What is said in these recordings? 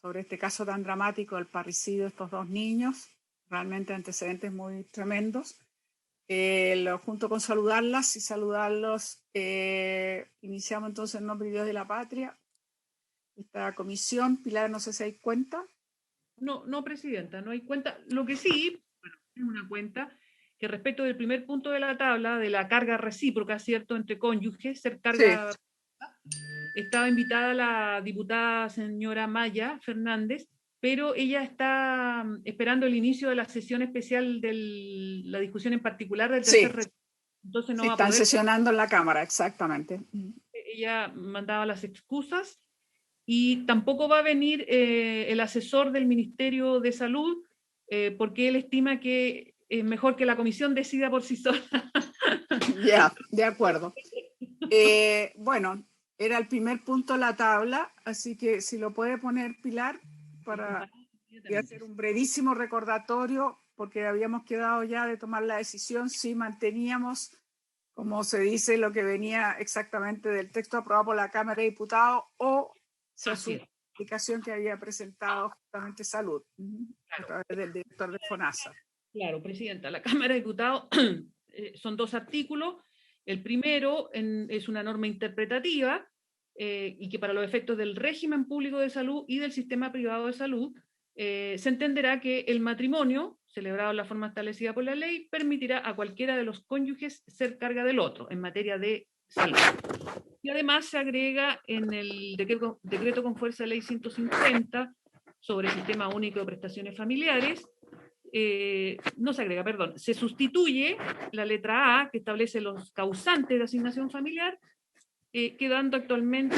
sobre este caso tan dramático del parricidio de estos dos niños, realmente antecedentes muy tremendos. Junto con saludarlas y saludarlos, iniciamos entonces en nombre de Dios y la patria esta comisión. Pilar, no sé si hay cuenta. No, Presidenta, no hay cuenta. Lo que sí, bueno, es una cuenta que respecto del primer punto de la tabla, de la carga recíproca, ¿cierto?, entre cónyuges, ser carga... Sí. Estaba invitada la diputada señora Maya Fernández, pero ella está esperando el inicio de la sesión especial de la discusión en particular del tercer retiro. Entonces no sí, va a están poder... sesionando en la Cámara, exactamente. Ella mandaba las excusas y tampoco va a venir el asesor del Ministerio de Salud porque él estima que es mejor que la comisión decida por sí sola. Ya, de acuerdo. Bueno, era el primer punto de la tabla, así que si lo puede poner Pilar para hacer un brevísimo recordatorio, porque habíamos quedado ya de tomar la decisión si manteníamos, como se dice, lo que venía exactamente del texto aprobado por la Cámara de Diputados o se asume la explicación que había presentado justamente Salud, a través del director de FONASA. Claro, Presidenta, la Cámara de Diputados son 2 artículos. El primero es una norma interpretativa y que para los efectos del régimen público de salud y del sistema privado de salud se entenderá que el matrimonio, celebrado en la forma establecida por la ley, permitirá a cualquiera de los cónyuges ser carga del otro en materia de salud. Y además se agrega en el decreto con fuerza de ley 150 sobre el sistema único de prestaciones familiares, no se agrega, perdón, se sustituye la letra A que establece los causantes de asignación familiar, quedando actualmente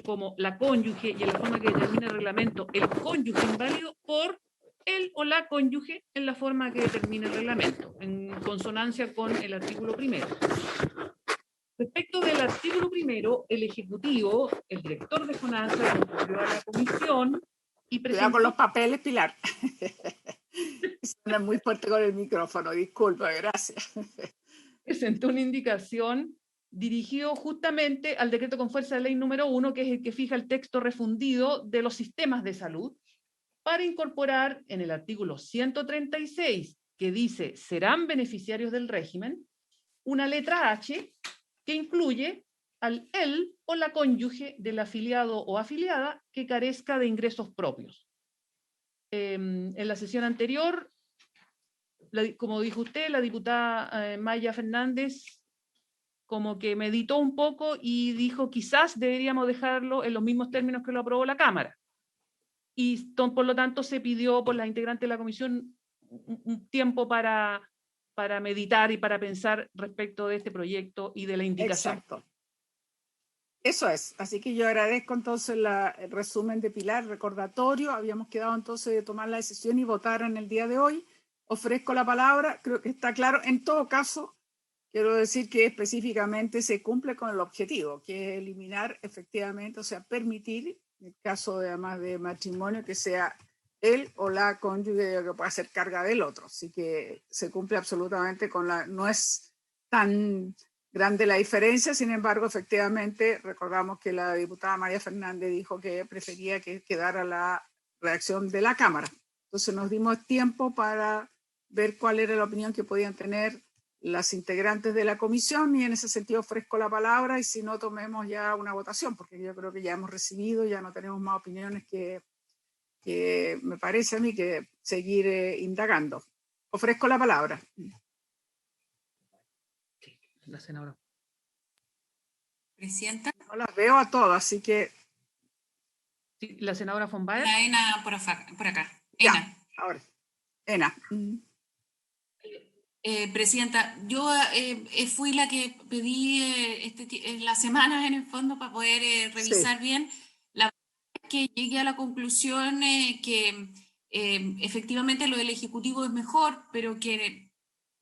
como la cónyuge y en la forma que determina el reglamento el cónyuge inválido por el o la cónyuge en la forma que determina el reglamento, en consonancia con el artículo primero. Respecto del artículo primero, el Ejecutivo, el director de FONASA, concurrió a la comisión y presentó... Cuidado con los papeles, Pilar. Suena muy fuerte con el micrófono, disculpa, gracias. Presentó una indicación dirigido justamente al decreto con fuerza de ley número 1, que es el que fija el texto refundido de los sistemas de salud, para incorporar en el artículo 136, que dice serán beneficiarios del régimen, una letra H que incluye al él o la cónyuge del afiliado o afiliada que carezca de ingresos propios. En la sesión anterior, como dijo usted, la diputada Maya Fernández como que meditó un poco y dijo quizás deberíamos dejarlo en los mismos términos que lo aprobó la Cámara. Y por lo tanto se pidió por la integrante de la comisión un tiempo para meditar y para pensar respecto de este proyecto y de la indicación. Exacto. Eso es. Así que yo agradezco entonces el resumen de Pilar, recordatorio. Habíamos quedado entonces de tomar la decisión y votar en el día de hoy. Ofrezco la palabra. Creo que está claro. En todo caso, quiero decir que específicamente se cumple con el objetivo, que es eliminar efectivamente, o sea, permitir, en el caso de, además de matrimonio, que sea él o la cónyuge que pueda ser carga del otro. Así que se cumple absolutamente con la... No es tan grande la diferencia, sin embargo, efectivamente, recordamos que la diputada María Fernández dijo que prefería que quedara la redacción de la Cámara. Entonces nos dimos tiempo para ver cuál era la opinión que podían tener las integrantes de la comisión y en ese sentido ofrezco la palabra y si no tomemos ya una votación, porque yo creo que ya hemos recibido, ya no tenemos más opiniones que me parece a mí que seguir indagando. Ofrezco la palabra. La senadora. Presidenta. No las veo a todas, así que... Sí, la senadora von Baer. La Ena por acá. Ya, Ena. ahora. Ena. Presidenta, yo fui la que pedí las semanas en el fondo para poder revisar bien. La verdad es que llegué a la conclusión que efectivamente lo del Ejecutivo es mejor, pero que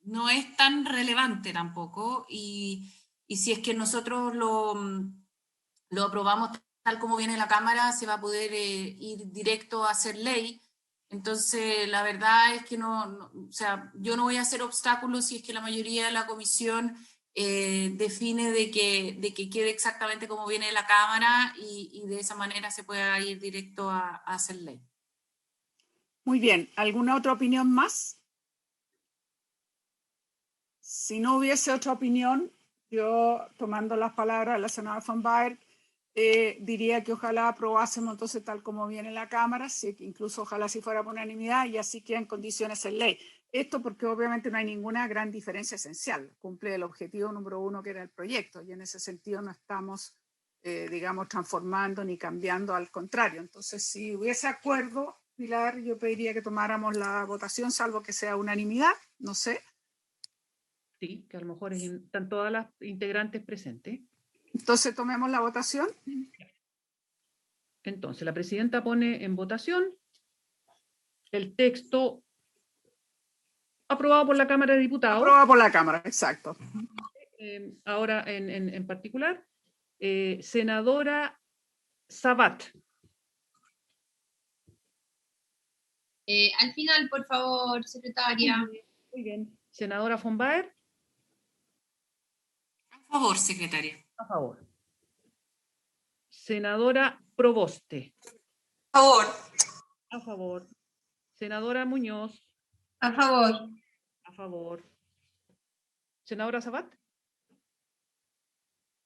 no es tan relevante tampoco. Y si es que nosotros lo aprobamos tal como viene la Cámara, se va a poder ir directo a hacer ley. Entonces, la verdad es que o sea, yo no voy a hacer obstáculos si es que la mayoría de la comisión define de que quede exactamente como viene de la Cámara y de esa manera se pueda ir directo a hacer ley. Muy bien. ¿Alguna otra opinión más? Si no hubiese otra opinión, yo, tomando las palabras de la senadora von Baer, diría que ojalá aprobásemos entonces tal como viene la Cámara, incluso ojalá si fuera por unanimidad y así quedan condiciones en ley. Esto porque obviamente no hay ninguna gran diferencia esencial, cumple el objetivo número 1 que era el proyecto y en ese sentido no estamos, digamos, transformando ni cambiando, al contrario. Entonces, si hubiese acuerdo, Pilar, yo pediría que tomáramos la votación, salvo que sea unanimidad, no sé. Sí, que a lo mejor están todas las integrantes presentes. Entonces tomemos la votación. Entonces, la presidenta pone en votación el texto aprobado por la Cámara de Diputados. Aprobado por la Cámara, exacto. Ahora, en particular, senadora Sabat. Al final, por favor, secretaria. Muy bien. Senadora von Baer. A favor, secretaria. A favor. Senadora Proboste. A favor. A favor. Senadora Muñoz. A favor. A favor. Senadora Sabat.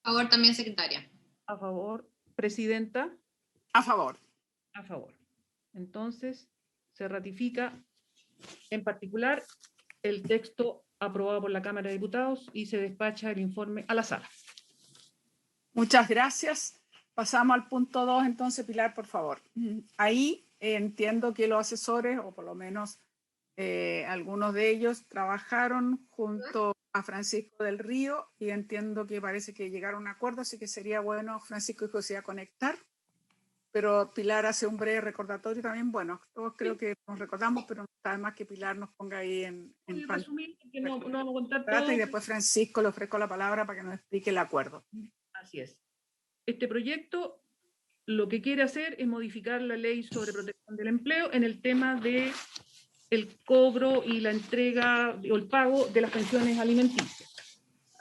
A favor también, secretaria. A favor. Presidenta. A favor. A favor. Entonces, se ratifica en particular el texto aprobado por la Cámara de Diputados y se despacha el informe a la sala. Muchas gracias. Pasamos al punto 2, entonces, Pilar, por favor. Ahí entiendo que los asesores, o por lo menos algunos de ellos, trabajaron junto a Francisco del Río y entiendo que parece que llegaron a un acuerdo, así que sería bueno, Francisco y José, a conectar. Pero Pilar hace un breve recordatorio también. Bueno, todos creo que nos recordamos, pero no está de más que Pilar nos ponga ahí en resumir, que no vamos a contar todo. Y después Francisco le ofrezco la palabra para que nos explique el acuerdo. Así es. Este proyecto lo que quiere hacer es modificar la ley sobre protección del empleo en el tema de el cobro y la entrega o el pago de las pensiones alimenticias.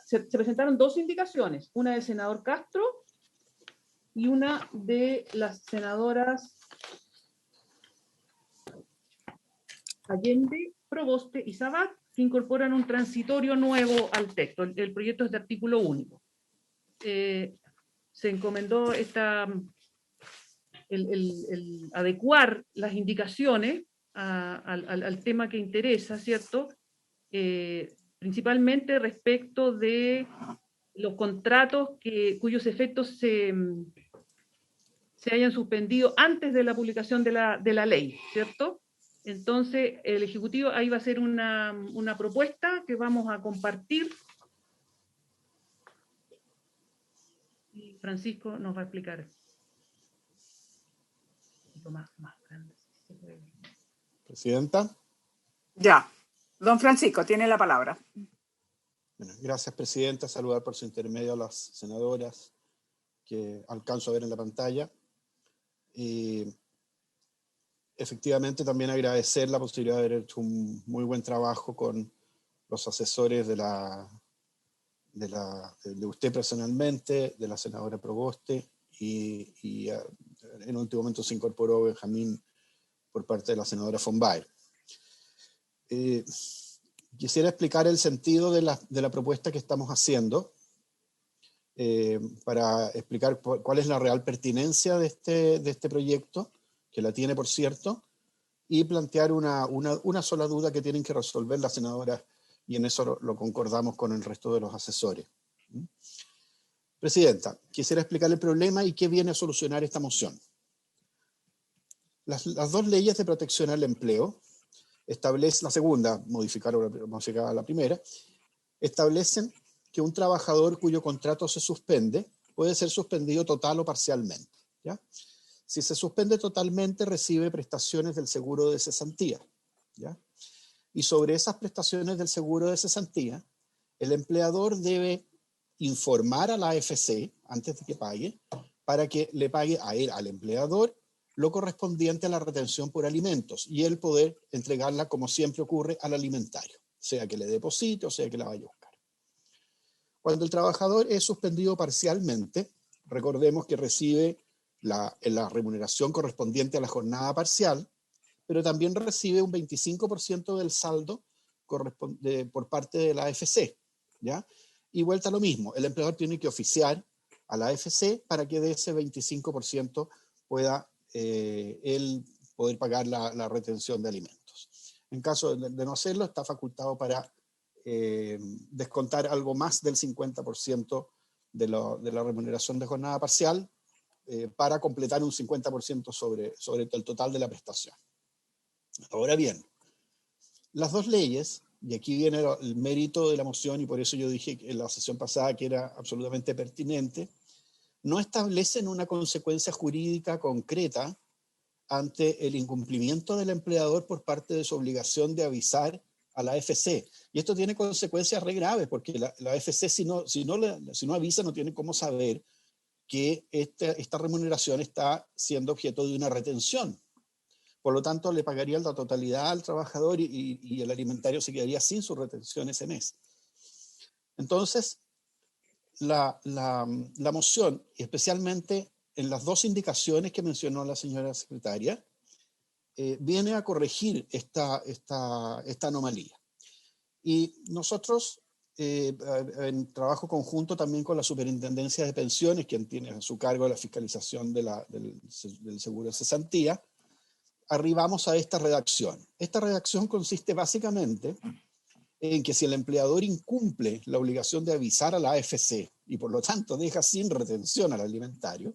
Se presentaron dos indicaciones, una del senador Castro y una de las senadoras Allende, Proboste y Sabat, que incorporan un transitorio nuevo al texto. El proyecto es de artículo único. Se encomendó el adecuar las indicaciones al tema que interesa, ¿cierto? Principalmente respecto de los contratos cuyos efectos se hayan suspendido antes de la publicación de la ley, ¿cierto? Entonces, el Ejecutivo ahí va a hacer una propuesta que vamos a compartir. Y Francisco nos va a explicar. Más grande, si se puede. Presidenta. Ya. Don Francisco, tiene la palabra. Bueno, gracias, Presidenta. Saludar por su intermedio a las senadoras que alcanzo a ver en la pantalla. Y efectivamente también agradecer la posibilidad de haber hecho un muy buen trabajo con los asesores de usted personalmente, de la senadora Proboste, y en último momento se incorporó Benjamín por parte de la senadora von Baer. Quisiera explicar el sentido de la propuesta que estamos haciendo para explicar cuál es la real pertinencia de este proyecto, que la tiene, por cierto, y plantear una sola duda que tienen que resolver las senadoras, y en eso lo concordamos con el resto de los asesores. Presidenta, quisiera explicar el problema y qué viene a solucionar esta moción. Las dos leyes de protección al empleo establecen, la segunda, modificada la primera, establecen que un trabajador cuyo contrato se suspende puede ser suspendido total o parcialmente, ¿ya? Si se suspende totalmente, recibe prestaciones del seguro de cesantía, ¿ya? Y sobre esas prestaciones del seguro de cesantía, el empleador debe informar a la AFC antes de que pague, para que le pague a él, al empleador, lo correspondiente a la retención por alimentos, y él poder entregarla, como siempre ocurre, al alimentario, sea que le deposite o sea que la vaya a buscar. Cuando el trabajador es suspendido parcialmente, recordemos que recibe la remuneración correspondiente a la jornada parcial, pero también recibe un 25% del saldo por parte de la AFC, ¿ya? Y vuelta a lo mismo, el empleador tiene que oficiar a la AFC para que de ese 25% pueda él poder pagar la retención de alimentos. En caso de no hacerlo, está facultado para descontar algo más del 50% de la remuneración de jornada parcial para completar un 50% sobre el total de la prestación. Ahora bien, las dos leyes, y aquí viene el mérito de la moción, y por eso yo dije en la sesión pasada que era absolutamente pertinente, no establecen una consecuencia jurídica concreta ante el incumplimiento del empleador por parte de su obligación de avisar a la AFC. Y esto tiene consecuencias re graves, porque la AFC si no avisa no tiene cómo saber que esta remuneración está siendo objeto de una retención. Por lo tanto, le pagaría la totalidad al trabajador y el alimentario se quedaría sin su retención ese mes. Entonces, la moción, especialmente en las dos indicaciones que mencionó la señora secretaria, viene a corregir esta anomalía. Y nosotros, en trabajo conjunto también con la Superintendencia de Pensiones, quien tiene a su cargo la fiscalización del seguro de cesantía, arribamos a esta redacción. Esta redacción consiste básicamente en que si el empleador incumple la obligación de avisar a la AFC y por lo tanto deja sin retención al alimentario,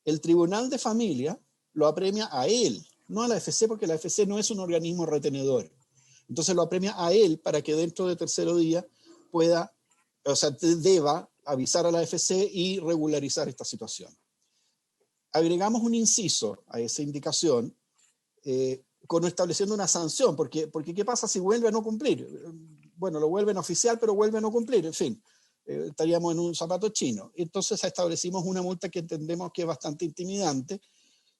el Tribunal de Familia lo apremia a él, no a la AFC, porque la AFC no es un organismo retenedor. Entonces lo apremia a él para que dentro de tercero día deba avisar a la AFC y regularizar esta situación. Agregamos un inciso a esa indicación estableciendo una sanción, porque ¿qué pasa si vuelve a no cumplir? Bueno, lo vuelven oficial, pero vuelve a no cumplir, en fin, estaríamos en un zapato chino. Entonces establecimos una multa que entendemos que es bastante intimidante,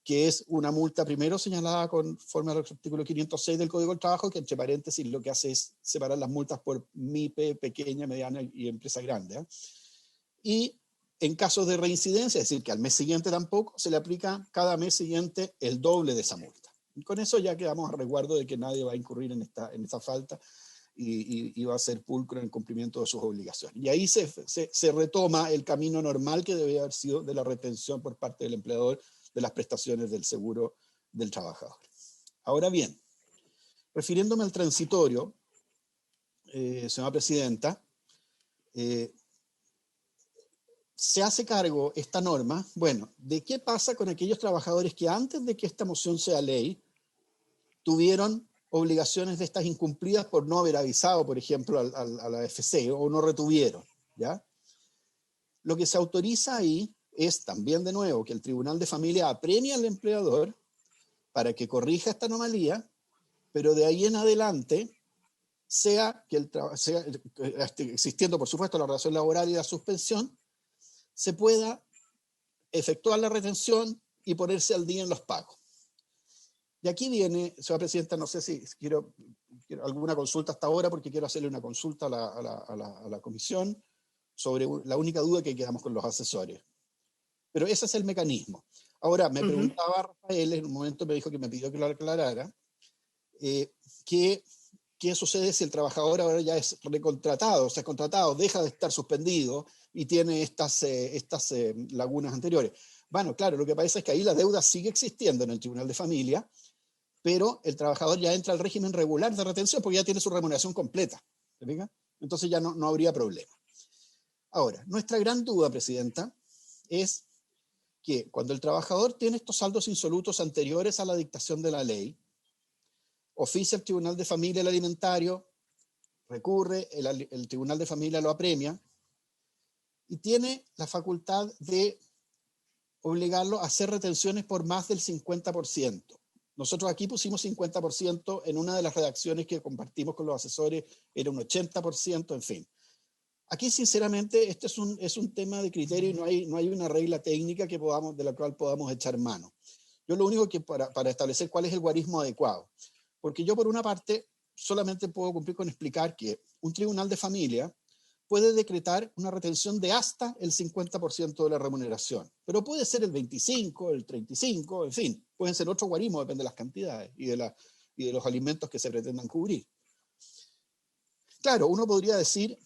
que es una multa primero señalada conforme al artículo 506 del Código del Trabajo, que entre paréntesis lo que hace es separar las multas por MIPE, pequeña, mediana y empresa grande, ¿eh? Y en caso de reincidencia, es decir, que al mes siguiente tampoco, se le aplica cada mes siguiente el doble de esa multa. Y con eso ya quedamos a resguardo de que nadie va a incurrir en esta falta y va a ser pulcro en el cumplimiento de sus obligaciones. Y ahí se retoma el camino normal que debe haber sido de la retención por parte del empleador de las prestaciones del seguro del trabajador. Ahora bien, refiriéndome al transitorio, señora presidenta, se hace cargo esta norma, bueno, ¿de qué pasa con aquellos trabajadores que antes de que esta moción sea ley tuvieron obligaciones de estas incumplidas por no haber avisado, por ejemplo, a la AFC o no retuvieron, ¿ya? Lo que se autoriza ahí es también, de nuevo, que el Tribunal de Familia apremie al empleador para que corrija esta anomalía, pero de ahí en adelante, existiendo, por supuesto, la relación laboral y la suspensión, se pueda efectuar la retención y ponerse al día en los pagos. Y aquí viene, señora presidenta, no sé si quiero alguna consulta hasta ahora, porque quiero hacerle una consulta a la comisión sobre la única duda que quedamos con los asesores. Pero ese es el mecanismo. Ahora, me preguntaba Rafael, en un momento me dijo que me pidió que lo aclarara, ¿qué sucede si el trabajador ahora ya es recontratado, o sea, contratado, deja de estar suspendido y tiene estas lagunas anteriores? Bueno, claro, lo que pasa es que ahí la deuda sigue existiendo en el Tribunal de Familia, pero el trabajador ya entra al régimen regular de retención porque ya tiene su remuneración completa. ¿Se fija? Entonces ya no habría problema. Ahora, nuestra gran duda, presidenta, es que cuando el trabajador tiene estos saldos insolutos anteriores a la dictación de la ley, oficia el Tribunal de Familia el alimentario, recurre, el Tribunal de Familia lo apremia y tiene la facultad de obligarlo a hacer retenciones por más del 50%. Nosotros aquí pusimos 50%, en una de las redacciones que compartimos con los asesores era un 80%, en fin. Aquí, sinceramente, este es un tema de criterio y no hay una regla técnica de la cual podamos echar mano. Yo lo único que para establecer cuál es el guarismo adecuado, porque yo por una parte solamente puedo cumplir con explicar que un tribunal de familia puede decretar una retención de hasta el 50% de la remuneración. Pero puede ser el 25, el 35, en fin, pueden ser otros guarismos, depende de las cantidades y de los alimentos que se pretendan cubrir. Claro, uno podría decir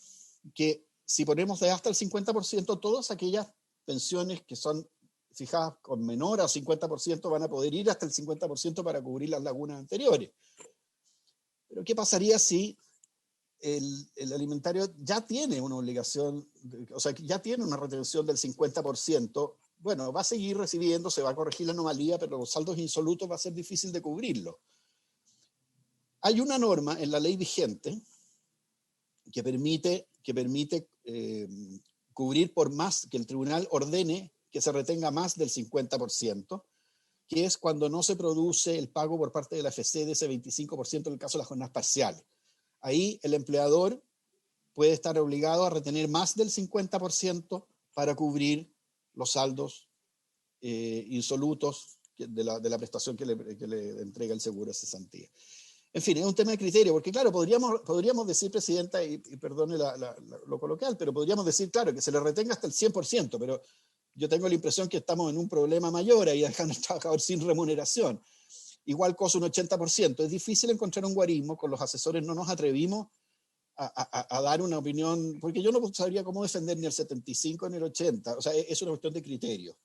que si ponemos de hasta el 50%, todas aquellas pensiones que son fijadas con menor a 50% van a poder ir hasta el 50% para cubrir las lagunas anteriores. Pero ¿qué pasaría si el alimentario ya tiene una obligación, o sea, ya tiene una retención del 50%? Bueno, va a seguir recibiendo, se va a corregir la anomalía, pero los saldos insolutos va a ser difícil de cubrirlo. Hay una norma en la ley vigente que permite cubrir por más, que el tribunal ordene que se retenga más del 50%, que es cuando no se produce el pago por parte de la AFC de ese 25% en el caso de las jornadas parciales. Ahí el empleador puede estar obligado a retener más del 50% para cubrir los saldos insolutos de la prestación que le entrega el seguro de cesantía. En fin, es un tema de criterio, porque claro, podríamos decir, Presidenta, y perdone lo coloquial, pero podríamos decir, claro, que se le retenga hasta el 100%, pero yo tengo la impresión que estamos en un problema mayor ahí, dejando al trabajador sin remuneración. Igual cosa un 80%. Es difícil encontrar un guarismo, con los asesores no nos atrevimos a dar una opinión, porque yo no sabría cómo defender ni el 75 ni el 80, o sea, es una cuestión de criterio.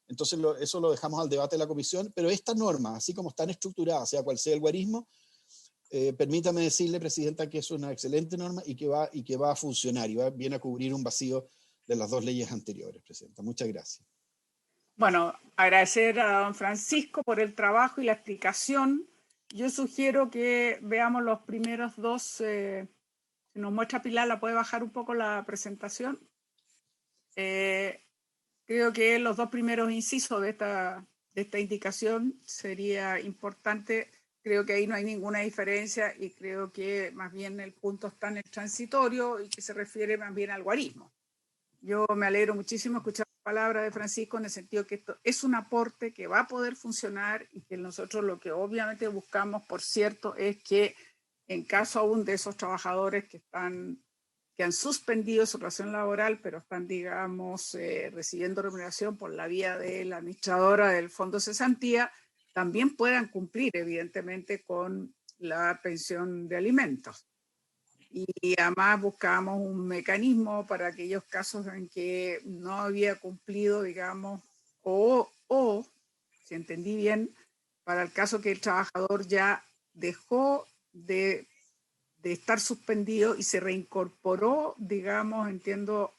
Entonces eso lo dejamos al debate de la comisión, pero esta norma, así como están estructuradas, sea cual sea el guarismo, permítame decirle, Presidenta, que es una excelente norma y que va a funcionar y viene a cubrir un vacío de las dos leyes anteriores, Presidenta. Muchas gracias. Bueno, agradecer a don Francisco por el trabajo y la explicación. Yo sugiero que veamos los primeros dos. Si nos muestra Pilar, ¿la puede bajar un poco la presentación? Creo que los dos primeros incisos de esta indicación sería importante. Creo que ahí no hay ninguna diferencia y creo que más bien el punto está en el transitorio y que se refiere más bien al guarismo. Yo me alegro muchísimo escuchar la palabra de Francisco en el sentido que esto es un aporte que va a poder funcionar y que nosotros lo que obviamente buscamos, por cierto, es que en caso aún de esos trabajadores que han suspendido su relación laboral, pero están, digamos, recibiendo remuneración por la vía de la administradora del Fondo de Cesantía, también puedan cumplir, evidentemente, con la pensión de alimentos. Y además buscamos un mecanismo para aquellos casos en que no había cumplido, digamos, o si entendí bien, para el caso que el trabajador ya dejó de estar suspendido y se reincorporó, digamos, entiendo,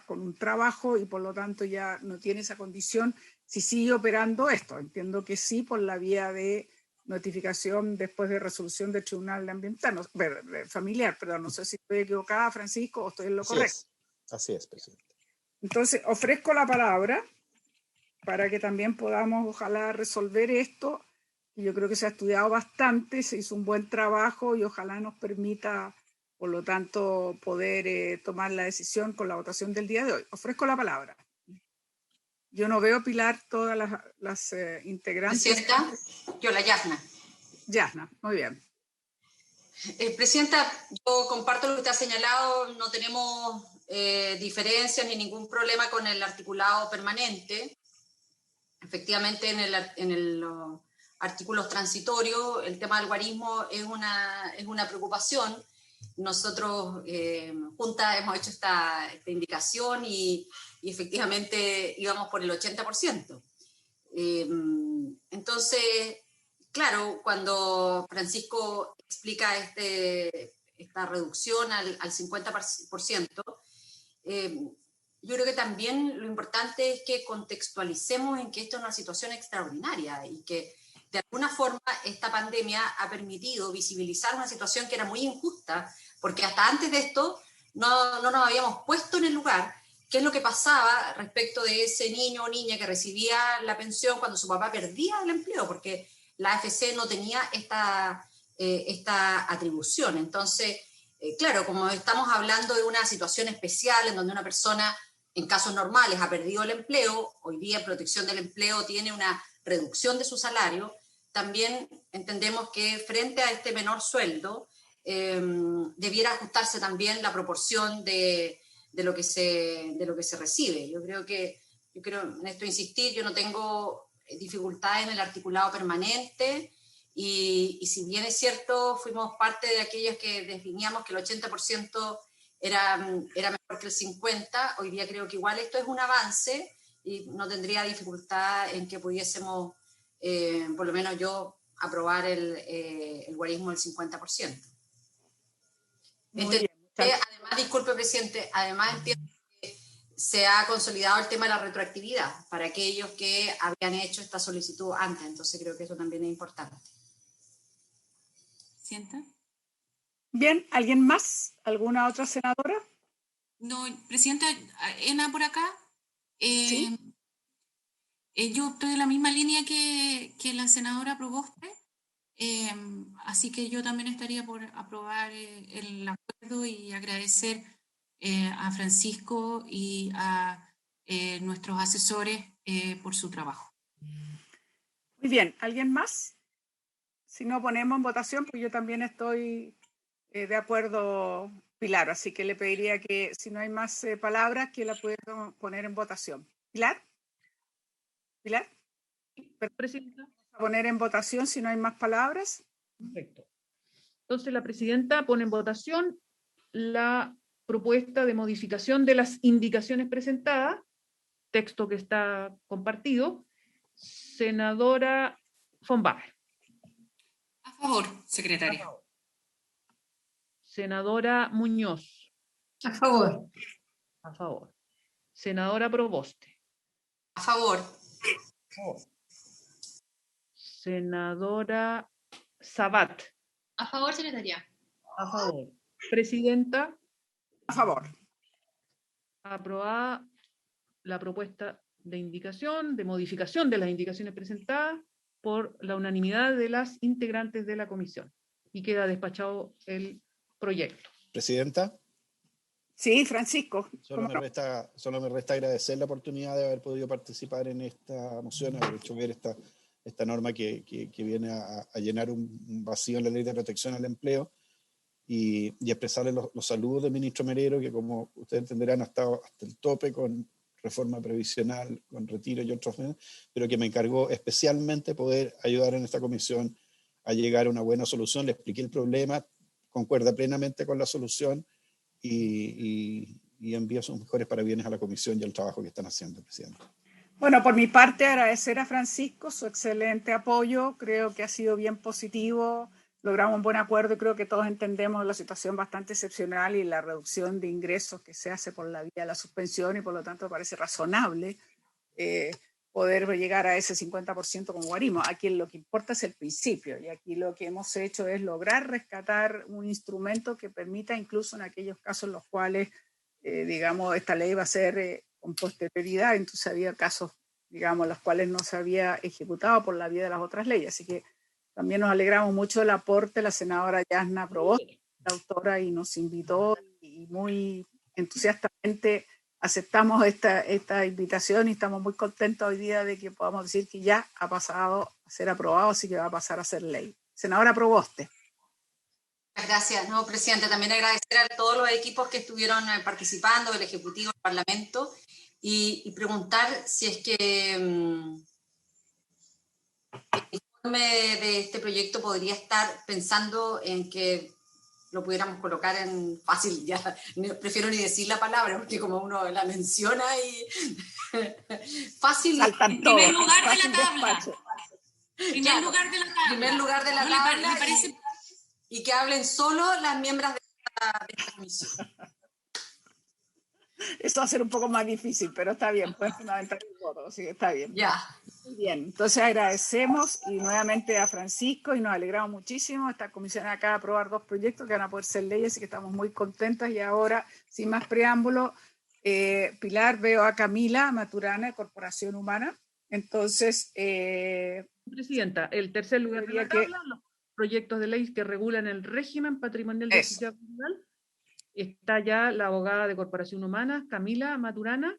con un trabajo y por lo tanto ya no tiene esa condición, si sigue operando esto. Entiendo que sí, por la vía de notificación después de resolución del Tribunal Ambiental, familiar, perdón, no sé si estoy equivocada, Francisco, o estoy en lo correcto. Así es, Presidente. Entonces, ofrezco la palabra para que también podamos, ojalá, resolver esto. Yo creo que se ha estudiado bastante, se hizo un buen trabajo y ojalá nos permita, por lo tanto, poder tomar la decisión con la votación del día de hoy. Ofrezco la palabra. Yo no veo, Pilar, todas las integrantes. Presidenta, yo la Yasna. Yasna, muy bien. Presidenta, yo comparto lo que usted ha señalado, no tenemos diferencias ni ningún problema con el articulado permanente. Efectivamente, en los artículos transitorios, el tema del guarismo es una preocupación. Nosotros, Junta, hemos hecho esta indicación y efectivamente íbamos por el 80%. Entonces, claro, cuando Francisco explica esta reducción al 50%, yo creo que también lo importante es que contextualicemos en que esto es una situación extraordinaria y que de alguna forma esta pandemia ha permitido visibilizar una situación que era muy injusta, porque hasta antes de esto no nos habíamos puesto en el lugar qué es lo que pasaba respecto de ese niño o niña que recibía la pensión cuando su papá perdía el empleo, porque la AFC no tenía esta atribución. Entonces, claro, como estamos hablando de una situación especial en donde una persona en casos normales ha perdido el empleo, hoy día en protección del empleo tiene una reducción de su salario, también entendemos que frente a este menor sueldo debiera ajustarse también la proporción de lo que se recibe. Yo creo en esto insistir, yo no tengo dificultades en el articulado permanente, y si bien es cierto, fuimos parte de aquellos que definíamos que el 80% era mejor que el 50%, hoy día creo que igual esto es un avance, y no tendría dificultad en que pudiésemos, por lo menos yo, aprobar el guarismo del 50%. Además, disculpe, presidente, además entiendo que se ha consolidado el tema de la retroactividad para aquellos que habían hecho esta solicitud antes, entonces creo que eso también es importante. ¿Sienta? Bien, ¿alguien más? ¿Alguna otra senadora? No, presidenta, Ena por acá. Sí. Yo estoy en la misma línea que la senadora Proboste, así que yo también estaría por aprobar el acuerdo y agradecer a Francisco y a nuestros asesores por su trabajo. Muy bien, ¿alguien más? Si no, ponemos en votación, pues yo también estoy de acuerdo, Pilar, así que le pediría que si no hay más palabras, que la puedan poner en votación. ¿Pilar? ¿Pilar? Presidenta. ¿A poner en votación si no hay más palabras? Perfecto. Entonces la presidenta pone en votación la propuesta de modificación de las indicaciones presentadas, texto que está compartido. Senadora von Baer. A favor, secretaria. Senadora Muñoz. A favor. A favor. Senadora Proboste. A favor. A favor. Senadora Sabat. A favor, secretaria. A favor. Presidenta. A favor. Aprobada la propuesta de indicación, de modificación de las indicaciones presentadas por la unanimidad de las integrantes de la comisión. Y queda despachado el proyecto. Presidenta. Sí, Francisco. Solo me resta agradecer la oportunidad de haber podido participar en esta moción, haber hecho ver esta norma que viene a llenar un vacío en la Ley de Protección al Empleo, y expresarle los saludos del ministro Melero, que como ustedes entenderán ha estado hasta el tope con reforma previsional, con retiro y otros, pero que me encargó especialmente poder ayudar en esta comisión a llegar a una buena solución. Le expliqué el problema, concuerda plenamente con la solución, y envío sus mejores parabienes a la comisión y al trabajo que están haciendo, presidente. Bueno, por mi parte, agradecer a Francisco su excelente apoyo. Creo que ha sido bien positivo. Logramos un buen acuerdo y creo que todos entendemos la situación bastante excepcional y la reducción de ingresos que se hace por la vía de la suspensión, y por lo tanto parece razonable poder llegar a ese 50% como guarismo. Aquí lo que importa es el principio, y aquí lo que hemos hecho es lograr rescatar un instrumento que permita, incluso en aquellos casos en los cuales, digamos, esta ley va a ser con posterioridad, entonces había casos, digamos, los cuales no se había ejecutado por la vía de las otras leyes. Así que también nos alegramos mucho del aporte de la senadora Yasna Proboste, la autora, y nos invitó, y muy entusiastamente aceptamos esta invitación, y estamos muy contentos hoy día de que podamos decir que ya ha pasado a ser aprobado, así que va a pasar a ser ley. Senadora Proboste. Gracias, no, presidente. También agradecer a todos los equipos que estuvieron participando, el Ejecutivo, el Parlamento, y preguntar si es que el informe de este proyecto podría estar pensando en que lo pudiéramos colocar en fácil, ya prefiero ni decir la palabra, porque como uno la menciona y fácil. En primer lugar de la tabla. Primer lugar de la tabla. Y que hablen solo las miembros de esta comisión. Eso va a ser un poco más difícil, pero está bien, pueden fundamentar el voto, así que está bien. Ya. Muy bien, entonces agradecemos y nuevamente a Francisco, y nos alegramos muchísimo. Esta comisión acaba de aprobar 2 proyectos que van a poder ser leyes, así que estamos muy contentas. Y ahora, sin más preámbulo, Pilar, veo a Camila Maturana, de Corporación Humana. Entonces, Presidenta, el tercer lugar de la tabla, los proyectos de ley que regulan el régimen patrimonial de sociedad cultural. Está ya la abogada de Corporación Humana, Camila Maturana.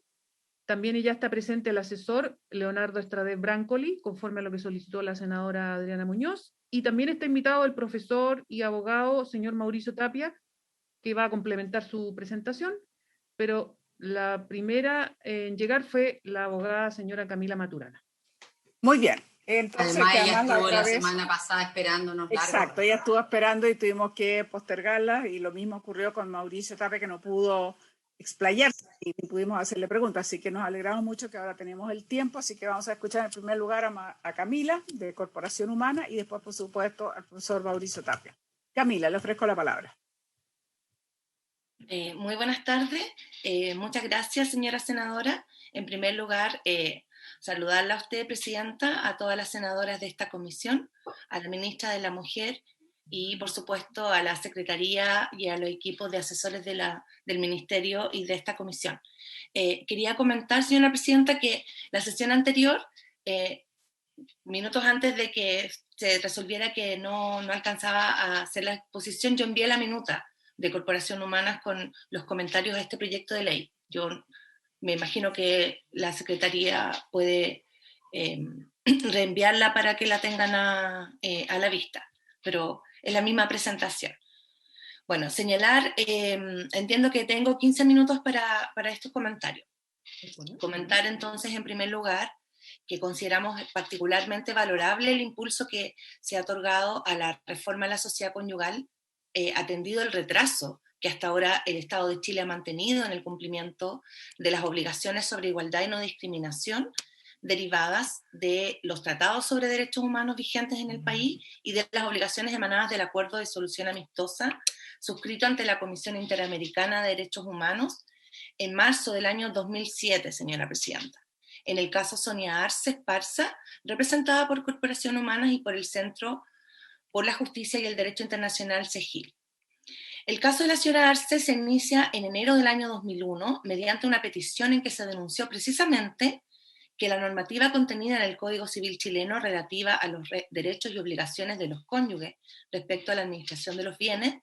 También ya está presente el asesor Leonardo Estrade Brancoli, conforme a lo que solicitó la senadora Adriana Muñoz, y también está invitado el profesor y abogado señor Mauricio Tapia, que va a complementar su presentación, pero la primera en llegar fue la abogada señora Camila Maturana. Muy bien. Entonces, Además, que ella además estuvo la vez, semana pasada esperándonos. exacto, ella estuvo esperando y tuvimos que postergarla, y lo mismo ocurrió con Mauricio Tapia, que no pudo explayarse y pudimos hacerle preguntas, así que nos alegramos mucho que ahora tenemos el tiempo, así que vamos a escuchar en primer lugar a Camila, de Corporación Humana, y después, por supuesto, al profesor Mauricio Tapia. Camila, le ofrezco la palabra. Muy buenas tardes. Muchas gracias, señora senadora. En primer lugar, saludarla a usted, presidenta, a todas las senadoras de esta comisión, a la ministra de la Mujer y, por supuesto, a la Secretaría y a los equipos de asesores del Ministerio y de esta comisión. Quería comentar, señora presidenta, que la sesión anterior, minutos antes de que se resolviera que no alcanzaba a hacer la exposición, yo envié la minuta de Corporación Humana con los comentarios a este proyecto de ley. Yo me imagino que la Secretaría puede reenviarla para que la tengan a la vista, pero es la misma presentación. Bueno, señalar, entiendo que tengo 15 minutos para estos comentarios. Comentar entonces, en primer lugar, que consideramos particularmente valorable el impulso que se ha otorgado a la reforma de la sociedad conyugal, atendido el retraso que hasta ahora el Estado de Chile ha mantenido en el cumplimiento de las obligaciones sobre igualdad y no discriminación derivadas de los tratados sobre derechos humanos vigentes en el país y de las obligaciones emanadas del Acuerdo de Solución Amistosa suscrito ante la Comisión Interamericana de Derechos Humanos en marzo del año 2007, señora presidenta. En el caso Sonia Arce Esparza, representada por Corporación Humanas y por el Centro por la Justicia y el Derecho Internacional, CEGIL. El caso de la señora Arce se inicia en enero del año 2001 mediante una petición en que se denunció precisamente que la normativa contenida en el Código Civil chileno relativa a los derechos y obligaciones de los cónyuges respecto a la administración de los bienes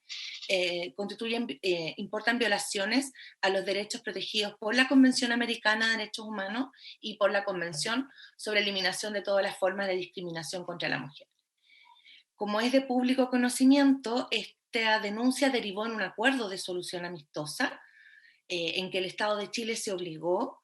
importan violaciones a los derechos protegidos por la Convención Americana de Derechos Humanos y por la Convención sobre Eliminación de todas las formas de discriminación contra la mujer. Como es de público conocimiento, esta denuncia derivó en un acuerdo de solución amistosa en que el Estado de Chile se obligó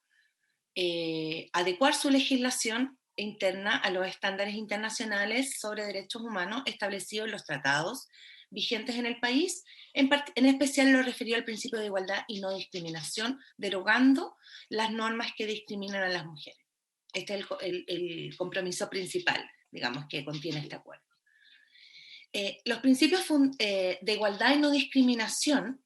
a adecuar su legislación interna a los estándares internacionales sobre derechos humanos establecidos en los tratados vigentes en el país, en especial lo referido al principio de igualdad y no discriminación, derogando las normas que discriminan a las mujeres. Este es el compromiso principal, digamos, que contiene este acuerdo. Los principios de igualdad y no discriminación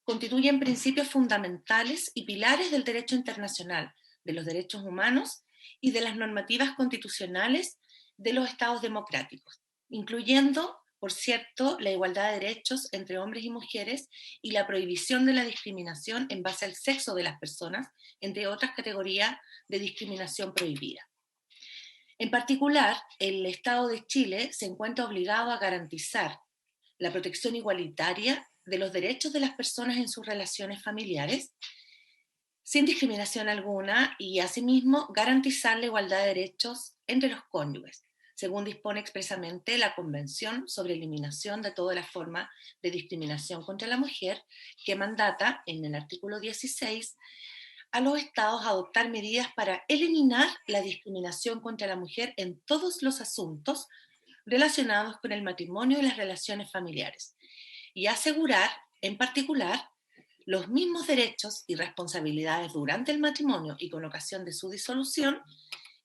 constituyen principios fundamentales y pilares del derecho internacional, de los derechos humanos y de las normativas constitucionales de los estados democráticos, incluyendo, por cierto, la igualdad de derechos entre hombres y mujeres y la prohibición de la discriminación en base al sexo de las personas, entre otras categorías de discriminación prohibida. En particular, el Estado de Chile se encuentra obligado a garantizar la protección igualitaria de los derechos de las personas en sus relaciones familiares, sin discriminación alguna, y asimismo garantizar la igualdad de derechos entre los cónyuges, según dispone expresamente la Convención sobre Eliminación de toda la forma de discriminación contra la mujer, que mandata en el artículo 16 a los estados a adoptar medidas para eliminar la discriminación contra la mujer en todos los asuntos relacionados con el matrimonio y las relaciones familiares, y asegurar, en particular, los mismos derechos y responsabilidades durante el matrimonio y con ocasión de su disolución,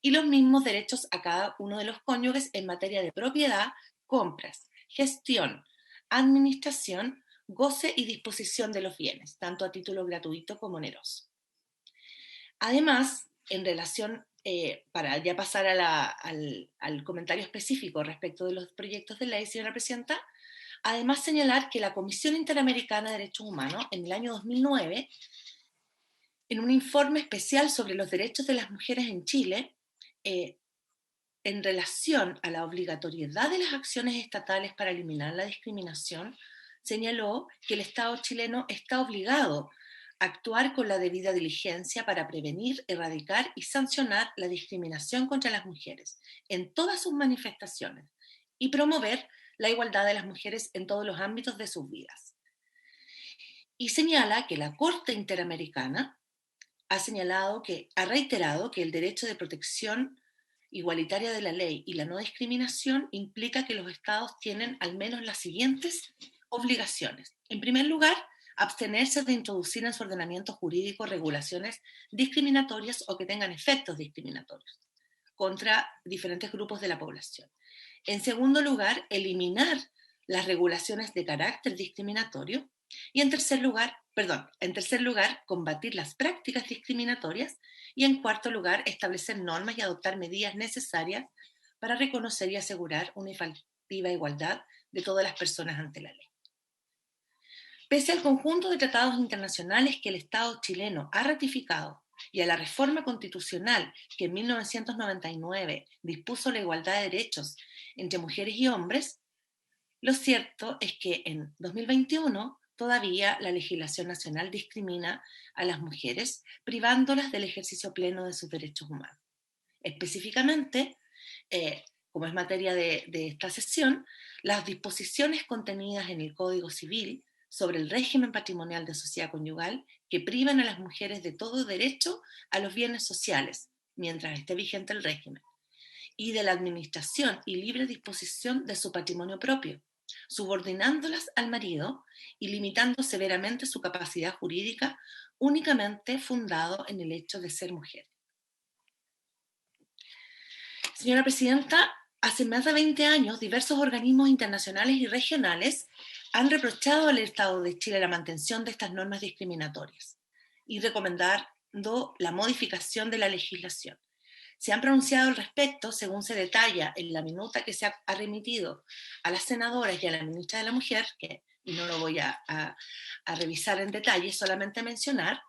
y los mismos derechos a cada uno de los cónyuges en materia de propiedad, compras, gestión, administración, goce y disposición de los bienes, tanto a título gratuito como oneroso. Además, en relación, para ya pasar al comentario específico respecto de los proyectos de ley, señora presidenta, además señalar que la Comisión Interamericana de Derechos Humanos, en el año 2009, en un informe especial sobre los derechos de las mujeres en Chile, en relación a la obligatoriedad de las acciones estatales para eliminar la discriminación, señaló que el Estado chileno está obligado actuar con la debida diligencia para prevenir, erradicar y sancionar la discriminación contra las mujeres en todas sus manifestaciones y promover la igualdad de las mujeres en todos los ámbitos de sus vidas. Y señala que la Corte Interamericana ha reiterado que el derecho de protección igualitaria de la ley y la no discriminación implica que los estados tienen al menos las siguientes obligaciones. En primer lugar, abstenerse de introducir en su ordenamiento jurídico regulaciones discriminatorias o que tengan efectos discriminatorios contra diferentes grupos de la población. En segundo lugar, eliminar las regulaciones de carácter discriminatorio. Y en tercer lugar, combatir las prácticas discriminatorias. Y en cuarto lugar, establecer normas y adoptar medidas necesarias para reconocer y asegurar una efectiva igualdad de todas las personas ante la ley. Pese al conjunto de tratados internacionales que el Estado chileno ha ratificado y a la reforma constitucional que en 1999 dispuso la igualdad de derechos entre mujeres y hombres, lo cierto es que en 2021 todavía la legislación nacional discrimina a las mujeres, privándolas del ejercicio pleno de sus derechos humanos. Específicamente, como es materia de esta sesión, las disposiciones contenidas en el Código Civil sobre el régimen patrimonial de sociedad conyugal que privan a las mujeres de todo derecho a los bienes sociales, mientras esté vigente el régimen, y de la administración y libre disposición de su patrimonio propio, subordinándolas al marido y limitando severamente su capacidad jurídica únicamente fundado en el hecho de ser mujer. Señora Presidenta, hace más de 20 años diversos organismos internacionales y regionales han reprochado al Estado de Chile la mantención de estas normas discriminatorias y recomendando la modificación de la legislación. Se han pronunciado al respecto, según se detalla en la minuta que se ha remitido a las senadoras y a la ministra de la Mujer, que no lo voy a revisar en detalle, solamente mencionar.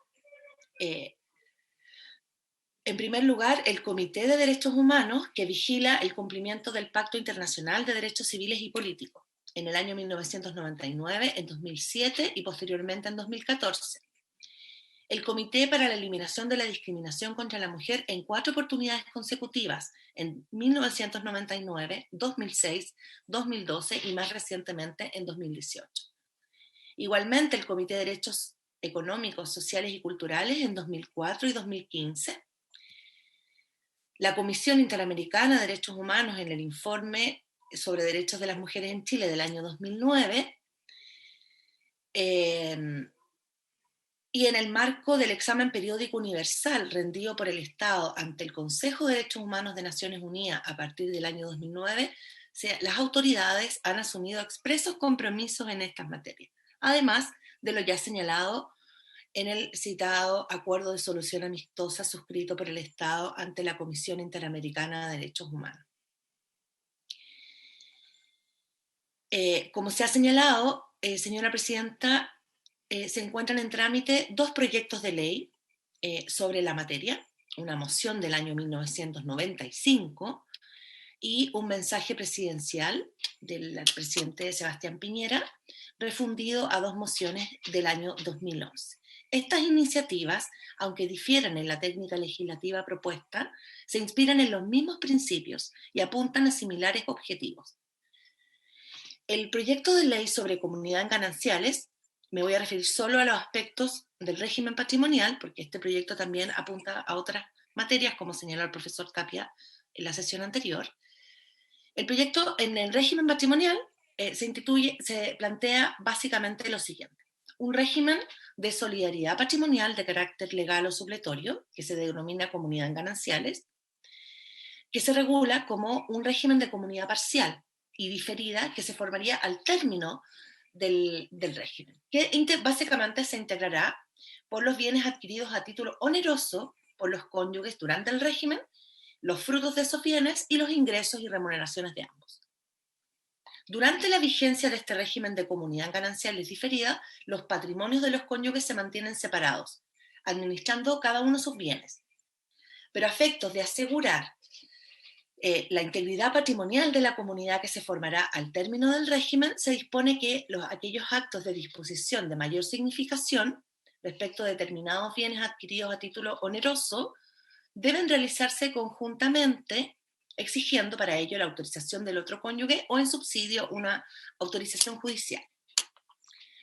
En primer lugar, el Comité de Derechos Humanos, que vigila el cumplimiento del Pacto Internacional de Derechos Civiles y Políticos, en el año 1999, en 2007 y posteriormente en 2014. El Comité para la Eliminación de la Discriminación contra la Mujer en 4 oportunidades consecutivas, en 1999, 2006, 2012 y más recientemente en 2018. Igualmente, el Comité de Derechos Económicos, Sociales y Culturales en 2004 y 2015. La Comisión Interamericana de Derechos Humanos en el informe sobre derechos de las mujeres en Chile del año 2009, y en el marco del examen periódico universal rendido por el Estado ante el Consejo de Derechos Humanos de Naciones Unidas a partir del año 2009, las autoridades han asumido expresos compromisos en estas materias, además de lo ya señalado en el citado Acuerdo de Solución Amistosa suscrito por el Estado ante la Comisión Interamericana de Derechos Humanos. Como se ha señalado, señora Presidenta, se encuentran en trámite 2 proyectos de ley sobre la materia, una moción del año 1995 y un mensaje presidencial del presidente Sebastián Piñera, refundido a 2 mociones del año 2011. Estas iniciativas, aunque difieren en la técnica legislativa propuesta, se inspiran en los mismos principios y apuntan a similares objetivos. El proyecto de ley sobre comunidad en gananciales, me voy a referir solo a los aspectos del régimen patrimonial, porque este proyecto también apunta a otras materias, como señaló el profesor Tapia en la sesión anterior. El proyecto en el régimen patrimonial se plantea básicamente lo siguiente: un régimen de solidaridad patrimonial de carácter legal o supletorio, que se denomina comunidad en gananciales, que se regula como un régimen de comunidad parcial y diferida que se formaría al término del régimen, que básicamente se integrará por los bienes adquiridos a título oneroso por los cónyuges durante el régimen, los frutos de esos bienes y los ingresos y remuneraciones de ambos. Durante la vigencia de este régimen de comunidad en gananciales diferida, los patrimonios de los cónyuges se mantienen separados, administrando cada uno sus bienes. Pero a efectos de asegurar la integridad patrimonial de la comunidad que se formará al término del régimen, se dispone que aquellos actos de disposición de mayor significación respecto de determinados bienes adquiridos a título oneroso deben realizarse conjuntamente, exigiendo para ello la autorización del otro cónyuge o en subsidio una autorización judicial.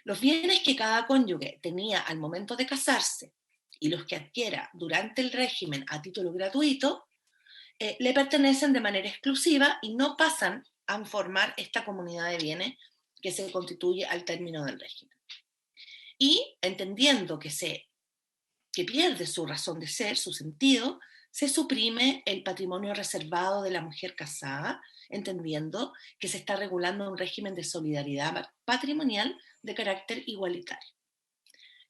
Los bienes que cada cónyuge tenía al momento de casarse y los que adquiera durante el régimen a título gratuito le pertenecen de manera exclusiva y no pasan a formar esta comunidad de bienes que se constituye al término del régimen. Y entendiendo que pierde su razón de ser, su sentido, se suprime el patrimonio reservado de la mujer casada, entendiendo que se está regulando un régimen de solidaridad patrimonial de carácter igualitario.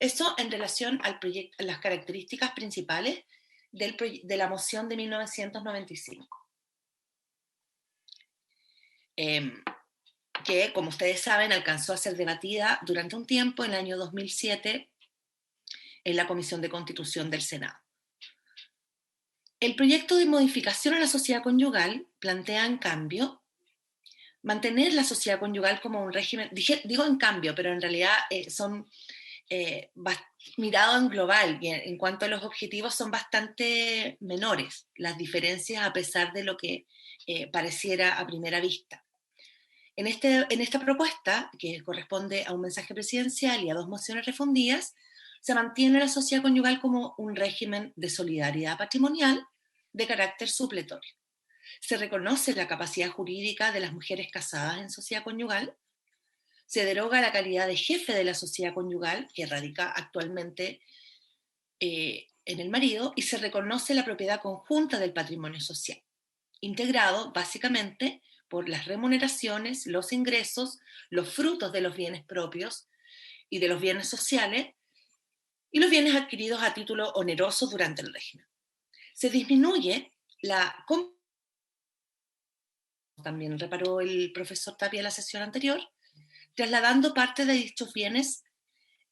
Eso en relación a las características principales de la moción de 1995. Que, como ustedes saben, alcanzó a ser debatida durante un tiempo, en el año 2007, en la Comisión de Constitución del Senado. El proyecto de modificación a la sociedad conyugal plantea, en cambio, mantener la sociedad conyugal como un régimen, digo en cambio, pero en realidad son mirado en global, y en cuanto a los objetivos son bastante menores las diferencias a pesar de lo que pareciera a primera vista. En esta propuesta, que corresponde a un mensaje presidencial y a 2 mociones refundidas, se mantiene la sociedad conyugal como un régimen de solidaridad patrimonial de carácter supletorio. Se reconoce la capacidad jurídica de las mujeres casadas en sociedad conyugal, se deroga la calidad de jefe de la sociedad conyugal, que radica actualmente en el marido, y se reconoce la propiedad conjunta del patrimonio social, integrado básicamente por las remuneraciones, los ingresos, los frutos de los bienes propios y de los bienes sociales, y los bienes adquiridos a título oneroso durante el régimen. Se disminuye también reparó el profesor Tapia en la sesión anterior, trasladando parte de dichos bienes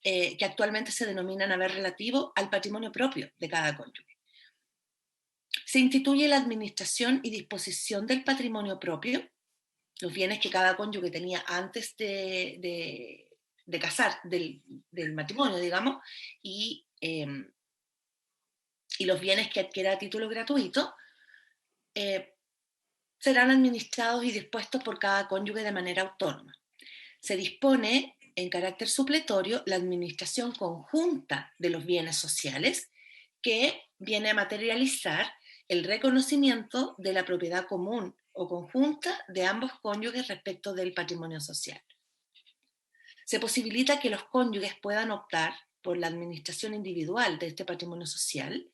que actualmente se denominan haber relativo al patrimonio propio de cada cónyuge. Se instituye la administración y disposición del patrimonio propio, los bienes que cada cónyuge tenía antes de casar, del matrimonio, digamos, y los bienes que adquiera a título gratuito, serán administrados y dispuestos por cada cónyuge de manera autónoma. Se dispone, en carácter supletorio, la administración conjunta de los bienes sociales, que viene a materializar el reconocimiento de la propiedad común o conjunta de ambos cónyuges respecto del patrimonio social. Se posibilita que los cónyuges puedan optar por la administración individual de este patrimonio social,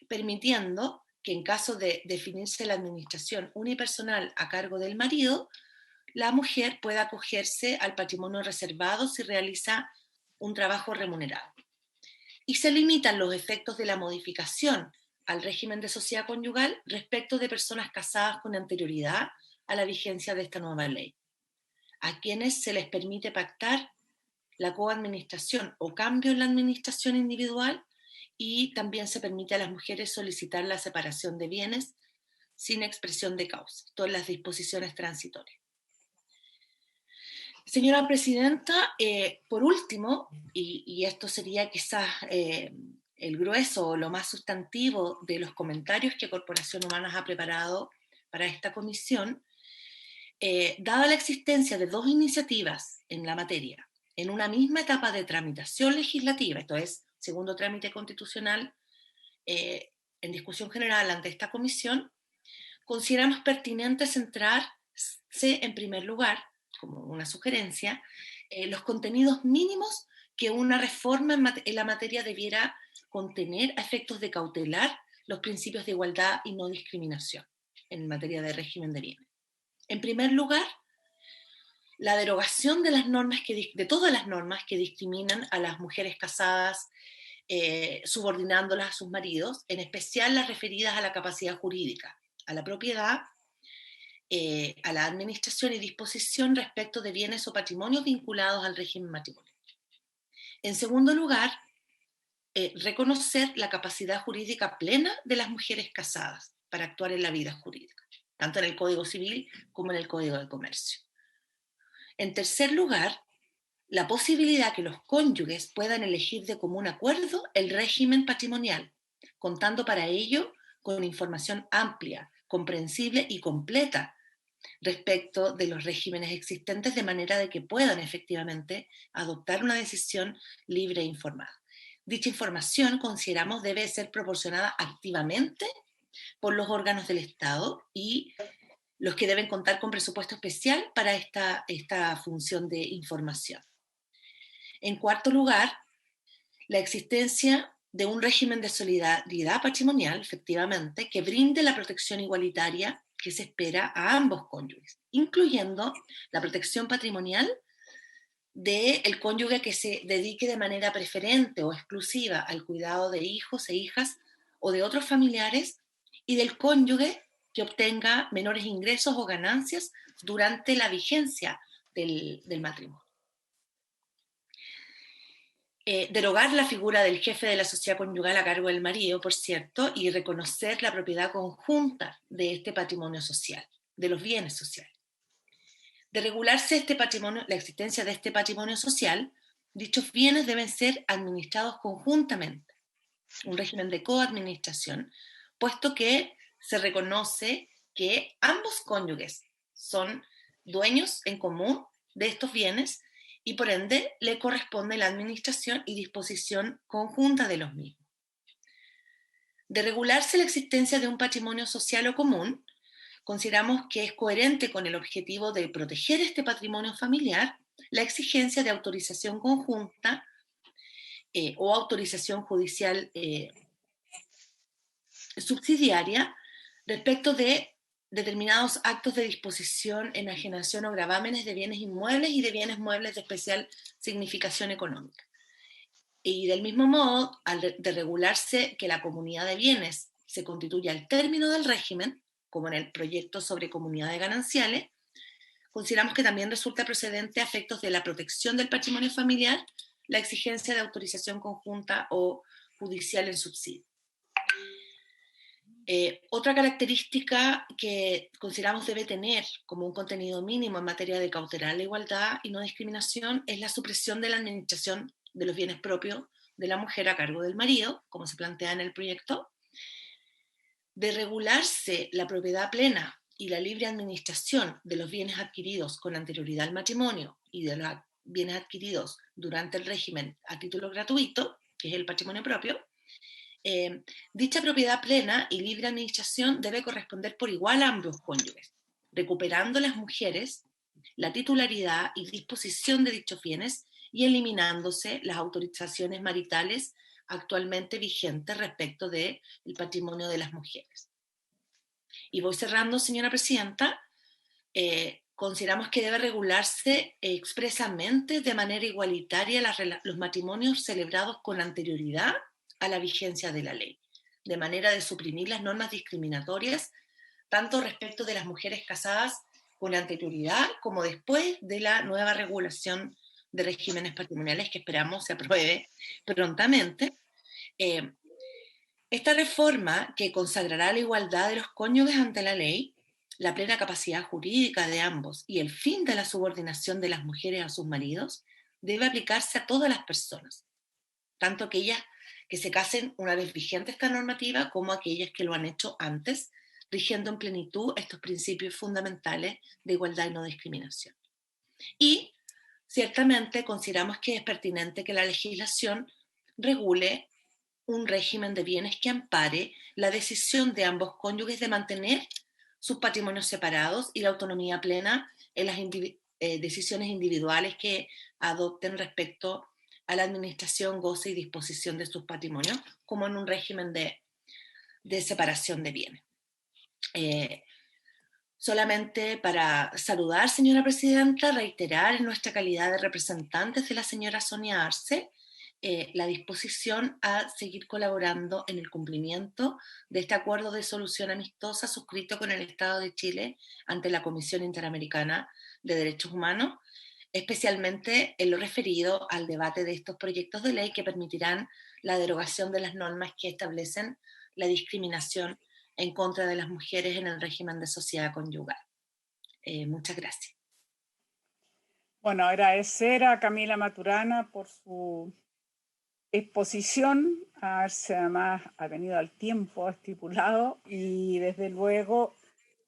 permitiendo que en caso de definirse la administración unipersonal a cargo del marido, la mujer pueda acogerse al patrimonio reservado si realiza un trabajo remunerado. Y se limitan los efectos de la modificación al régimen de sociedad conyugal respecto de personas casadas con anterioridad a la vigencia de esta nueva ley, a quienes se les permite pactar la coadministración o cambio en la administración individual, y también se permite a las mujeres solicitar la separación de bienes sin expresión de causa, todas las disposiciones transitorias. Señora Presidenta, por último, y esto sería quizás el grueso o lo más sustantivo de los comentarios que Corporación Humanas ha preparado para esta comisión, dada la existencia de 2 iniciativas en la materia, en una misma etapa de tramitación legislativa, esto es, segundo trámite constitucional en discusión general ante esta comisión, consideramos pertinente centrarse en primer lugar, como una sugerencia, los contenidos mínimos que una reforma en la materia debiera contener a efectos de cautelar los principios de igualdad y no discriminación en materia de régimen de bienes. En primer lugar, la derogación de todas las normas que discriminan a las mujeres casadas, subordinándolas a sus maridos, en especial las referidas a la capacidad jurídica, a la propiedad, a la administración y disposición respecto de bienes o patrimonios vinculados al régimen matrimonial. En segundo lugar, reconocer la capacidad jurídica plena de las mujeres casadas para actuar en la vida jurídica, tanto en el Código Civil como en el Código de Comercio. En tercer lugar, la posibilidad que los cónyuges puedan elegir de común acuerdo el régimen patrimonial, contando para ello con información amplia, comprensible y completa respecto de los regímenes existentes, de manera de que puedan efectivamente adoptar una decisión libre e informada. Dicha información, consideramos, debe ser proporcionada activamente por los órganos del Estado y los que deben contar con presupuesto especial para esta función de información. En cuarto lugar, la existencia de un régimen de solidaridad patrimonial, efectivamente, que brinde la protección igualitaria que se espera a ambos cónyuges, incluyendo la protección patrimonial del cónyuge que se dedique de manera preferente o exclusiva al cuidado de hijos e hijas o de otros familiares, y del cónyuge que obtenga menores ingresos o ganancias durante la vigencia del matrimonio. Derogar la figura del jefe de la sociedad conyugal a cargo del marido, por cierto, y reconocer la propiedad conjunta de este patrimonio social, de los bienes sociales. De regularse este patrimonio, la existencia de este patrimonio social, dichos bienes deben ser administrados conjuntamente, un régimen de coadministración, puesto que se reconoce que ambos cónyuges son dueños en común de estos bienes y por ende le corresponde la administración y disposición conjunta de los mismos. De regularse la existencia de un patrimonio social o común, consideramos que es coherente con el objetivo de proteger este patrimonio familiar la exigencia de autorización conjunta o autorización judicial subsidiaria respecto de determinados actos de disposición, enajenación o gravámenes de bienes inmuebles y de bienes muebles de especial significación económica. Y del mismo modo, de regularse que la comunidad de bienes se constituya al término del régimen, como en el proyecto sobre comunidades gananciales, consideramos que también resulta procedente a efectos de la protección del patrimonio familiar la exigencia de autorización conjunta o judicial en subsidio. Otra característica que consideramos debe tener como un contenido mínimo en materia de cautelar la igualdad y no discriminación es la supresión de la administración de los bienes propios de la mujer a cargo del marido, como se plantea en el proyecto. De regularse la propiedad plena y la libre administración de los bienes adquiridos con anterioridad al matrimonio y de los bienes adquiridos durante el régimen a título gratuito, que es el patrimonio propio, dicha propiedad plena y libre administración debe corresponder por igual a ambos cónyuges, recuperando las mujeres la titularidad y disposición de dichos bienes y eliminándose las autorizaciones maritales actualmente vigentes respecto del patrimonio de las mujeres. Y voy cerrando, señora presidenta. Consideramos que debe regularse expresamente de manera igualitaria los matrimonios celebrados con anterioridad a la vigencia de la ley, de manera de suprimir las normas discriminatorias tanto respecto de las mujeres casadas con anterioridad como después de la nueva regulación de regímenes patrimoniales que esperamos se apruebe prontamente. Esta reforma, que consagrará la igualdad de los cónyuges ante la ley, la plena capacidad jurídica de ambos y el fin de la subordinación de las mujeres a sus maridos, debe aplicarse a todas las personas, tanto aquellas que se casen una vez vigente esta normativa como aquellas que lo han hecho antes, rigiendo en plenitud estos principios fundamentales de igualdad y no discriminación. Y ciertamente consideramos que es pertinente que la legislación regule un régimen de bienes que ampare la decisión de ambos cónyuges de mantener sus patrimonios separados y la autonomía plena en las decisiones individuales que adopten respecto a la administración, goce y disposición de sus patrimonios, como en un régimen de separación de bienes. Solamente para saludar, señora presidenta, reiterar en nuestra calidad de representantes de la señora Sonia Arce la disposición a seguir colaborando en el cumplimiento de este acuerdo de solución amistosa suscrito con el Estado de Chile ante la Comisión Interamericana de Derechos Humanos, especialmente en lo referido al debate de estos proyectos de ley que permitirán la derogación de las normas que establecen la discriminación en contra de las mujeres en el régimen de sociedad conyugal. Muchas gracias. Bueno, agradecer a Camila Maturana por su exposición, a verse además ha venido al tiempo estipulado y desde luego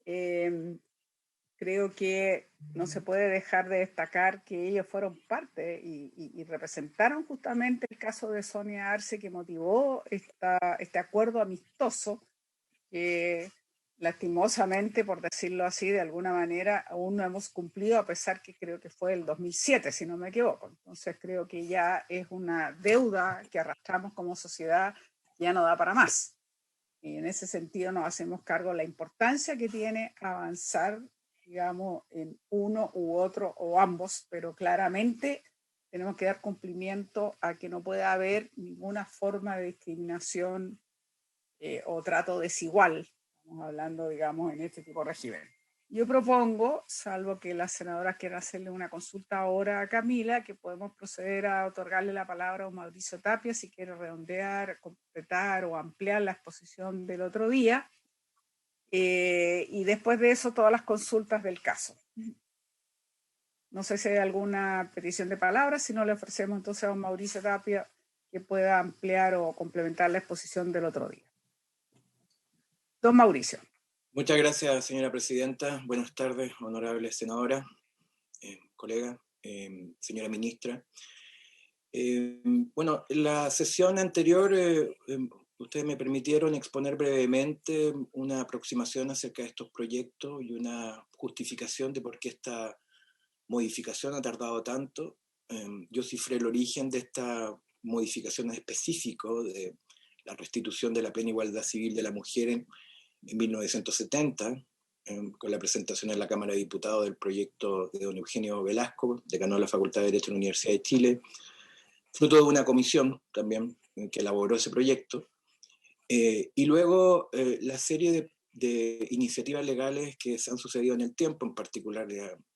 creo que no se puede dejar de destacar que ellos fueron parte y representaron justamente el caso de Sonia Arce que motivó este acuerdo amistoso que lastimosamente, por decirlo así, de alguna manera aún no hemos cumplido, a pesar que creo que fue el 2007, si no me equivoco. Entonces creo que ya es una deuda que arrastramos como sociedad, ya no da para más. Y en ese sentido nos hacemos cargo de la importancia que tiene avanzar, digamos, en uno u otro o ambos, pero claramente tenemos que dar cumplimiento a que no pueda haber ninguna forma de discriminación o trato desigual. Estamos hablando, digamos, en este tipo de régimen. Yo propongo, salvo que las senadoras quieran hacerle una consulta ahora a Camila, que podemos proceder a otorgarle la palabra a Mauricio Tapia si quiere redondear, completar o ampliar la exposición del otro día. Y después de eso, todas las consultas del caso. No sé si hay alguna petición de palabras, si no le ofrecemos entonces a Mauricio Tapia que pueda ampliar o complementar la exposición del otro día. Don Mauricio. Muchas gracias, señora presidenta. Buenas tardes, honorable senadora, colega, señora ministra. Bueno, en la sesión anterior ustedes me permitieron exponer brevemente una aproximación acerca de estos proyectos y una justificación de por qué esta modificación ha tardado tanto. Yo cifré el origen de esta modificación específico de la restitución de la plena igualdad civil de la mujer en 1970, con la presentación en la Cámara de Diputados del proyecto de don Eugenio Velasco, decano de la Facultad de Derecho de la Universidad de Chile, fruto de una comisión también que elaboró ese proyecto, y luego la serie de iniciativas legales que se han sucedido en el tiempo, en particular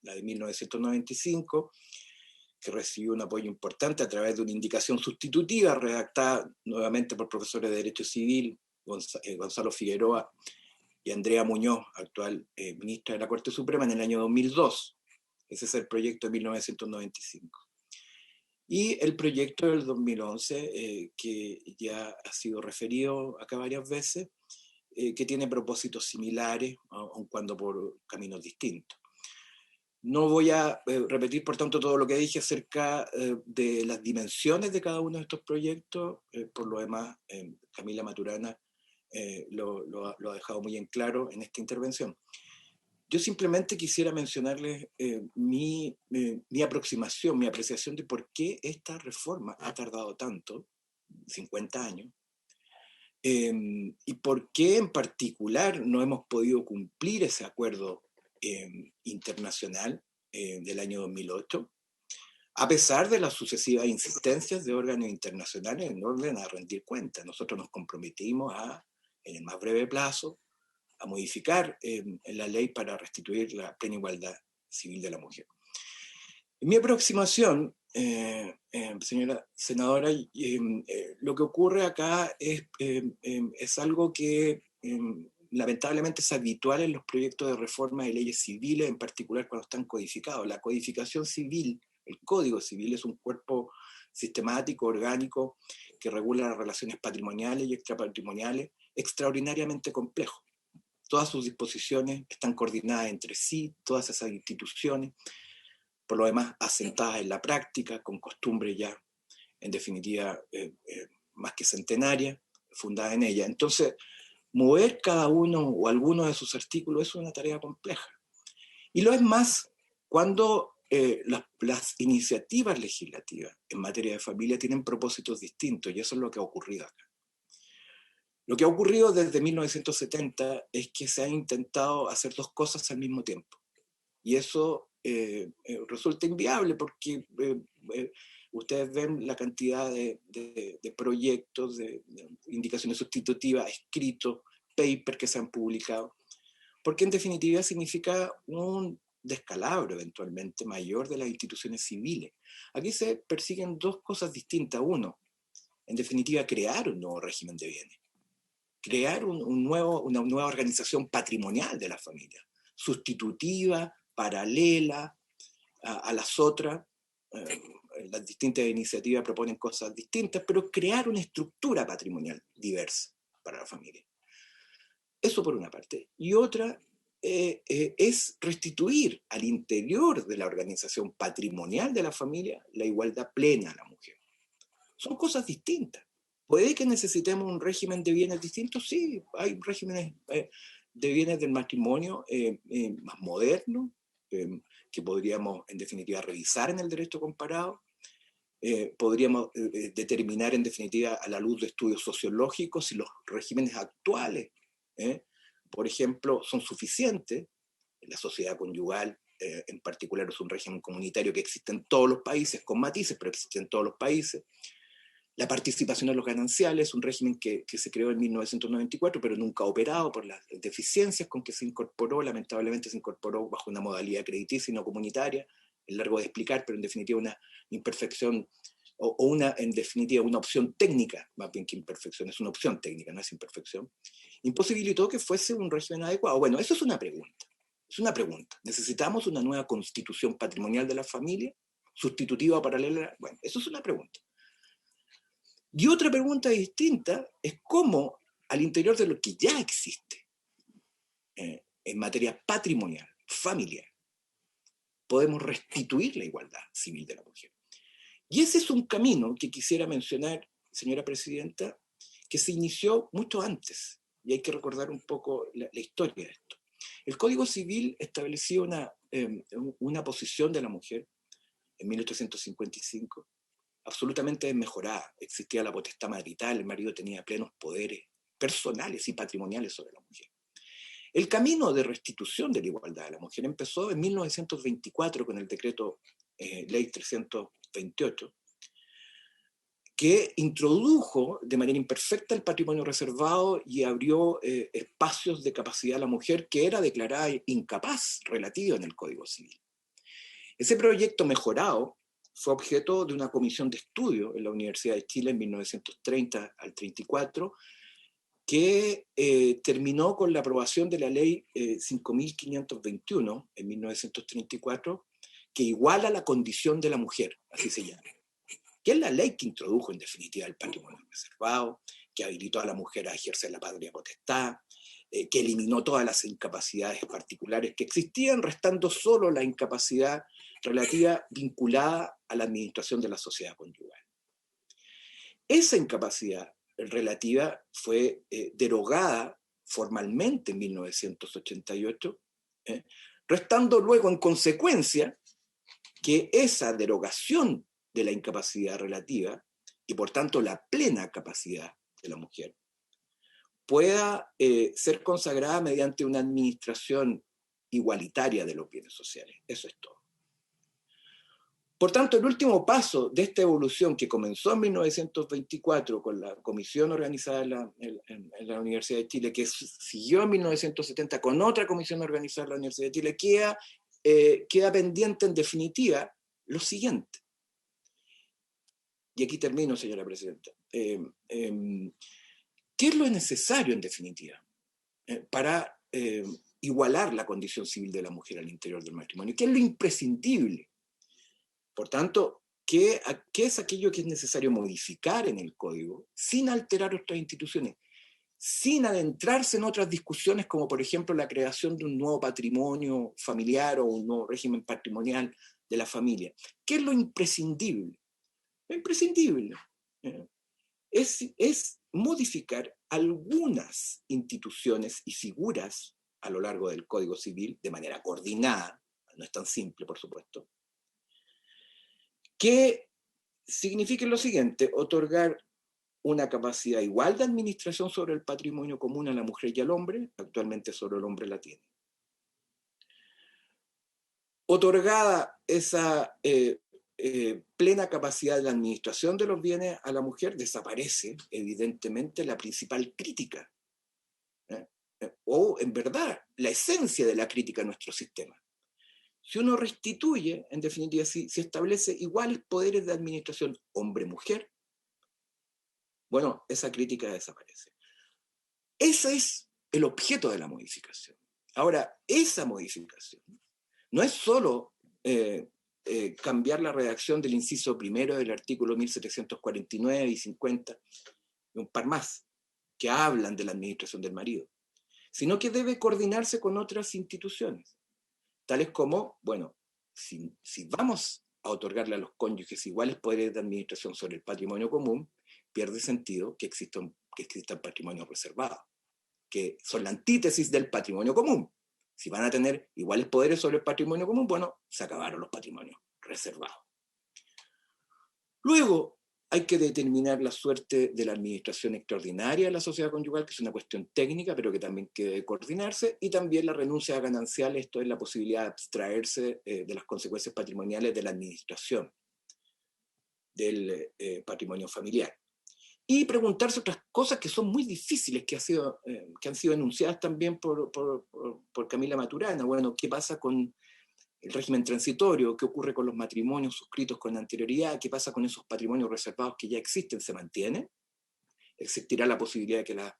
la de 1995, que recibió un apoyo importante a través de una indicación sustitutiva redactada nuevamente por profesores de Derecho Civil, Gonzalo Figueroa y Andrea Muñoz, actual ministra de la Corte Suprema, en el año 2002. Ese es el proyecto de 1995. Y el proyecto del 2011, que ya ha sido referido acá varias veces, que tiene propósitos similares, aun cuando por caminos distintos. No voy a repetir, por tanto, todo lo que dije acerca de las dimensiones de cada uno de estos proyectos. Por lo demás, Camila Maturana lo ha dejado muy en claro en esta intervención. Yo simplemente quisiera mencionarles mi aproximación, mi apreciación de por qué esta reforma ha tardado tanto, 50 años, y por qué en particular no hemos podido cumplir ese acuerdo internacional del año 2008, a pesar de las sucesivas insistencias de órganos internacionales en orden a rendir cuentas. Nosotros nos comprometimos en el más breve plazo, a modificar la ley para restituir la plena igualdad civil de la mujer. En mi aproximación, señora senadora, lo que ocurre acá es algo que lamentablemente es habitual en los proyectos de reforma de leyes civiles, en particular cuando están codificados. La codificación civil, el Código Civil, es un cuerpo sistemático, orgánico, que regula las relaciones patrimoniales y extrapatrimoniales, extraordinariamente complejo. Todas sus disposiciones están coordinadas entre sí, todas esas instituciones, por lo demás asentadas en la práctica, con costumbres ya, en definitiva, más que centenarias, fundadas en ella. Entonces, mover cada uno o alguno de sus artículos es una tarea compleja. Y lo es más cuando las iniciativas legislativas en materia de familia tienen propósitos distintos, y eso es lo que ha ocurrido acá. Lo que ha ocurrido desde 1970 es que se han intentado hacer dos cosas al mismo tiempo. Y eso resulta inviable porque ustedes ven la cantidad de proyectos, de indicaciones sustitutivas, escritos, papers que se han publicado, porque en definitiva significa un descalabro eventualmente mayor de las instituciones civiles. Aquí se persiguen dos cosas distintas. Uno, en definitiva, crear un nuevo régimen de bienes. Crear una nueva organización patrimonial de la familia, sustitutiva, paralela, a las otras. Las distintas iniciativas proponen cosas distintas, pero crear una estructura patrimonial diversa para la familia. Eso por una parte. Y otra es restituir al interior de la organización patrimonial de la familia la igualdad plena a la mujer. Son cosas distintas. ¿Puede que necesitemos un régimen de bienes distintos? Sí, hay regímenes de bienes del matrimonio más modernos, que podríamos en definitiva revisar en el derecho comparado. Podríamos determinar en definitiva a la luz de estudios sociológicos si los regímenes actuales, por ejemplo, son suficientes. La sociedad conyugal en particular es un régimen comunitario que existe en todos los países, con matices, pero existe en todos los países. La participación en los gananciales es un régimen que se creó en 1994, pero nunca ha operado por las deficiencias con que se incorporó. Lamentablemente se incorporó bajo una modalidad crediticia y no comunitaria. Es largo de explicar, pero en definitiva una imperfección, en definitiva una opción técnica, más bien que imperfección, es una opción técnica, no es imperfección, imposibilitó que fuese un régimen adecuado. Bueno, eso es una pregunta. Es una pregunta. ¿Necesitamos una nueva constitución patrimonial de la familia? ¿Sustitutiva o paralela? Bueno, eso es una pregunta. Y otra pregunta distinta es cómo, al interior de lo que ya existe, en materia patrimonial, familiar, podemos restituir la igualdad civil de la mujer. Y ese es un camino que quisiera mencionar, señora presidenta, que se inició mucho antes, y hay que recordar un poco la historia de esto. El Código Civil establecía una posición de la mujer en 1855, absolutamente desmejorada. Existía la potestad marital, el marido tenía plenos poderes personales y patrimoniales sobre la mujer. El camino de restitución de la igualdad de la mujer empezó en 1924 con el decreto Ley 328, que introdujo de manera imperfecta el patrimonio reservado y abrió espacios de capacidad a la mujer que era declarada incapaz relativa en el Código Civil. Ese proyecto mejorado fue objeto de una comisión de estudio en la Universidad de Chile en 1930 al 34, que terminó con la aprobación de la ley 5.521 en 1934, que iguala la condición de la mujer, así se llama, que es la ley que introdujo en definitiva el patrimonio reservado, que habilitó a la mujer a ejercer la patria potestad, que eliminó todas las incapacidades particulares que existían, restando solo la incapacidad relativa vinculada a la administración de la sociedad conyugal. Esa incapacidad relativa fue derogada formalmente en 1988, restando luego en consecuencia que esa derogación de la incapacidad relativa y por tanto la plena capacidad de la mujer pueda ser consagrada mediante una administración igualitaria de los bienes sociales. Eso es todo. Por tanto, el último paso de esta evolución que comenzó en 1924 con la comisión organizada en la Universidad de Chile, que siguió en 1970 con otra comisión organizada en la Universidad de Chile, queda pendiente en definitiva lo siguiente. Y aquí termino, señora presidenta. ¿Qué es lo necesario en definitiva para igualar la condición civil de la mujer al interior del matrimonio? ¿Qué es lo imprescindible? Por tanto, ¿qué es aquello que es necesario modificar en el código sin alterar otras instituciones, sin adentrarse en otras discusiones como por ejemplo la creación de un nuevo patrimonio familiar o un nuevo régimen patrimonial de la familia? ¿Qué es lo imprescindible? Lo imprescindible es modificar algunas instituciones y figuras a lo largo del Código Civil de manera coordinada, no es tan simple por supuesto, que signifique lo siguiente: otorgar una capacidad igual de administración sobre el patrimonio común a la mujer y al hombre, actualmente solo el hombre la tiene. Otorgada esa plena capacidad de la administración de los bienes a la mujer, desaparece evidentemente la principal crítica, o en verdad la esencia de la crítica a nuestro sistema. Si uno restituye, en definitiva, si establece iguales poderes de administración hombre-mujer, bueno, esa crítica desaparece. Ese es el objeto de la modificación. Ahora, esa modificación no es solo cambiar la redacción del inciso primero del artículo 1749 y 50, y un par más, que hablan de la administración del marido, sino que debe coordinarse con otras instituciones, tales como, bueno, si vamos a otorgarle a los cónyuges iguales poderes de administración sobre el patrimonio común, pierde sentido que existan patrimonios reservados, que son la antítesis del patrimonio común. Si van a tener iguales poderes sobre el patrimonio común, bueno, se acabaron los patrimonios reservados. Luego, hay que determinar la suerte de la administración extraordinaria de la sociedad conyugal, que es una cuestión técnica, pero que también debe coordinarse, y también la renuncia a gananciales, esto es la posibilidad de abstraerse de las consecuencias patrimoniales de la administración del patrimonio familiar. Y preguntarse otras cosas que son muy difíciles, que han sido enunciadas también por Camila Maturana. Bueno, ¿qué pasa con el régimen transitorio? ¿Qué ocurre con los matrimonios suscritos con anterioridad? ¿Qué pasa con esos patrimonios reservados que ya existen? ¿Se mantienen? ¿Existirá la posibilidad de que las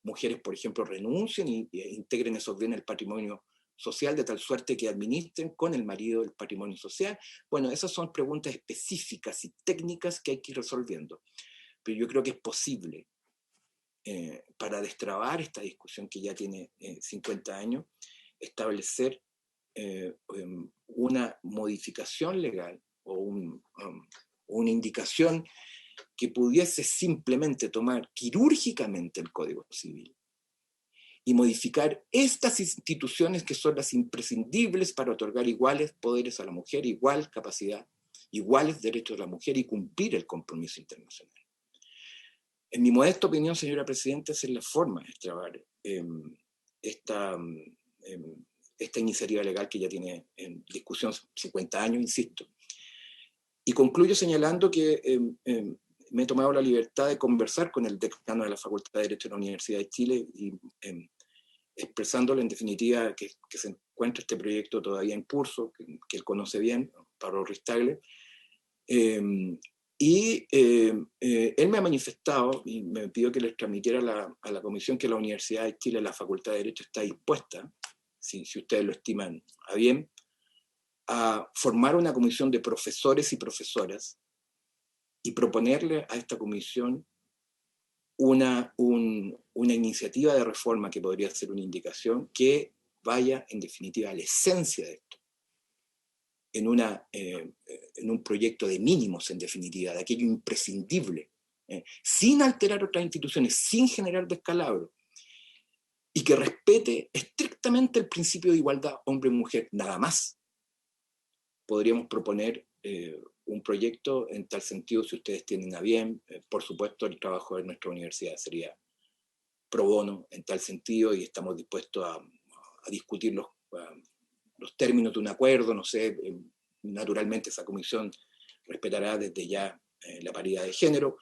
mujeres, por ejemplo, renuncien e integren esos bienes al patrimonio social de tal suerte que administren con el marido el patrimonio social? Bueno, esas son preguntas específicas y técnicas que hay que ir resolviendo. Pero yo creo que es posible, para destrabar esta discusión que ya tiene 50 años, establecer una modificación legal o una indicación que pudiese simplemente tomar quirúrgicamente el Código Civil y modificar estas instituciones que son las imprescindibles para otorgar iguales poderes a la mujer, igual capacidad, iguales derechos de la mujer y cumplir el compromiso internacional. En mi modesta opinión, señora Presidenta, esa es la forma de destrabar esta iniciativa legal que ya tiene en discusión 50 años, insisto. Y concluyo señalando que me he tomado la libertad de conversar con el decano de la Facultad de Derecho de la Universidad de Chile y expresándole en definitiva que se encuentra este proyecto todavía en curso, que él conoce bien, Pablo Ristagle, y él me ha manifestado y me pidió que les transmitiera a la comisión que la Universidad de Chile, la Facultad de Derecho, está dispuesta, si ustedes lo estiman a bien, a formar una comisión de profesores y profesoras y proponerle a esta comisión una iniciativa de reforma que podría ser una indicación que vaya en definitiva a la esencia de esto, en un proyecto de mínimos, en definitiva, de aquello imprescindible, sin alterar otras instituciones, sin generar descalabro, y que respete estrictamente el principio de igualdad hombre-mujer, nada más. Podríamos proponer un proyecto en tal sentido, si ustedes tienen a bien. Por supuesto, el trabajo de nuestra universidad sería pro bono en tal sentido, y estamos dispuestos a discutir los términos de un acuerdo, no sé, naturalmente esa comisión respetará desde ya la paridad de género,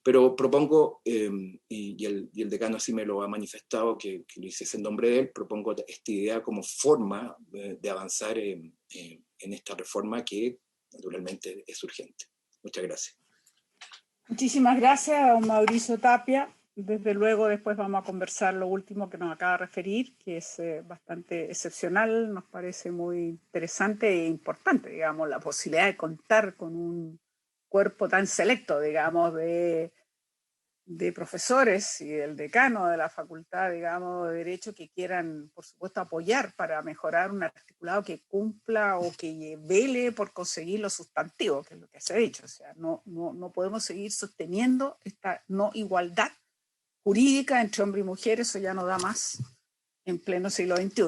pero propongo, y el decano así me lo ha manifestado, que lo hiciese en nombre de él, propongo esta idea como forma de avanzar en esta reforma que naturalmente es urgente. Muchas gracias. Muchísimas gracias, don Mauricio Tapia. Desde luego después vamos a conversar lo último que nos acaba de referir, que es bastante excepcional, nos parece muy interesante e importante, digamos, la posibilidad de contar con un cuerpo tan selecto, digamos, de profesores y el decano de la facultad, digamos, de Derecho, que quieran, por supuesto, apoyar para mejorar un articulado que cumpla o que vele por conseguir lo sustantivo, que es lo que se ha dicho. O sea, no podemos seguir sosteniendo esta no igualdad jurídica entre hombre y mujer, eso ya no da más en pleno siglo XXI.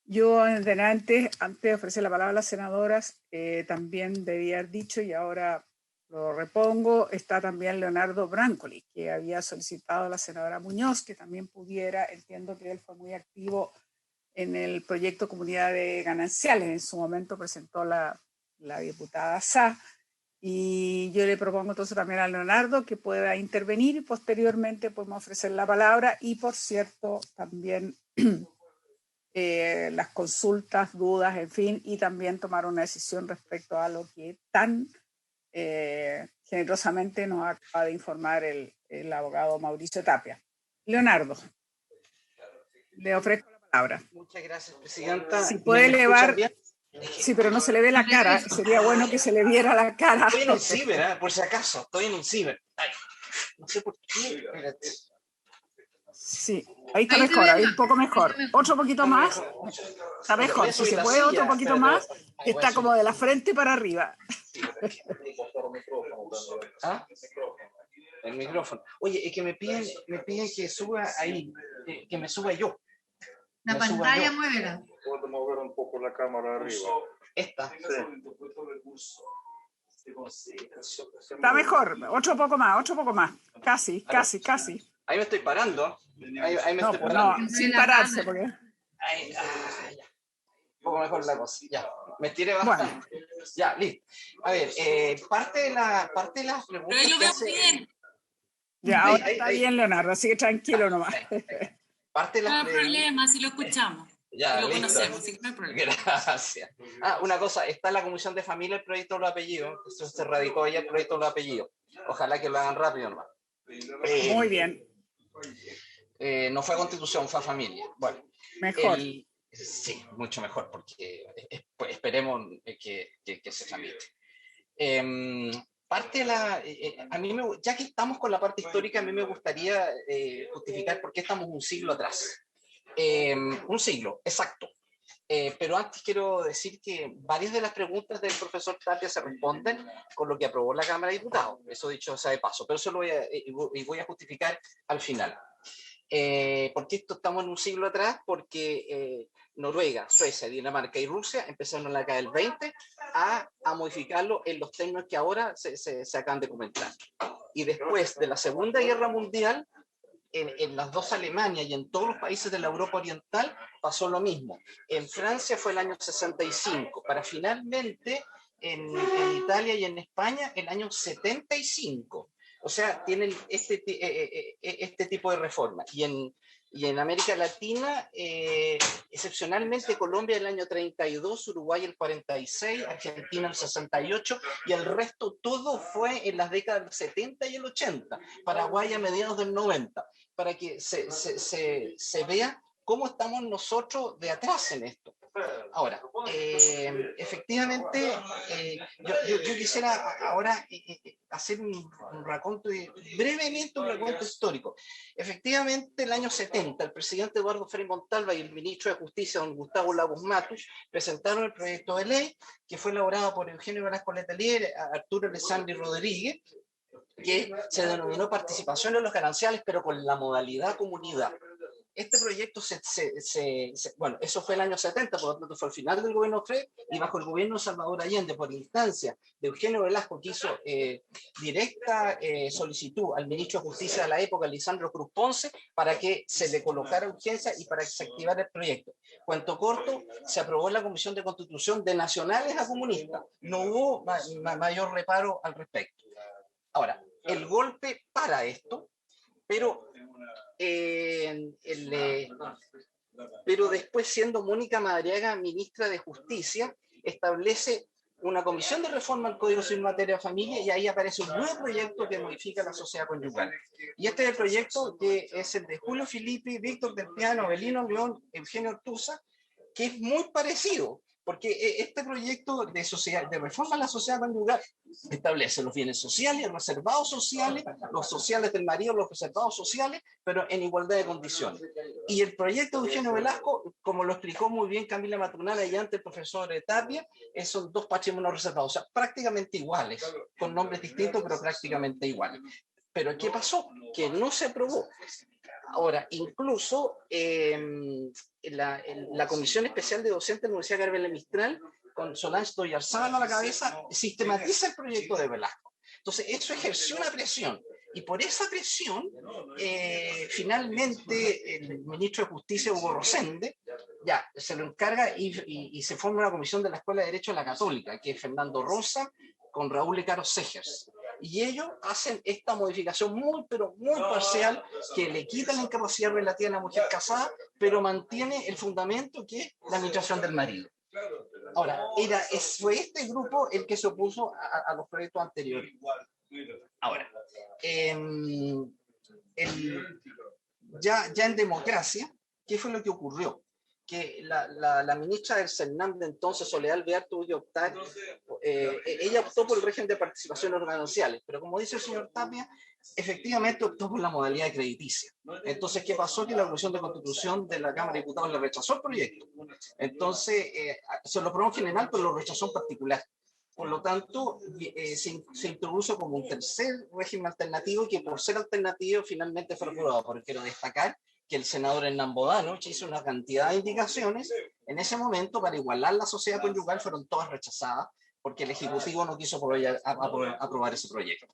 Yo, antes de ofrecer la palabra a las senadoras, también debía haber dicho, y ahora lo repongo, está también Leonardo Brancoli, que había solicitado a la senadora Muñoz que también pudiera. Entiendo que él fue muy activo en el proyecto Comunidad de Gananciales, en su momento presentó la diputada Sá, y yo le propongo entonces también a Leonardo que pueda intervenir y posteriormente podemos ofrecer la palabra y, por cierto, también las consultas, dudas, en fin, y también tomar una decisión respecto a lo que tan generosamente nos acaba de informar el abogado Mauricio Tapia. Leonardo, le ofrezco la palabra. Muchas gracias, Presidenta. Si puede elevar Sí, pero no se le ve la cara. Sería bueno que se le viera la cara. Estoy en un ciber, por si acaso. Estoy en un ciber. Ay, no sé por qué. Espérate. Sí, ahí está Ahí se mejor, ve ahí un más. poco mejor. Otro poquito más. Está Voy mejor. a Si subir se la puede, silla, otro poquito espérate. más. Ahí voy a Está como subir. de la frente para arriba. ¿Ah? El micrófono. Oye, es que me piden que suba ahí, que me suba yo. La Me suba pantalla, yo. muévela. Puedo mover un poco la cámara arriba. Esta. Está mejor. Otro poco más, otro poco más. Casi, casi, casi. Ahí me estoy parando. Ahí me No, estoy pues parando. no, sin pararse, porque. Ahí, ya. Un poco mejor la cosa. Ya. Me estiré Bueno, bastante. Ya, listo. A ver, parte de las Pero preguntas ahí lo que veo hace. bien. ya Ahí, ahora ahí, está ahí. bien, Leonardo, así que tranquilo nomás. Parte de No las hay preguntas. problema, si lo escuchamos. Ya, Y lo listo. conocemos, así que no hay problema. Gracias. Una cosa, está en la Comisión de Familia el proyecto de los apellidos. Eso se radicó ayer el proyecto de los apellidos. Ojalá que lo hagan rápido nomás. Muy bien, No fue a Constitución, fue a familia. Bueno, mejor. sí, mucho mejor, porque pues, esperemos que se tramite. Parte de la, a mí ya que estamos con la parte histórica, a mí me gustaría justificar por qué estamos un siglo atrás. Un siglo, exacto. Pero antes quiero decir que varias de las preguntas del profesor Tapia se responden con lo que aprobó la Cámara de Diputados. Eso dicho sea de paso, pero eso lo voy a justificar al final. ¿Por qué estamos en un siglo atrás? Porque Noruega, Suecia, Dinamarca y Rusia empezaron en la década del 20 a modificarlo en los términos que ahora se acaban de comentar. Y después de la Segunda Guerra Mundial, en las dos Alemanias y en todos los países de la Europa Oriental pasó lo mismo. En Francia fue el año 65, para finalmente en Italia y en España el año 75. O sea, tienen este tipo de reforma. Y en América Latina, excepcionalmente Colombia el año 32, Uruguay el 46, Argentina el 68, y el resto todo fue en las décadas del 70 y el 80, Paraguay a mediados del 90, para que se vea cómo estamos nosotros de atrás en esto. Ahora, efectivamente, yo quisiera ahora hacer un raconto, brevemente un raconto histórico. Efectivamente, el año 70, el presidente Eduardo Frei Montalva y el ministro de Justicia, don Gustavo Lagos Matus, presentaron el proyecto de ley que fue elaborado por Eugenio Velasco Letelier, Arturo Alessandri Rodríguez, que se denominó participación en los gananciales, pero con la modalidad comunidad. Este proyecto, bueno, eso fue el año 70, por lo tanto fue al final del gobierno Frei, y bajo el gobierno de Salvador Allende, por instancia de Eugenio Velasco, que hizo directa solicitud al ministro de Justicia de la época, Lisandro Cruz Ponce, para que se le colocara urgencia y para que se activara el proyecto. Cuento corto, se aprobó en la Comisión de Constitución de nacionales a comunistas. No hubo mayor reparo al respecto. Ahora, el golpe para esto, pero después, siendo Mónica Madariaga ministra de Justicia, establece una comisión de reforma al Código Civil en materia de familia, y ahí aparece un nuevo proyecto que modifica la sociedad conyugal. Y este es el proyecto que es el de Julio Filippi, Víctor del Piano, Avelino León, Eugenio Ortúzar, que es muy parecido, porque este proyecto de reforma a la sociedad conyugal establece los bienes sociales, reservados sociales, los sociales del marido, los reservados sociales, pero en igualdad de condiciones. Y el proyecto de Eugenio Velasco, como lo explicó muy bien Camila Maturnala y antes el profesor Tapia, son dos patrimonios reservados, o sea, prácticamente iguales, con nombres distintos, pero prácticamente iguales. Pero ¿qué pasó? Que no se aprobó. Ahora, incluso la Comisión Especial de Docentes de la Universidad Gabriela Mistral, con Solange Doyarzábal a la cabeza, sistematiza el proyecto de Velasco. Entonces, eso ejerció una presión. Y por esa presión, finalmente, el ministro de Justicia, Hugo Rosende, ya se lo encarga y se forma una comisión de la Escuela de Derecho de la Católica, que es Fernando Rosa con Raúl Lecaro Segers. Y ellos hacen esta modificación muy, pero muy parcial, que le quita la incapacidad relativa a la mujer casada, pero mantiene el fundamento que es la administración del marido. Ahora, fue este grupo el que se opuso a los proyectos anteriores. Ahora, ya en democracia, ¿qué fue lo que ocurrió? que la ministra del CERNAM de entonces, Soledad Alvear, tuvo que optar, ella optó por el régimen de participaciones gananciales, pero como dice el señor Tapia, efectivamente optó por la modalidad crediticia. Entonces, ¿qué pasó? Que la Comisión de Constitución de la Cámara de Diputados le rechazó el proyecto. Entonces, se lo aprobó en general, pero lo rechazó en particular. Por lo tanto, se introdujo como un tercer régimen alternativo que por ser alternativo finalmente fue aprobado. Porque quiero destacar que el senador Hernán Bodanovich hizo una cantidad de indicaciones en ese momento para igualar la sociedad conyugal, fueron todas rechazadas porque el Ejecutivo no quiso aprobar ese proyecto.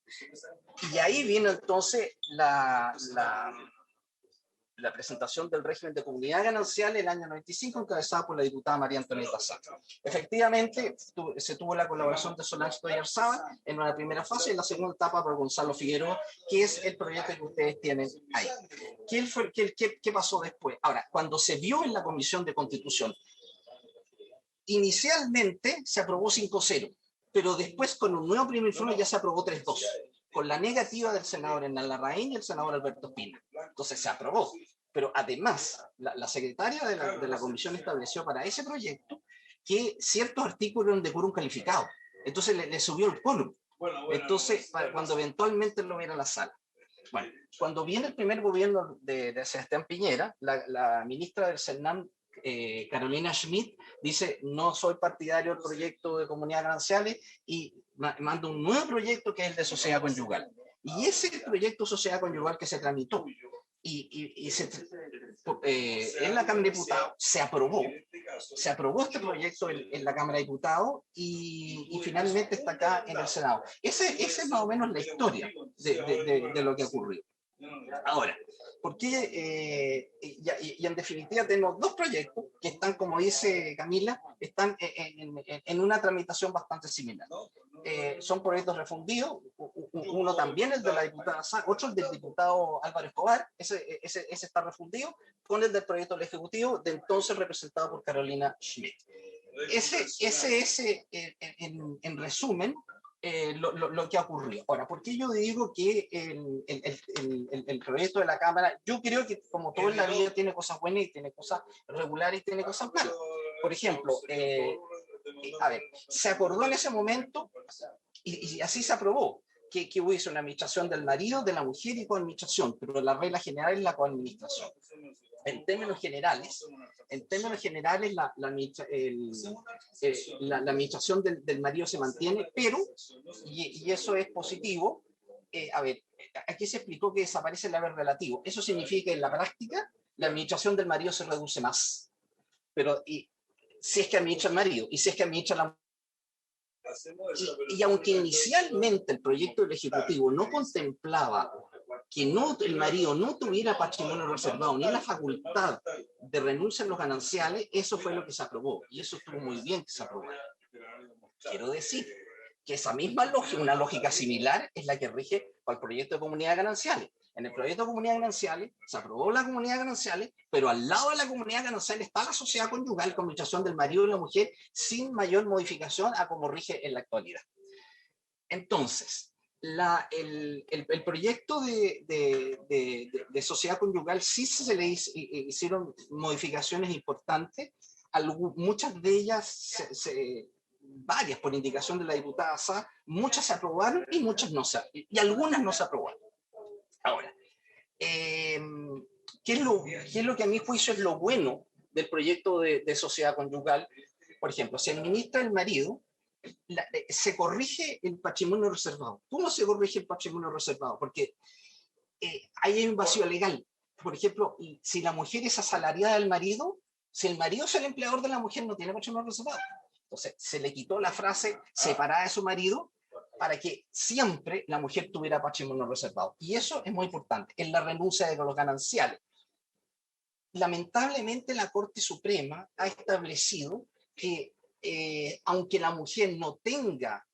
Y ahí vino entonces la presentación del régimen de comunidad ganancial en el año 95, encabezada por la diputada María Antonieta Sá. Efectivamente, se tuvo la colaboración de Solange Toyarzábal en una primera fase y en la segunda etapa por Gonzalo Figueroa, que es el proyecto que ustedes tienen ahí. ¿Qué pasó después? Ahora, cuando se vio en la Comisión de Constitución, inicialmente se aprobó 5-0, pero después con un nuevo primer informe ya se aprobó 3-2. Con la negativa del senador Hernán Larraín y el senador Alberto Espina. Entonces se aprobó. Pero además, la secretaria de la comisión estableció para ese proyecto que ciertos artículos eran de quórum calificado. Entonces le subió el quórum. Entonces, cuando eventualmente lo viera a la sala. Bueno, cuando viene el primer gobierno de Sebastián Piñera, la ministra del CERNAM, Carolina Schmidt, dice: no soy partidario del proyecto de comunidades gananciales y manda un nuevo proyecto que es el de sociedad conyugal. Y ese proyecto de sociedad conyugal que se tramitó en la Cámara de Diputados se aprobó este proyecto en la Cámara de Diputados y finalmente está acá en el Senado. Esa es más o menos la historia de lo que ocurrió. Ahora, ¿por qué? Y en definitiva tenemos dos proyectos que están, como dice Camila, están en una tramitación bastante similar. Son proyectos refundidos, uno también el de la diputada Sá, otro el del diputado Álvaro Escobar, ese está refundido, con el del proyecto del Ejecutivo, de entonces representado por Carolina Schmidt. Ese es, en resumen, lo que ha ocurrido. Ahora, ¿por qué yo digo que el proyecto de la Cámara, yo creo que como todo en la vida tiene cosas buenas y tiene cosas regulares y tiene cosas malas? Por ejemplo, a ver, se acordó en ese momento y así se aprobó que hubiese una administración del marido, de la mujer y coadministración, pero la regla general es la coadministración. En términos generales, la administración del marido se mantiene, pero, y eso es positivo, a ver, aquí se explicó que desaparece el haber relativo. Eso significa que en la práctica la administración del marido se reduce más. Pero si es que administra el marido, y si es que administra la y aunque inicialmente el proyecto del Ejecutivo no contemplaba que el marido no tuviera patrimonio reservado ni la facultad de renuncia a los gananciales, eso fue lo que se aprobó. Y eso estuvo muy bien que se aprobara. Quiero decir que esa misma lógica, una lógica similar, es la que rige para el proyecto de comunidades gananciales. En el proyecto de comunidades gananciales se aprobó la comunidad gananciales, pero al lado de la comunidad gananciales está la sociedad conyugal con administración del marido y la mujer sin mayor modificación a como rige en la actualidad. Entonces, el proyecto de sociedad conyugal sí se le hicieron modificaciones importantes, muchas de ellas, varias por indicación de la diputada Sá, muchas se aprobaron y y algunas no se aprobaron. Ahora, ¿qué es lo que a mi juicio es lo bueno del proyecto de sociedad conyugal? Por ejemplo, se administra el marido, se corrige el patrimonio reservado. ¿Cómo se corrige el patrimonio reservado? Porque hay un vacío legal. Por ejemplo, si la mujer es asalariada del marido, si el marido es el empleador de la mujer, no tiene patrimonio reservado. Entonces, se le quitó la frase separada de su marido para que siempre la mujer tuviera patrimonio reservado. Y eso es muy importante, en la renuncia de los gananciales. Lamentablemente, la Corte Suprema ha establecido que aunque la mujer no tenga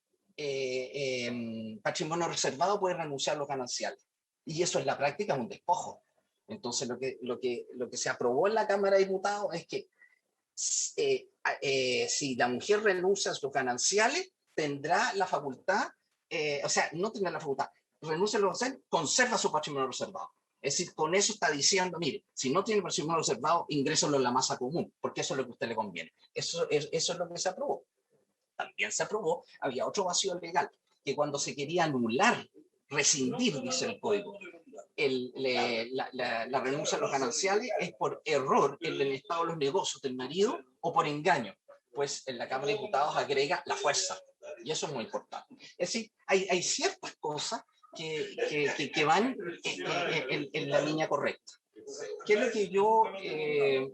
patrimonio reservado, puede renunciar a los gananciales. Y eso en la práctica es un despojo. Entonces, lo que se aprobó en la Cámara de Diputados es que si la mujer renuncia a sus gananciales, tendrá la facultad, no tendrá la facultad, renuncia a los gananciales, conserva su patrimonio reservado. Es decir, con eso está diciendo, mire, si no tiene patrimonio reservado, ingrésalo en la masa común, porque eso es lo que a usted le conviene. Eso es lo que se aprobó. También se aprobó, había otro vacío legal, que cuando se quería anular, rescindir, dice el código, la renuncia a los gananciales es por error en el estado de los negocios del marido o por engaño. Pues en la Cámara de Diputados agrega la fuerza, y eso es muy importante. Es decir, hay ciertas cosas que van en la línea correcta. ¿Qué es lo que yo...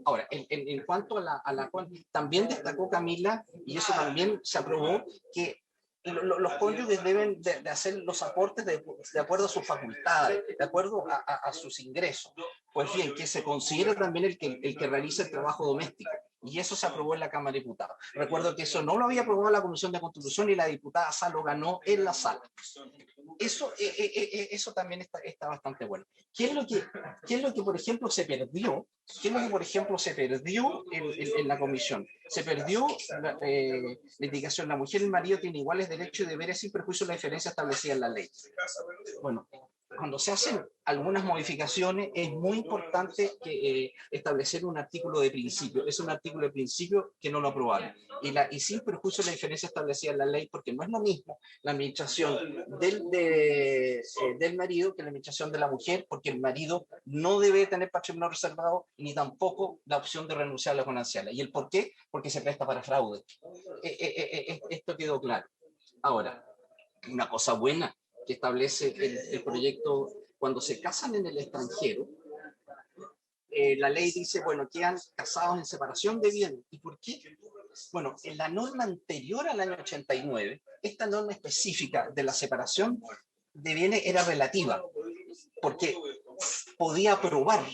ahora, en cuanto a la cual también destacó Camila, y eso también se aprobó, que los cónyuges deben de hacer los aportes de acuerdo a sus facultades, de acuerdo a sus ingresos. Pues bien, que se considere también el que realiza el trabajo doméstico. Y eso se aprobó en la Cámara de Diputados. Recuerdo que eso no lo había aprobado la Comisión de Constitución y la diputada Sá lo ganó en la sala. Eso también está bastante bueno. ¿Qué es lo que, por ejemplo, se perdió? ¿Qué es lo que, por ejemplo, se perdió en la comisión? Se perdió la indicación, la mujer y el marido tienen iguales derechos y deberes sin perjuicio de la diferencia establecida en la ley. Bueno, cuando se hacen algunas modificaciones es muy importante que, establecer un artículo de principio. Es un artículo de principio que no lo aprobaron. Y sin perjuicio de la diferencia establecida en la ley, porque no es lo mismo la administración del marido que la administración de la mujer, porque el marido no debe tener patrimonio reservado ni tampoco la opción de renunciar a las gananciales. ¿Y el por qué? Porque se presta para fraude. Esto quedó claro. Ahora, una cosa buena que establece el proyecto, cuando se casan en el extranjero, la ley dice, bueno, quedan casados en separación de bienes. ¿Y por qué? Bueno, en la norma anterior al año 89, esta norma específica de la separación de bienes era relativa, porque podía aprobar,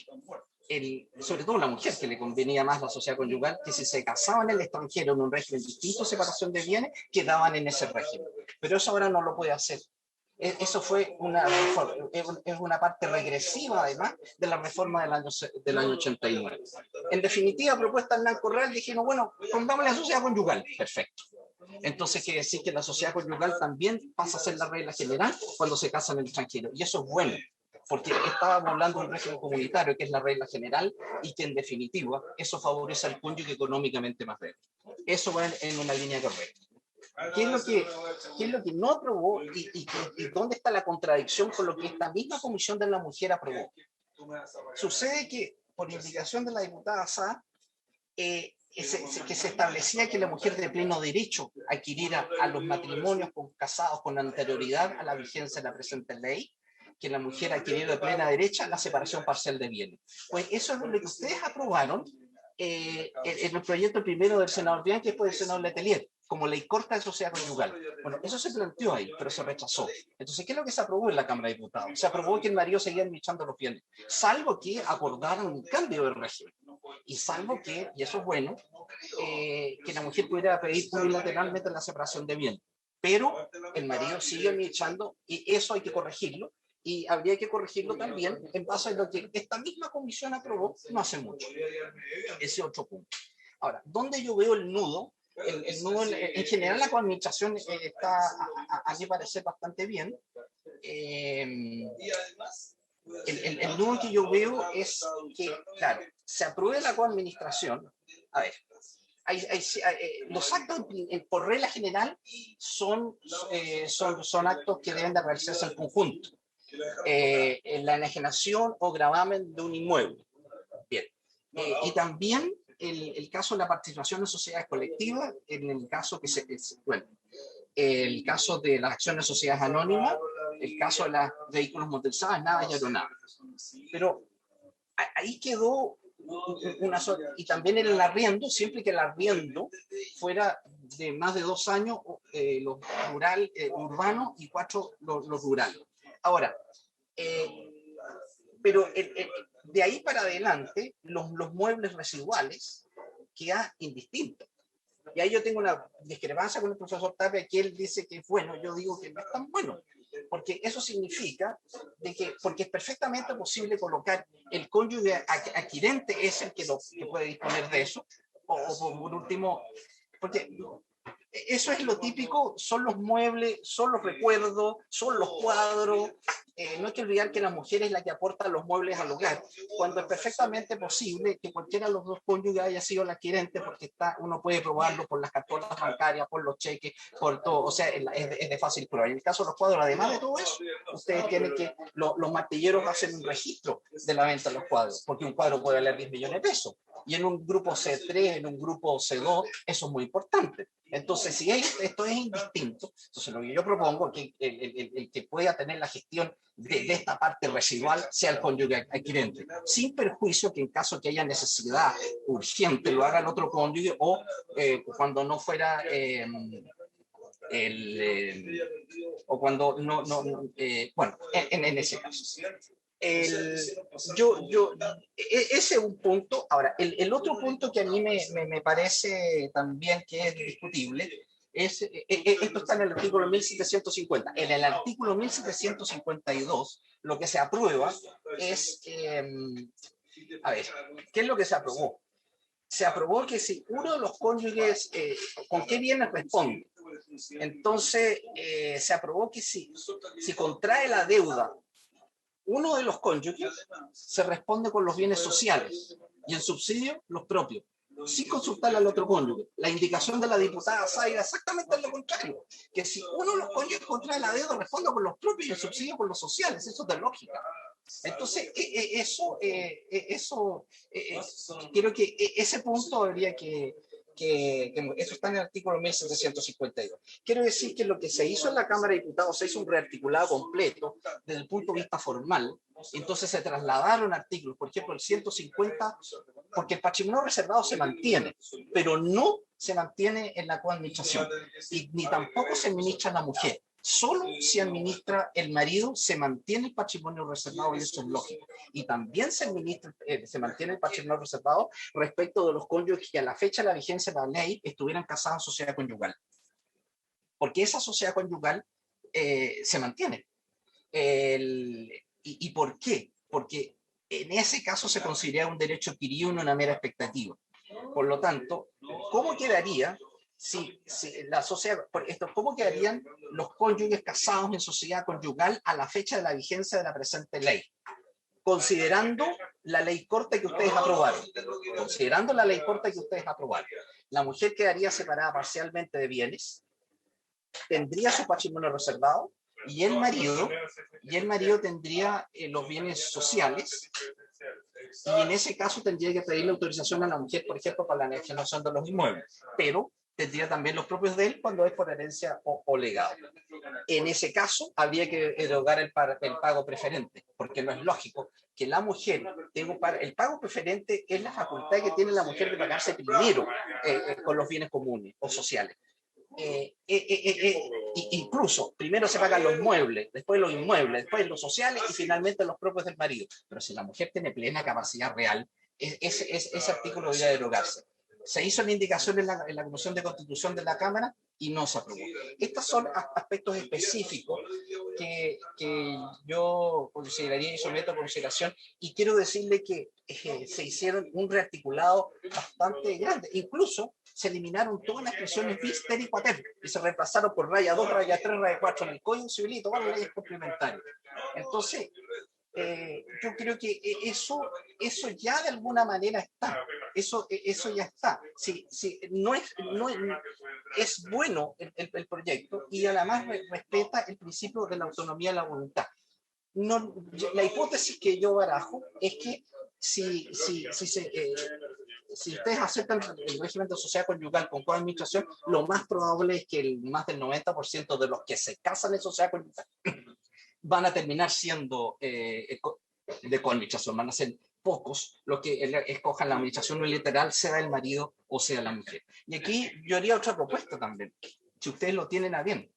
sobre todo la mujer, que le convenía más la sociedad conyugal, que si se casaban en el extranjero en un régimen distinto de separación de bienes, quedaban en ese régimen. Pero eso ahora no lo puede hacer. Eso fue es una parte regresiva, además, de la reforma del año 89. En definitiva, propuesta Hernán Corral, dijeron, bueno, pongamos la sociedad conyugal. Perfecto. Entonces quiere decir que la sociedad conyugal también pasa a ser la regla general cuando se casan en el extranjero. Y eso es bueno, porque estábamos hablando de un régimen comunitario, que es la regla general, y que en definitiva eso favorece al cónyuge económicamente más débil. Eso va en una línea correcta. ¿Qué es lo que no aprobó y dónde está la contradicción con lo que esta misma Comisión de la Mujer aprobó? Sucede que, por indicación de la diputada Sá, que se establecía que la mujer de pleno derecho adquiriera a los matrimonios casados con anterioridad a la vigencia de la presente ley, que la mujer adquiriera de plena derecha la separación parcial de bienes. Pues eso es lo que ustedes aprobaron en el proyecto primero del senador Bianchi y después del senador Letelier, como ley corta de sociedad conyugal. Bueno, eso se planteó ahí, pero se rechazó. Entonces, ¿qué es lo que se aprobó en la Cámara de Diputados? Se aprobó que el marido seguía administrando los bienes, salvo que acordaran un cambio de régimen. Y salvo que, y eso es bueno, que la mujer pudiera pedir unilateralmente la separación de bienes. Pero el marido sigue administrando y eso hay que corregirlo. Y habría que corregirlo también en base a lo que esta misma comisión aprobó no hace mucho. Ese otro punto. Ahora, ¿dónde yo veo el nudo? El nudo en general la coadministración está, a mi parecer, bastante bien. El nudo que yo veo es que, claro, se apruebe la coadministración. A ver, los actos por regla general son actos que deben de realizarse en conjunto. En la enajenación o gravamen de un inmueble. Bien. Y también el caso de la participación en sociedades colectivas, en el caso el caso de las acciones de sociedades anónimas, el caso de los vehículos motorizados, naves y aeronaves. Pero ahí quedó y también en el arriendo, siempre que el arriendo fuera de más de 2 años, los urbanos y 4 los rurales. Ahora, pero de ahí para adelante, los muebles residuales quedan indistintos. Y ahí yo tengo una discrepancia con el profesor Tapia, que él dice que es bueno, yo digo que no es tan bueno, porque eso significa porque es perfectamente posible colocar el cónyuge adquirente, es el que puede disponer de eso, o por último, porque eso es lo típico, son los muebles, son los recuerdos, son los cuadros. No hay que olvidar que la mujer es la que aporta los muebles al hogar, cuando es perfectamente posible que cualquiera de los dos cónyuges haya sido la adquirente, porque uno puede probarlo por las cartolas bancarias, por los cheques, por todo, o sea, es de fácil prueba. En el caso de los cuadros, además de todo eso, ustedes tienen que, los martilleros hacen un registro de la venta de los cuadros, porque un cuadro puede valer 10 millones de pesos. Y en un grupo C3, en un grupo C2, eso es muy importante. Entonces, si esto es indistinto, entonces lo que yo propongo es que el que pueda tener la gestión de esta parte residual sea el cónyuge adquirente, sin perjuicio que en caso que haya necesidad urgente lo haga el otro cónyuge, o cuando no fuera o cuando bueno, en ese caso. Ese es un punto. Ahora, el otro punto que a mí me parece también que es discutible es, esto está en el artículo 1750. En el artículo 1752, lo que se aprueba es, a ver, ¿qué es lo que se aprobó? Se aprobó que si uno de los cónyuges, ¿con qué bienes responde? Entonces, se aprobó que si contrae la deuda uno de los cónyuges, se responde con los bienes sociales y el subsidio los propios, sin consultarle al otro cónyuge. La indicación de la diputada Zaira exactamente es lo contrario, que si uno de los cónyuges contrae la deuda, responde con los propios y el subsidio con los sociales. Eso es de lógica. Entonces, creo que ese punto habría que eso está en el artículo 1752. Quiero decir que lo que se hizo en la Cámara de Diputados se hizo un rearticulado completo desde el punto de vista formal. Entonces se trasladaron artículos, por ejemplo el 150, porque el patrimonio reservado se mantiene, pero no se mantiene en la coadministración y ni tampoco se administra la mujer. Solo si administra el marido se mantiene el patrimonio reservado, y eso es lógico. Y también se mantiene el patrimonio reservado respecto de los cónyuges que a la fecha de la vigencia de la ley estuvieran casados en sociedad conyugal. Porque esa sociedad conyugal se mantiene. ¿Y por qué? Porque en ese caso se considera un derecho adquirido y no una mera expectativa. Por lo tanto, ¿cómo quedaría si la sociedad, cómo quedarían los cónyuges casados en sociedad conyugal a la fecha de la vigencia de la presente ley? Considerando la ley corta que ustedes aprobaron. Considerando la ley corta que ustedes aprobaron. La mujer quedaría separada parcialmente de bienes, tendría su patrimonio reservado, y el marido tendría los bienes sociales, y en ese caso tendría que pedirle autorización a la mujer, por ejemplo, para la enajenación de los inmuebles, pero tendría también los propios de él cuando es por herencia o legado. En ese caso, habría que erogar el pago preferente, porque no es lógico que la mujer tenga el pago preferente. Es la facultad que tiene la mujer de pagarse primero con los bienes comunes o sociales. Incluso primero se pagan los muebles, después los inmuebles, después los sociales y finalmente los propios del marido. Pero si la mujer tiene plena capacidad real, ese artículo debería derogarse. Se hizo la indicación en la Comisión de Constitución de la Cámara y no se aprobó. Estos son aspectos específicos que yo consideraría y someto a consideración, y quiero decirle que se hicieron un rearticulado bastante grande. Incluso se eliminaron todas las expresiones bis, ter y quater y se reemplazaron por raya 2, raya 3, raya 4 en el Código Civil y todas las leyes complementarias. Entonces, yo creo que eso ya de alguna manera está. Eso ya está. Es bueno el proyecto, y además respeta el principio de la autonomía de la voluntad. La hipótesis que yo barajo es que si ustedes aceptan el régimen de sociedad conyugal con coadministración, lo más probable es que más del 90% de los que se casan en sociedad conyugal van a terminar siendo de coadministración. Van a ser pocos los que escojan la administración unilateral, sea el marido o sea la mujer. Y aquí yo haría otra propuesta también, si ustedes lo tienen a bien.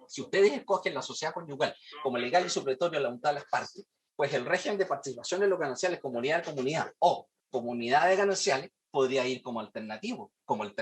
Si ustedes escogen la sociedad conyugal como legal y supletorio a la voluntad de las partes, pues el régimen de participación en los gananciales, comunidad de comunidad o comunidad de gananciales, podría ir como alternativo, como el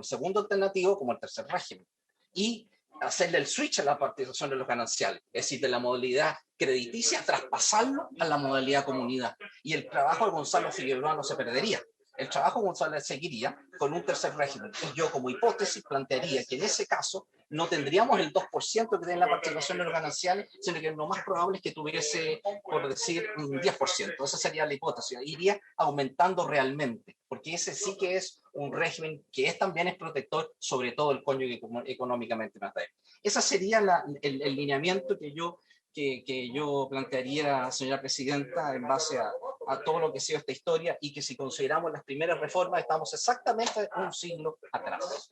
segundo alternativo, como el tercer régimen. Y hacerle el switch a la participación de los gananciales, es decir, de la modalidad crediticia, traspasarlo a la modalidad comunidad. Y el trabajo de Gonzalo Figueroa no se perdería. El trabajo constitucional seguiría con un tercer régimen. Y yo, como hipótesis, plantearía que en ese caso no tendríamos el 2% que tiene la participación en los gananciales, sino que lo más probable es que tuviese, por decir, un 10%. Esa sería la hipótesis. Iría aumentando realmente, porque ese sí que es un régimen que también es protector, sobre todo el cónyuge económicamente más débil. Ese sería el lineamiento que yo plantearía, señora presidenta, en base a todo lo que ha sido esta historia, y que si consideramos las primeras reformas estamos exactamente un siglo atrás.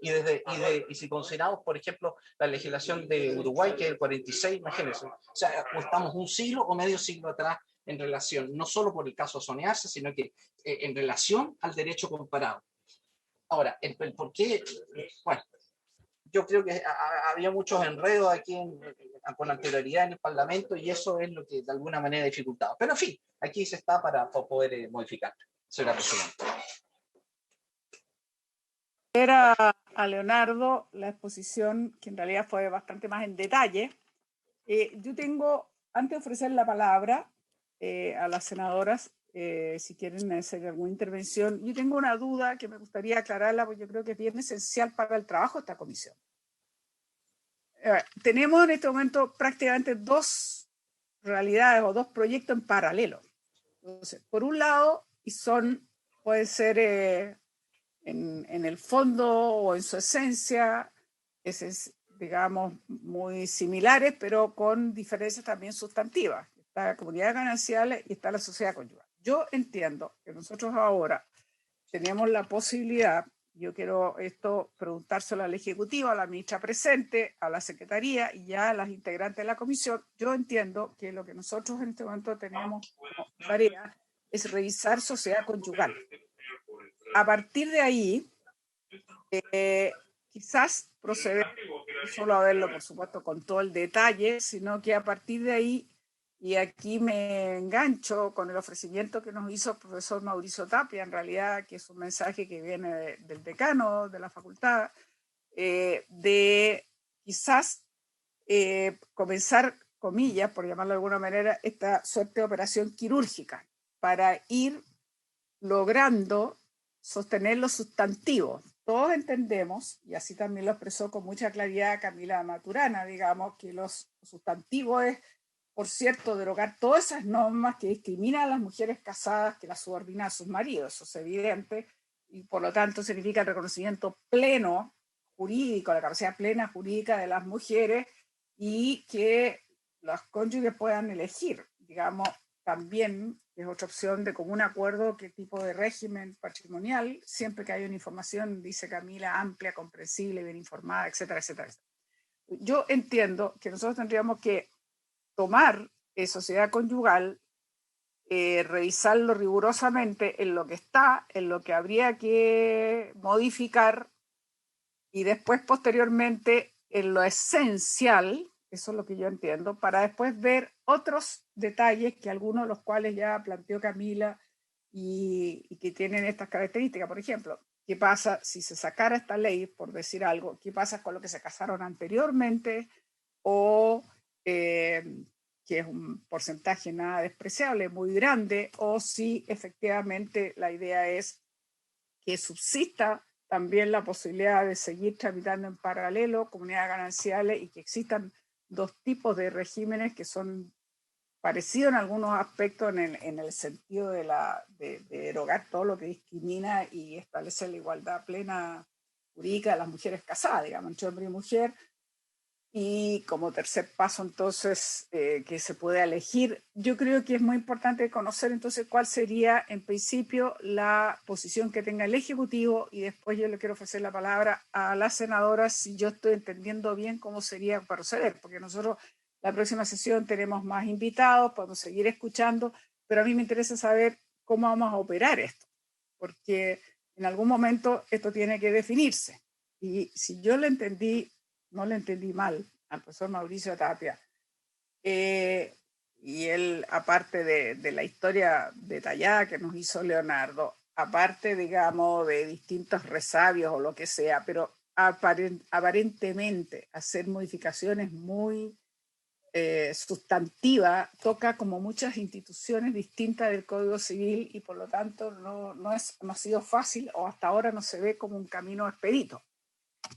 Y si consideramos, por ejemplo, la legislación de Uruguay, que es el 46, imagínense, o sea, estamos un siglo o medio siglo atrás en relación, no solo por el caso Sonearse, sino que en relación al derecho comparado. Ahora, el por qué, bueno, yo creo que había muchos enredos aquí con anterioridad en el Parlamento, y eso es lo que de alguna manera ha dificultado. Pero en fin, aquí se está para poder modificar, señora presidenta. Era a Leonardo la exposición, que en realidad fue bastante más en detalle. Yo tengo, antes de ofrecer la palabra a las senadoras, si quieren hacer alguna intervención, yo tengo una duda que me gustaría aclararla, porque yo creo que es bien esencial para el trabajo de esta comisión. Tenemos en este momento prácticamente dos realidades o dos proyectos en paralelo. Entonces, por un lado, puede ser en el fondo o en su esencia, digamos, muy similares, pero con diferencias también sustantivas. Está la comunidad ganancial y está la sociedad conyugal. Yo entiendo que nosotros ahora tenemos la posibilidad, yo quiero esto preguntárselo al Ejecutivo, a la ministra presente, a la Secretaría y ya a las integrantes de la comisión. Yo entiendo que lo que nosotros en este momento tenemos como tarea es revisar sociedad conyugal. A partir de ahí, quizás proceder, no solo a verlo, por supuesto, con todo el detalle, sino que a partir de ahí, y aquí me engancho con el ofrecimiento que nos hizo el profesor Mauricio Tapia, en realidad, que es un mensaje que viene del decano de la facultad, de quizás comenzar, comillas, por llamarlo de alguna manera, esta suerte de operación quirúrgica para ir logrando sostener los sustantivos. Todos entendemos, y así también lo expresó con mucha claridad Camila Maturana, digamos, que los sustantivos es, por cierto, derogar todas esas normas que discriminan a las mujeres casadas, que las subordinan a sus maridos, eso es evidente, y por lo tanto significa el reconocimiento pleno jurídico, la capacidad plena jurídica de las mujeres, y que los cónyuges puedan elegir, digamos, también es otra opción de común acuerdo qué tipo de régimen patrimonial, siempre que haya una información, dice Camila, amplia, comprensible, bien informada, etcétera, etcétera, etcétera. Yo entiendo que nosotros tendríamos que tomar sociedad conyugal, revisarlo rigurosamente en lo que está, en lo que habría que modificar, y después posteriormente en lo esencial, eso es lo que yo entiendo, para después ver otros detalles, que algunos de los cuales ya planteó Camila y que tienen estas características. Por ejemplo, ¿qué pasa si se sacara esta ley, por decir algo? ¿Qué pasa con lo que se casaron anteriormente? O que es un porcentaje nada despreciable, muy grande, o si efectivamente la idea es que subsista también la posibilidad de seguir tramitando en paralelo comunidades gananciales, y que existan dos tipos de regímenes que son parecidos en algunos aspectos en el sentido de derogar todo lo que discrimina y establecer la igualdad plena jurídica de las mujeres casadas, digamos, entre hombre y mujer. Y como tercer paso, entonces, que se pueda elegir. Yo creo que es muy importante conocer entonces cuál sería, en principio, la posición que tenga el Ejecutivo, y después yo le quiero ofrecer la palabra a las senadoras si yo estoy entendiendo bien cómo sería proceder, porque nosotros la próxima sesión tenemos más invitados, podemos seguir escuchando, pero a mí me interesa saber cómo vamos a operar esto, porque en algún momento esto tiene que definirse. Y si yo lo entendí, no le entendí mal al profesor Mauricio Tapia, y él, aparte de la historia detallada que nos hizo Leonardo, aparte, digamos, de distintos resabios o lo que sea, pero aparentemente hacer modificaciones muy sustantiva toca como muchas instituciones distintas del Código Civil y por lo tanto no ha sido fácil o hasta ahora no se ve como un camino expedito.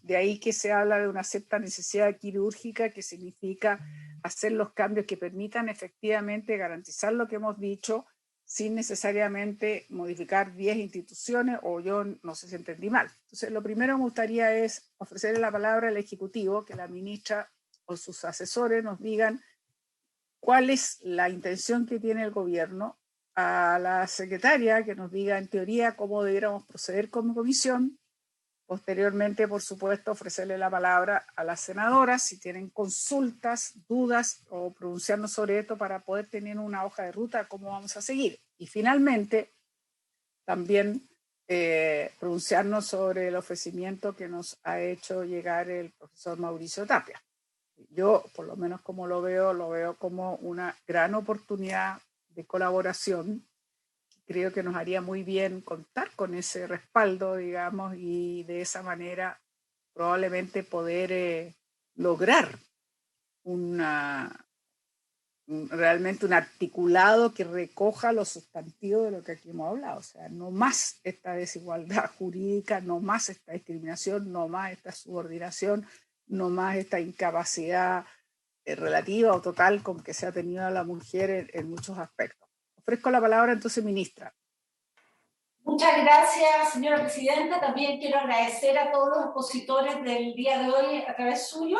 De ahí que se habla de una cierta necesidad quirúrgica que significa hacer los cambios que permitan efectivamente garantizar lo que hemos dicho sin necesariamente modificar 10 instituciones o yo no sé si entendí mal. Entonces lo primero que me gustaría es ofrecerle la palabra al Ejecutivo, que la ministra o sus asesores nos digan cuál es la intención que tiene el gobierno, a la secretaria que nos diga en teoría cómo debiéramos proceder como comisión, posteriormente, por supuesto, ofrecerle la palabra a las senadoras si tienen consultas, dudas o pronunciarnos sobre esto para poder tener una hoja de ruta de cómo vamos a seguir. Y finalmente, también pronunciarnos sobre el ofrecimiento que nos ha hecho llegar el profesor Mauricio Tapia. Yo, por lo menos como lo veo como una gran oportunidad de colaboración. Creo que nos haría muy bien contar con ese respaldo, digamos, y de esa manera probablemente poder lograr realmente un articulado que recoja los sustantivos de lo que aquí hemos hablado. O sea, no más esta desigualdad jurídica, no más esta discriminación, no más esta subordinación, no más esta incapacidad relativa o total con que se ha tenido a la mujer en muchos aspectos. Ofrezco la palabra entonces, ministra. Muchas gracias, señora presidenta. También quiero agradecer a todos los expositores del día de hoy a través suyo.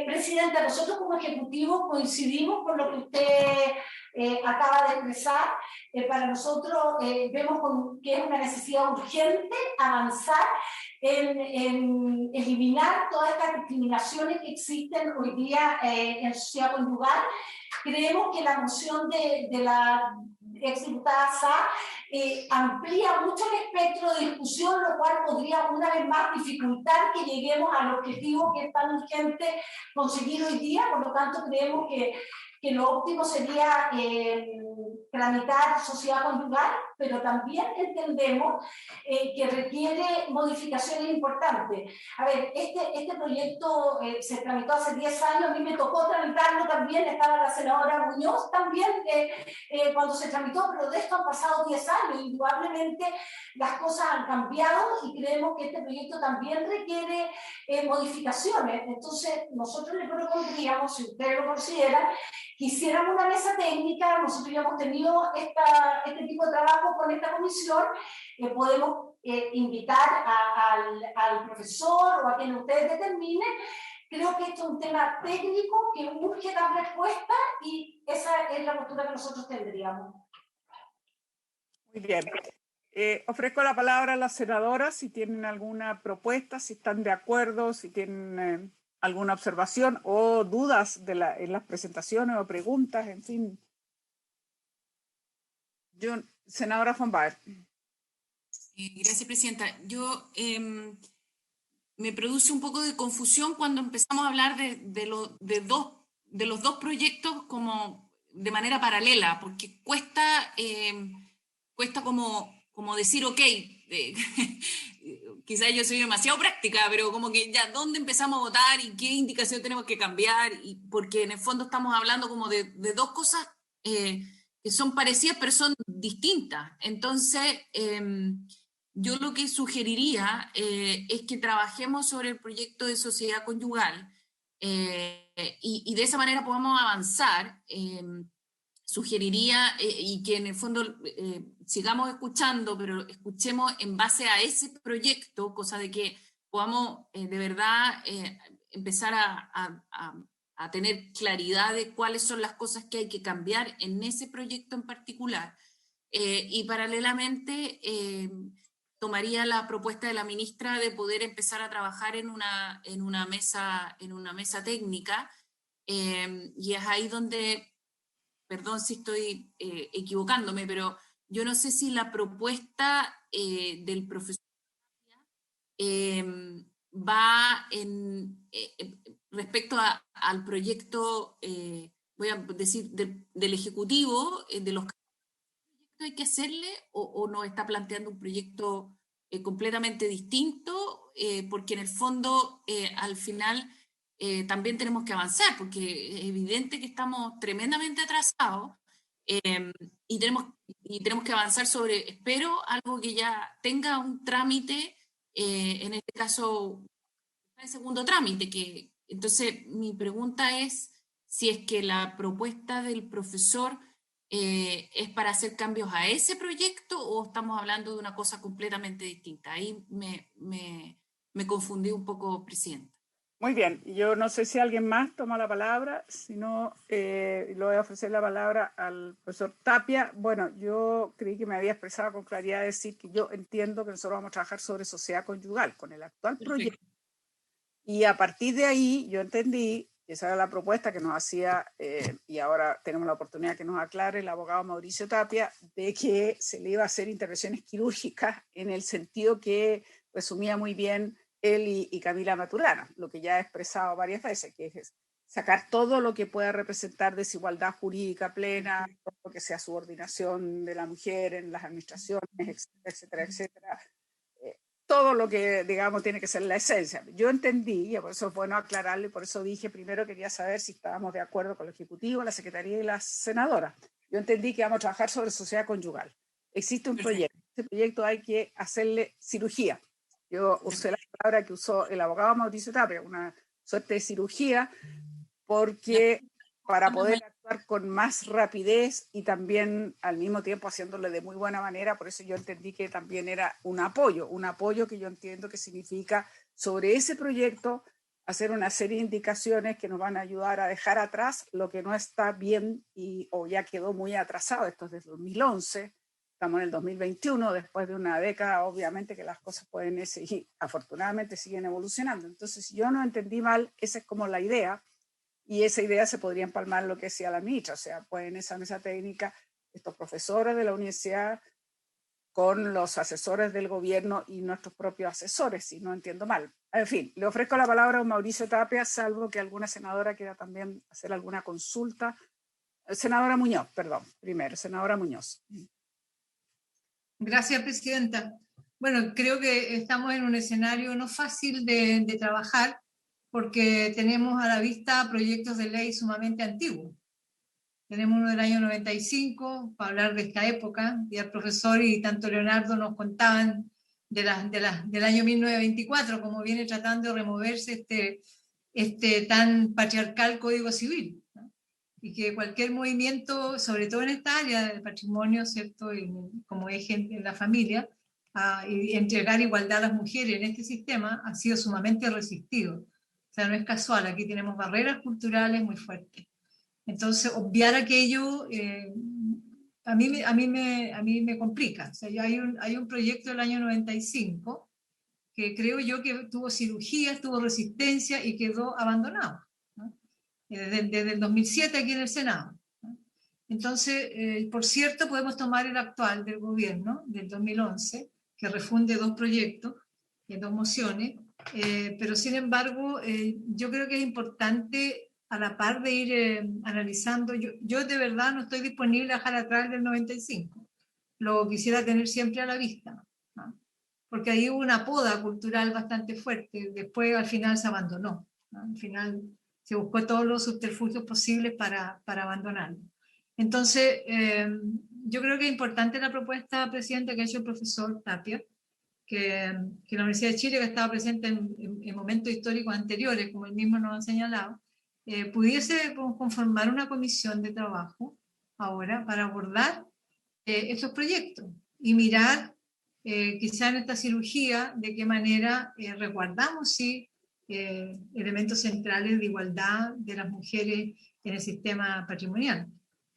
Presidenta, nosotros como Ejecutivo coincidimos con lo que usted acaba de expresar. Para nosotros vemos que es una necesidad urgente avanzar en eliminar todas estas discriminaciones que existen hoy día en sociedad conyugal. Creemos que la moción de la exdiputada Sá amplía mucho el espectro de discusión, lo cual podría una vez más dificultar que lleguemos al objetivo que es tan urgente conseguir hoy día. Por lo tanto, creemos que lo óptimo sería tramitar sociedad conyugal, pero también entendemos que requiere modificaciones importantes. A ver, este proyecto se tramitó hace 10 años, a mí me tocó tramitarlo también, estaba la senadora Muñoz también cuando se tramitó, pero de esto han pasado 10 años, indudablemente las cosas han cambiado y creemos que este proyecto también requiere modificaciones. Entonces, nosotros le propondríamos, si ustedes lo consideran, que hiciéramos una mesa técnica. Nosotros ya hemos tenido este tipo de trabajo con esta comisión, podemos invitar al profesor o a quien ustedes determinen. Creo que esto es un tema técnico que urge dar respuesta y esa es la postura que nosotros tendríamos. Muy bien. Ofrezco la palabra a las senadoras si tienen alguna propuesta, si están de acuerdo, si tienen alguna observación o dudas en las presentaciones o preguntas, en fin. Senadora von Baer. Gracias, presidenta. Yo me produce un poco de confusión cuando empezamos a hablar de los dos proyectos como de manera paralela, porque cuesta como decir, ok, quizás yo soy demasiado práctica, pero como que ya, ¿dónde empezamos a votar y qué indicación tenemos que cambiar? Y porque en el fondo estamos hablando como de dos cosas que son parecidas, pero son distintas. Entonces, yo lo que sugeriría es que trabajemos sobre el proyecto de sociedad conyugal y de esa manera podamos avanzar. Sugeriría y que en el fondo sigamos escuchando, pero escuchemos en base a ese proyecto, cosa de que podamos de verdad empezar a tener claridad de cuáles son las cosas que hay que cambiar en ese proyecto en particular. Y paralelamente tomaría la propuesta de la ministra de poder empezar a trabajar en una mesa técnica, y es ahí donde, perdón si estoy equivocándome, pero yo no sé si la propuesta del profesor va respecto al proyecto, voy a decir, del Ejecutivo, de los proyectos que hay que hacerle, o nos está planteando un proyecto completamente distinto, porque en el fondo, al final, también tenemos que avanzar, porque es evidente que estamos tremendamente atrasados y tenemos que avanzar sobre, espero, algo que ya tenga un trámite, en este caso, el segundo trámite. Entonces, mi pregunta es si es que la propuesta del profesor es para hacer cambios a ese proyecto o estamos hablando de una cosa completamente distinta. Ahí me confundí un poco, Presidenta. Muy bien, yo no sé si alguien más toma la palabra, si no, le voy a ofrecer la palabra al profesor Tapia. Bueno, yo creí que me había expresado con claridad decir que yo entiendo que nosotros vamos a trabajar sobre sociedad conyugal con el actual proyecto. Y a partir de ahí yo entendí que esa era la propuesta que nos hacía, y ahora tenemos la oportunidad que nos aclare el abogado Mauricio Tapia, de que se le iba a hacer intervenciones quirúrgicas en el sentido que resumía muy bien él y Camila Maturana, lo que ya he expresado varias veces, que es sacar todo lo que pueda representar desigualdad jurídica plena, todo lo que sea subordinación de la mujer en las administraciones, etcétera, etcétera, etcétera. Todo lo que, digamos, tiene que ser la esencia. Yo entendí, y por eso es bueno aclararlo, y por eso dije, primero quería saber si estábamos de acuerdo con el Ejecutivo, la Secretaría y la Senadora. Yo entendí que vamos a trabajar sobre sociedad conyugal. Existe un proyecto. Ese proyecto hay que hacerle cirugía. Yo usé la palabra que usó el abogado Mauricio Tapia, una suerte de cirugía, porque para poder actuar con más rapidez y también al mismo tiempo haciéndole de muy buena manera, por eso yo entendí que también era un apoyo que yo entiendo que significa sobre ese proyecto hacer una serie de indicaciones que nos van a ayudar a dejar atrás lo que no está bien o ya quedó muy atrasado. Esto es desde 2011. Estamos en el 2021, después de una década, obviamente que las cosas pueden seguir, afortunadamente siguen evolucionando. Entonces, si yo no entendí mal, esa es como la idea, y esa idea se podría empalmar lo que decía la ministra, o sea, pueden esa mesa técnica, estos profesores de la universidad con los asesores del gobierno y nuestros propios asesores, si no entiendo mal. En fin, le ofrezco la palabra a Mauricio Tapia, salvo que alguna senadora quiera también hacer alguna consulta. Senadora Muñoz, perdón, primero, senadora Muñoz. Gracias, Presidenta. Bueno, creo que estamos en un escenario no fácil de trabajar porque tenemos a la vista proyectos de ley sumamente antiguos. Tenemos uno del año 95, para hablar de esta época, y el profesor y tanto Leonardo nos contaban del año 1924, como viene tratando de removerse este tan patriarcal Código Civil, ¿no? Y que cualquier movimiento, sobre todo en esta área del patrimonio, ¿cierto? Y como eje en la familia, y entregar igualdad a las mujeres en este sistema ha sido sumamente resistido. O sea, no es casual, aquí tenemos barreras culturales muy fuertes. Entonces, obviar aquello a mí me complica. O sea, hay un proyecto del año 95 que creo yo que tuvo cirugías, tuvo resistencia y quedó abandonado, ¿no? Desde el 2007 aquí en el Senado, ¿no? Entonces, por cierto, podemos tomar el actual del gobierno, del 2011, que refunde 2 proyectos, 2 mociones, pero sin embargo, yo creo que es importante a la par de ir analizando. Yo de verdad no estoy disponible a dejar atrás del 95, lo quisiera tener siempre a la vista, ¿no? Porque ahí hubo una poda cultural bastante fuerte, después al final se abandonó, ¿no? Al final se buscó todos los subterfugios posibles para abandonarlo. Entonces, yo creo que es importante la propuesta, Presidenta, que ha hecho el profesor Tapia, que la Universidad de Chile, que estaba presente en momentos históricos anteriores, como él mismo nos ha señalado, pudiese conformar una comisión de trabajo ahora para abordar estos proyectos y mirar quizá en esta cirugía de qué manera resguardamos elementos centrales de igualdad de las mujeres en el sistema patrimonial.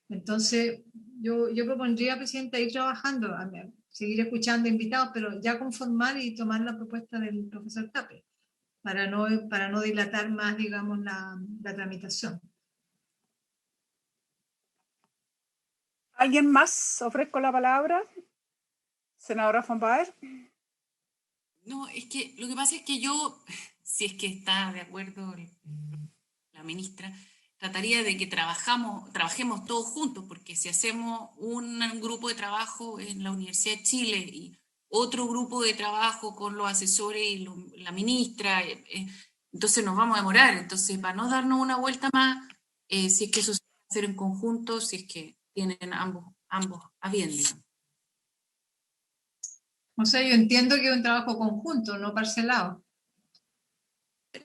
Entonces, yo propondría, Presidenta, ir trabajando, seguir escuchando invitados, pero ya conformar y tomar la propuesta del profesor Tapia, para no dilatar más, digamos, la tramitación. ¿Alguien más? Ofrezco la palabra. Senadora von Baer. No, es que lo que pasa es que yo, si es que está de acuerdo la ministra, trataría de que trabajemos todos juntos, porque si hacemos un grupo de trabajo en la Universidad de Chile y otro grupo de trabajo con los asesores y la ministra, Entonces nos vamos a demorar. Entonces, para no darnos una vuelta más, si es que eso se puede hacer en conjunto, si es que tienen ambos a bien, digamos. O sea, yo entiendo que es un trabajo conjunto, no parcelado.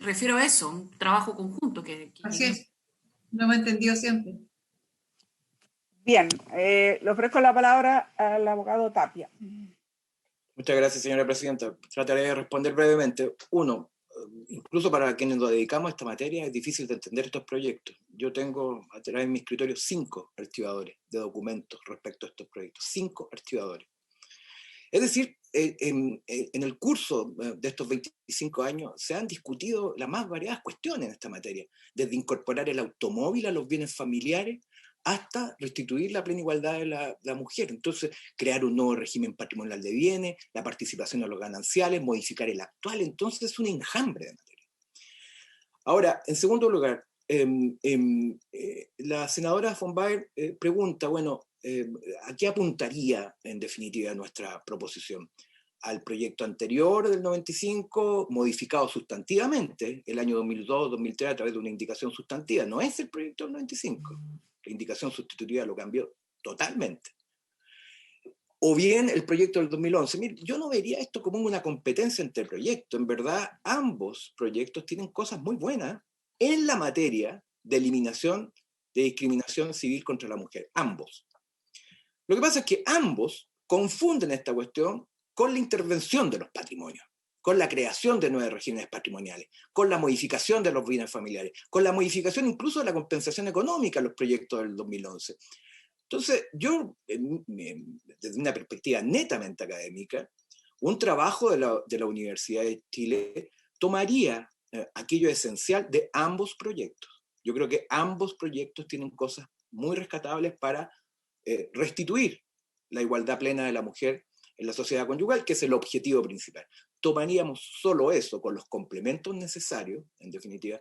Refiero a eso, un trabajo conjunto. Así es, lo hemos entendido siempre. Bien, le ofrezco la palabra al abogado Tapia. Muchas gracias, señora presidenta. Trataré de responder brevemente. Uno, incluso para quienes nos dedicamos a esta materia es difícil de entender estos proyectos. Yo tengo a través de mi escritorio 5 archivadores de documentos respecto a estos proyectos. 5 archivadores. Es decir, en el curso de estos 25 años se han discutido las más variadas cuestiones en esta materia, desde incorporar el automóvil a los bienes familiares hasta restituir la plena igualdad de la mujer. Entonces, crear un nuevo régimen patrimonial de bienes, la participación de los gananciales, modificar el actual. Entonces, es un enjambre de materia. Ahora, en segundo lugar, la senadora von Baer pregunta, bueno, ¿a qué apuntaría en definitiva nuestra proposición? Al proyecto anterior del 95, modificado sustantivamente el año 2002-2003 a través de una indicación sustantiva. No es el proyecto del 95. La indicación sustitutiva lo cambió totalmente. O bien el proyecto del 2011. Mire, yo no vería esto como una competencia entre proyectos. En verdad, ambos proyectos tienen cosas muy buenas en la materia de eliminación de discriminación civil contra la mujer. Ambos. Lo que pasa es que ambos confunden esta cuestión con la intervención de los patrimonios, con la creación de nuevos regímenes patrimoniales, con la modificación de los bienes familiares, con la modificación incluso de la compensación económica en los proyectos del 2011. Entonces, yo, desde una perspectiva netamente académica, un trabajo de la Universidad de Chile tomaría aquello esencial de ambos proyectos. Yo creo que ambos proyectos tienen cosas muy rescatables para restituir la igualdad plena de la mujer en la sociedad conyugal, que es el objetivo principal. Tomaríamos solo eso, con los complementos necesarios, en definitiva,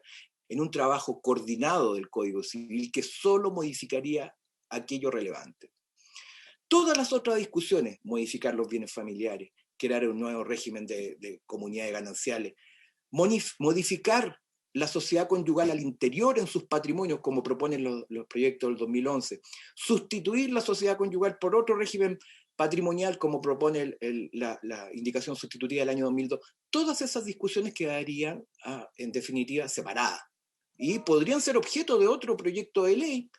en un trabajo coordinado del Código Civil que solo modificaría aquello relevante. Todas las otras discusiones, modificar los bienes familiares, crear un nuevo régimen de comunidades gananciales, modificar la sociedad conyugal al interior en sus patrimonios, como proponen los proyectos del 2011, sustituir la sociedad conyugal por otro régimen patrimonial, como propone la indicación sustitutiva del año 2002, todas esas discusiones quedarían, en definitiva, separadas y podrían ser objeto de otro proyecto de ley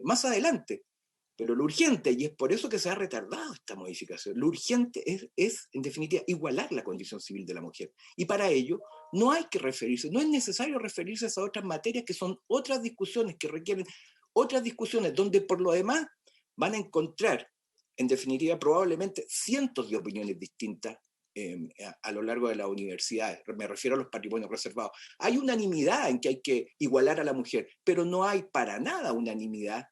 más adelante. Pero lo urgente, y es por eso que se ha retardado esta modificación, lo urgente es, en definitiva, igualar la condición civil de la mujer. Y para ello no hay que referirse, no es necesario referirse a esas otras materias que son otras discusiones, que requieren otras discusiones, donde por lo demás van a encontrar, en definitiva, probablemente cientos de opiniones distintas a lo largo de las universidades. Me refiero a los patrimonios reservados. Hay unanimidad en que hay que igualar a la mujer, pero no hay para nada unanimidad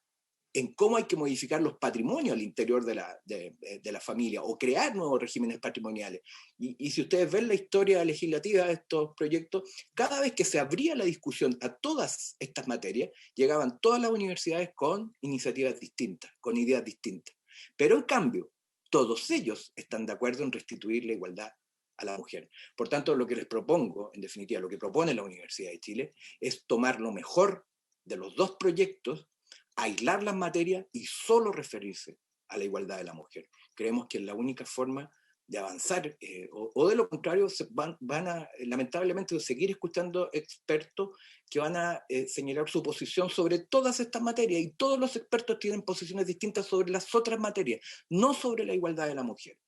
en cómo hay que modificar los patrimonios al interior de la familia o crear nuevos regímenes patrimoniales. Y si ustedes ven la historia legislativa de estos proyectos, cada vez que se abría la discusión a todas estas materias, llegaban todas las universidades con iniciativas distintas, con ideas distintas. Pero en cambio, todos ellos están de acuerdo en restituir la igualdad a la mujer. Por tanto, lo que les propongo, en definitiva, lo que propone la Universidad de Chile, es tomar lo mejor de los dos proyectos, aislar las materias y solo referirse a la igualdad de la mujer. Creemos que es la única forma de avanzar, o de lo contrario van a lamentablemente seguir escuchando expertos que van a señalar su posición sobre todas estas materias, y todos los expertos tienen posiciones distintas sobre las otras materias, no sobre la igualdad de la mujer.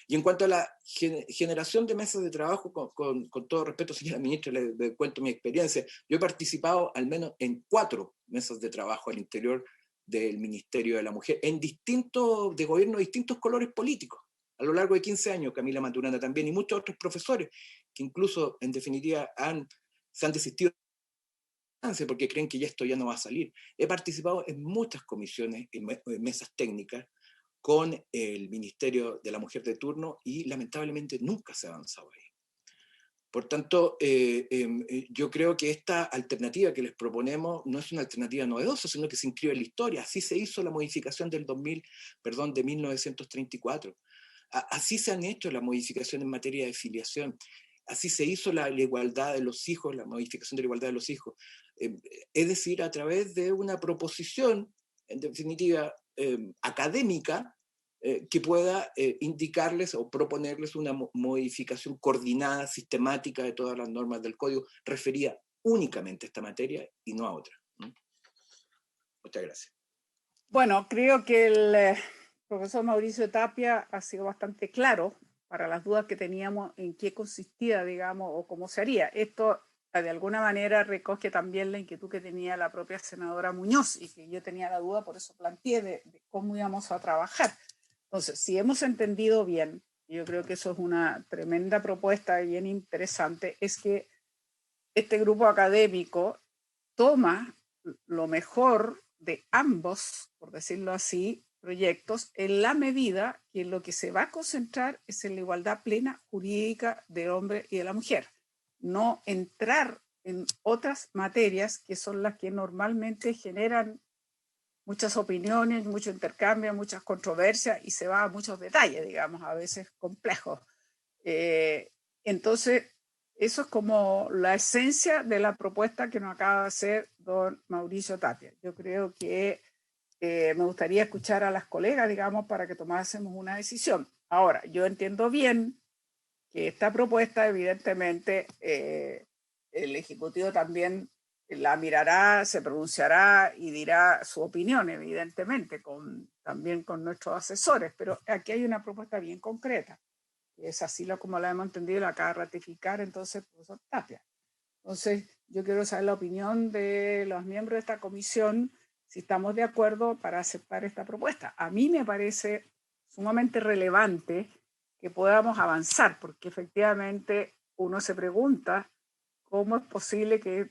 Y en cuanto a la generación de mesas de trabajo, con todo respeto, señora ministra, le cuento mi experiencia. Yo he participado al menos en 4 mesas de trabajo al interior del Ministerio de la Mujer, de gobiernos de distintos colores políticos, a lo largo de 15 años, Camila Maturana también, y muchos otros profesores que incluso, en definitiva, se han desistido porque creen que esto ya no va a salir. He participado en muchas comisiones, en mesas técnicas, con el Ministerio de la Mujer de turno, y lamentablemente nunca se ha avanzado ahí. Por tanto, yo creo que esta alternativa que les proponemos no es una alternativa novedosa, sino que se inscribe en la historia. Así se hizo la modificación de 1934. Así se han hecho las modificaciones en materia de filiación. así se hizo la igualdad de los hijos, la modificación de la igualdad de los hijos. Es decir, a través de una proposición, en definitiva, académica, que pueda indicarles o proponerles una modificación coordinada, sistemática de todas las normas del código, referida únicamente a esta materia y no a otra. Muchas gracias. Bueno, creo que el profesor Mauricio Tapia ha sido bastante claro para las dudas que teníamos en qué consistía, digamos, o cómo se haría. Esto de alguna manera recoge también la inquietud que tenía la propia senadora Muñoz y que yo tenía la duda, por eso planteé de cómo íbamos a trabajar. Entonces, si hemos entendido bien, yo creo que eso es una tremenda propuesta y bien interesante, es que este grupo académico toma lo mejor de ambos, por decirlo así, proyectos, en la medida que lo que se va a concentrar es en la igualdad plena jurídica del hombre y de la mujer. No entrar en otras materias que son las que normalmente generan muchas opiniones, mucho intercambio, muchas controversias y se va a muchos detalles, digamos, a veces complejos. Entonces, eso es como la esencia de la propuesta que nos acaba de hacer don Mauricio Tapia. Yo creo que me gustaría escuchar a las colegas, digamos, para que tomásemos una decisión. Ahora, yo entiendo bien que esta propuesta, evidentemente, el Ejecutivo también la mirará, se pronunciará y dirá su opinión, evidentemente, también con nuestros asesores, pero aquí hay una propuesta bien concreta. Es así como la hemos entendido, la acaba de ratificar entonces el profesor Tapia. Entonces, yo quiero saber la opinión de los miembros de esta comisión, si estamos de acuerdo para aceptar esta propuesta. A mí me parece sumamente relevante que podamos avanzar, porque efectivamente uno se pregunta cómo es posible que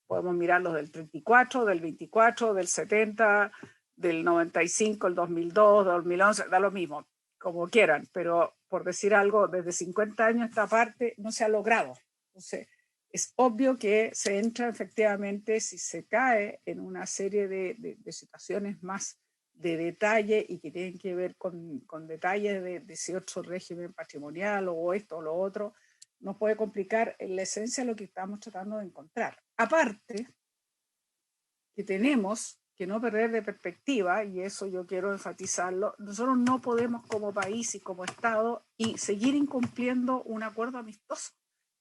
podemos mirar los del 34, del 24, del 70, del 95, el 2002, 2011, da lo mismo, como quieran, pero por decir algo, desde 50 años esta parte no se ha logrado. Entonces, es obvio que se entra efectivamente si se cae en una serie de situaciones más de detalle y que tienen que ver con detalles de cierto régimen patrimonial o esto o lo otro, nos puede complicar en la esencia lo que estamos tratando de encontrar. Aparte, que tenemos que no perder de perspectiva, y eso yo quiero enfatizarlo, nosotros no podemos como país y como Estado y seguir incumpliendo un acuerdo amistoso.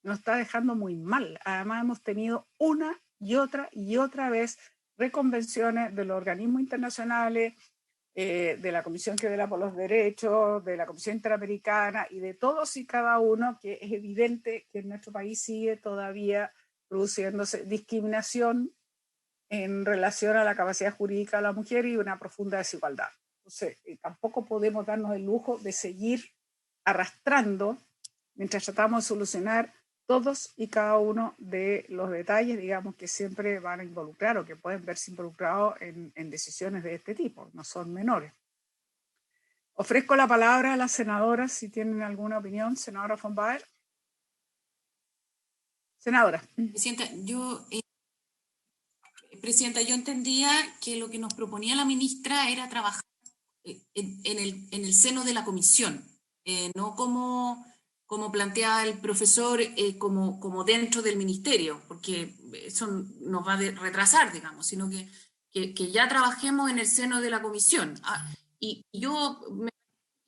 Nos está dejando muy mal. Además hemos tenido una y otra vez reconvenciones de los organismos internacionales, de la Comisión que vela por los derechos, de la Comisión Interamericana y de todos y cada uno, que es evidente que en nuestro país sigue todavía produciéndose discriminación en relación a la capacidad jurídica de la mujer y una profunda desigualdad. Entonces, tampoco podemos darnos el lujo de seguir arrastrando mientras tratamos de solucionar todos y cada uno de los detalles, digamos, que siempre van a involucrar o que pueden verse involucrados en decisiones de este tipo, no son menores. Ofrezco la palabra a las senadoras si tienen alguna opinión. Senadora von Baer. Senadora. Presidenta, yo entendía que lo que nos proponía la ministra era trabajar en el seno de la comisión, no como planteaba el profesor, como dentro del ministerio, porque eso nos va a retrasar, digamos, sino que ya trabajemos en el seno de la comisión. Y yo me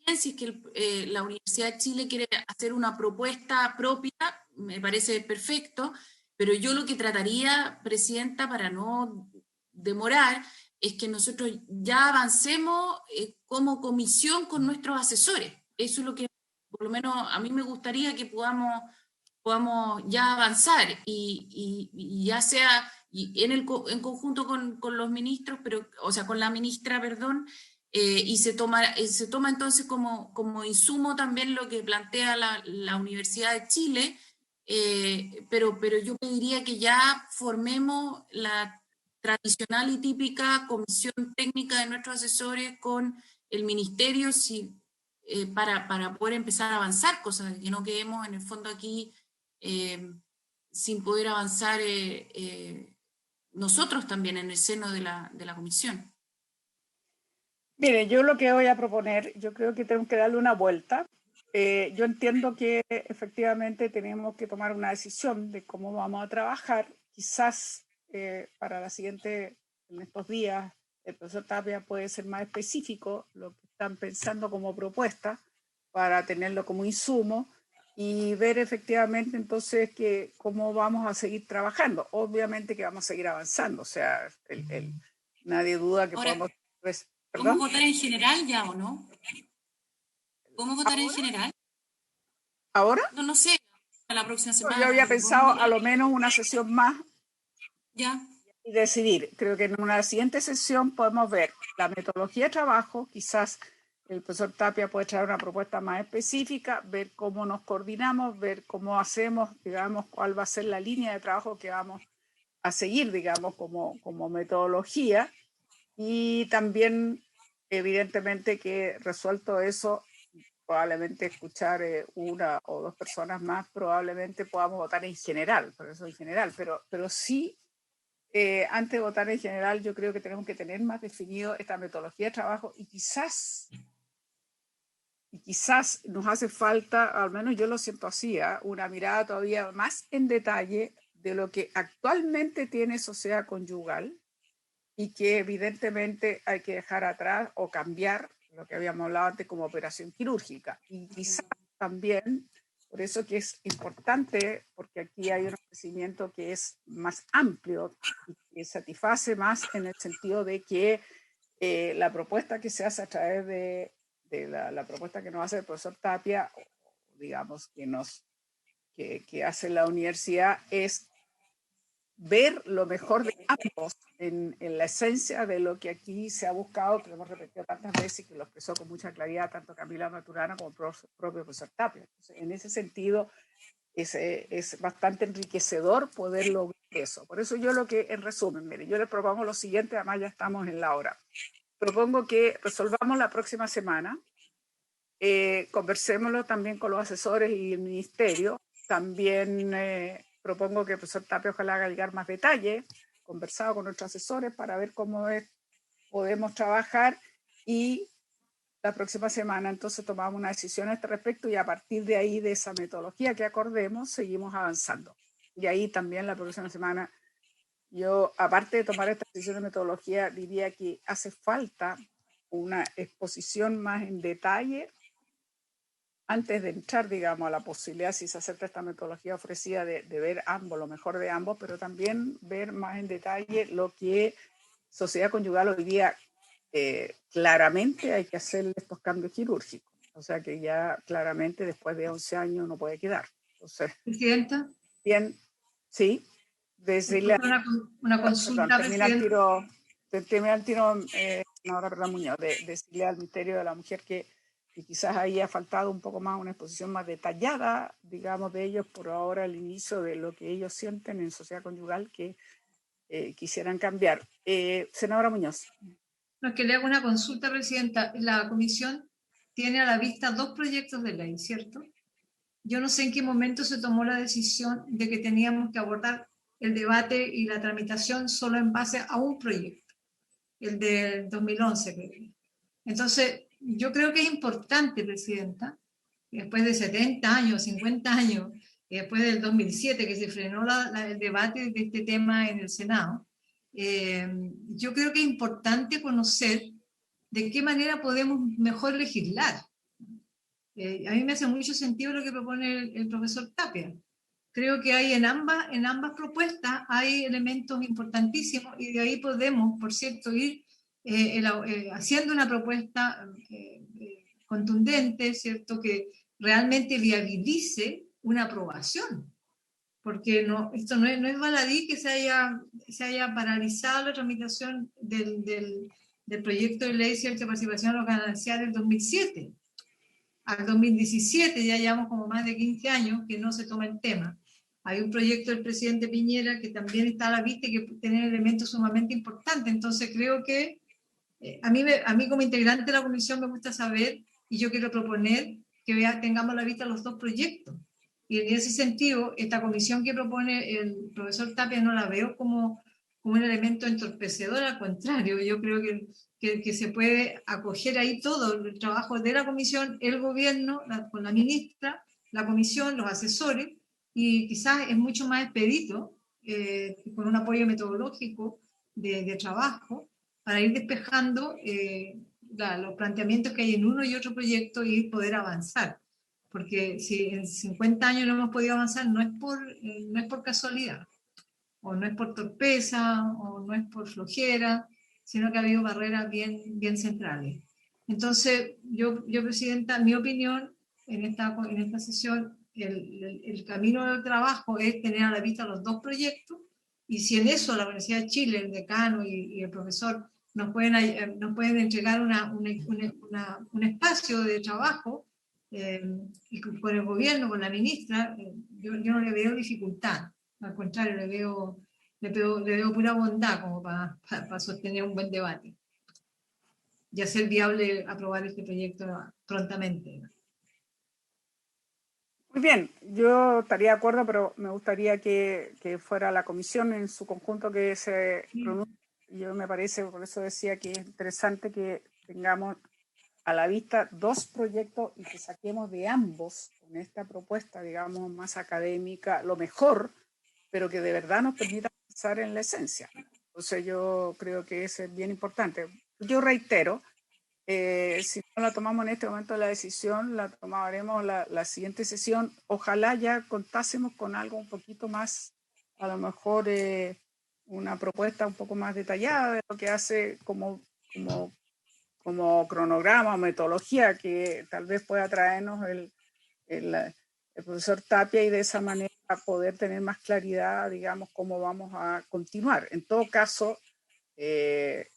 pienso si es que la Universidad de Chile quiere hacer una propuesta propia, me parece perfecto, pero yo lo que trataría, Presidenta, para no demorar, es que nosotros ya avancemos como comisión con nuestros asesores. Eso es lo que, por lo menos, a mí me gustaría que podamos ya avanzar y ya sea en conjunto con los ministros, o sea, con la ministra, perdón, y se toma entonces como insumo también lo que plantea la Universidad de Chile, pero yo pediría que ya formemos la tradicional y típica comisión técnica de nuestros asesores con el ministerio para poder empezar a avanzar, cosas que no quedemos en el fondo aquí sin poder avanzar nosotros también en el seno de la comisión. Mire, yo lo que voy a proponer, yo creo que tenemos que darle una vuelta Yo entiendo que efectivamente tenemos que tomar una decisión de cómo vamos a trabajar. Quizás para la siguiente, en estos días, el profesor Tapia puede ser más específico lo que están pensando como propuesta para tenerlo como insumo y ver efectivamente entonces que cómo vamos a seguir trabajando. Obviamente que vamos a seguir avanzando, o sea, nadie duda que Ahora, podamos... ¿Podemos votar en general ya o no? ¿Podemos votar en general? ¿Ahora? No sé, a la próxima semana. Yo había pensado a lo menos una sesión más. Ya. Y decidir. Creo que en una siguiente sesión podemos ver la metodología de trabajo, quizás el profesor Tapia puede traer una propuesta más específica, ver cómo nos coordinamos, ver cómo hacemos, digamos, cuál va a ser la línea de trabajo que vamos a seguir, digamos, como metodología. Y también, evidentemente, que resuelto eso, probablemente escuchar una o dos personas más, probablemente podamos votar en general, por eso en general, pero sí, antes de votar en general, yo creo que tenemos que tener más definido esta metodología de trabajo y quizás nos hace falta, al menos yo lo siento así, una mirada todavía más en detalle de lo que actualmente tiene sociedad conyugal y que evidentemente hay que dejar atrás o cambiar lo que habíamos hablado antes como operación quirúrgica. Y quizás también, por eso que es importante, porque aquí hay un ofrecimiento que es más amplio y que satisface más en el sentido de que la propuesta que se hace a través de la propuesta que nos hace el profesor Tapia, digamos, que hace la universidad, es ver lo mejor de ambos en la esencia de lo que aquí se ha buscado, que lo hemos repetido tantas veces y que lo expresó con mucha claridad tanto Camila Maturana como el propio profesor Tapia. Entonces, en ese sentido, es bastante enriquecedor poder lograr eso. Por eso yo lo que, en resumen, mire, yo les propongo lo siguiente, además ya estamos en la hora. Propongo que resolvamos la próxima semana, conversémoslo también con los asesores y el ministerio, también propongo que el profesor Tapia ojalá haga llegar más detalles, conversado con nuestros asesores para ver cómo podemos trabajar y la próxima semana entonces tomamos una decisión a este respecto y a partir de ahí, de esa metodología que acordemos, seguimos avanzando. Y ahí también la próxima semana, yo aparte de tomar esta decisión de metodología, diría que hace falta una exposición más en detalle antes de entrar, digamos, a la posibilidad, si se acepta esta metodología ofrecida, de ver ambos, lo mejor de ambos, pero también ver más en detalle lo que sociedad conyugal hoy día claramente hay que hacer estos cambios quirúrgicos. O sea que ya claramente después de 11 años no puede quedar. Entonces, Presidenta. Bien, sí. Decirle una consulta, Presidenta. Termina el tiro, ahora, perdón, Muñoz, decirle al Ministerio de la Mujer que quizás ahí ha faltado un poco más una exposición más detallada, digamos, de ellos por ahora el inicio de lo que ellos sienten en sociedad conyugal que quisieran cambiar. Senadora Muñoz. No, que le hago una consulta, Presidenta. La Comisión tiene a la vista 2 proyectos de ley, ¿cierto? Yo no sé en qué momento se tomó la decisión de que teníamos que abordar el debate y la tramitación solo en base a un proyecto, el del 2011, creo. Entonces, yo creo que es importante, Presidenta, después de 70 años, 50 años, y después del 2007 que se frenó el debate de este tema en el Senado, yo creo que es importante conocer de qué manera podemos mejor legislar. A mí me hace mucho sentido lo que propone el profesor Tapia. Creo que hay en ambas propuestas hay elementos importantísimos y de ahí podemos, por cierto, ir haciendo una propuesta contundente, ¿cierto? Que realmente viabilice una aprobación. Porque esto no es baladí que se haya paralizado la tramitación del proyecto de ley de participación en lo ganancial del 2007. Al 2017 ya llevamos como más de 15 años que no se toma el tema. Hay un proyecto del presidente Piñera que también está a la vista y que tiene elementos sumamente importantes. Entonces creo que a mí como integrante de la comisión me gusta saber, y yo quiero proponer que tengamos a la vista los 2 proyectos. Y en ese sentido, esta comisión que propone el profesor Tapia no la veo como como un elemento entorpecedor, al contrario, yo creo que se puede acoger ahí todo el trabajo de la comisión, el gobierno, con la ministra, la comisión, los asesores, y quizás es mucho más expedito, con un apoyo metodológico de trabajo, para ir despejando los planteamientos que hay en uno y otro proyecto y poder avanzar. Porque si en 50 años no hemos podido avanzar, no es por casualidad, o no es por torpeza, o no es por flojera, sino que ha habido barreras bien centrales. Entonces, yo, Presidenta, mi opinión en esta sesión, el camino del trabajo es tener a la vista los dos proyectos, y si en eso la Universidad de Chile, el decano y el profesor nos pueden entregar un espacio de trabajo, y con el gobierno, con la ministra, yo no le veo dificultad. Al contrario, le veo pura bondad como para sostener un buen debate y hacer viable aprobar este proyecto prontamente. Muy bien, yo estaría de acuerdo, pero me gustaría que fuera la comisión en su conjunto que se pronuncie. Yo me parece, por eso decía que es interesante que tengamos a la vista dos proyectos y que saquemos de ambos con esta propuesta, digamos, más académica, lo mejor, pero que de verdad nos permita pensar en la esencia. Entonces yo creo que eso es bien importante. Yo reitero, si no la tomamos en este momento la decisión, la tomaremos la siguiente sesión. Ojalá ya contásemos con algo un poquito más, a lo mejor una propuesta un poco más detallada de lo que hace como cronograma o metodología que tal vez pueda traernos el profesor Tapia, y de esa manera poder tener más claridad, digamos, cómo vamos a continuar. En todo caso, el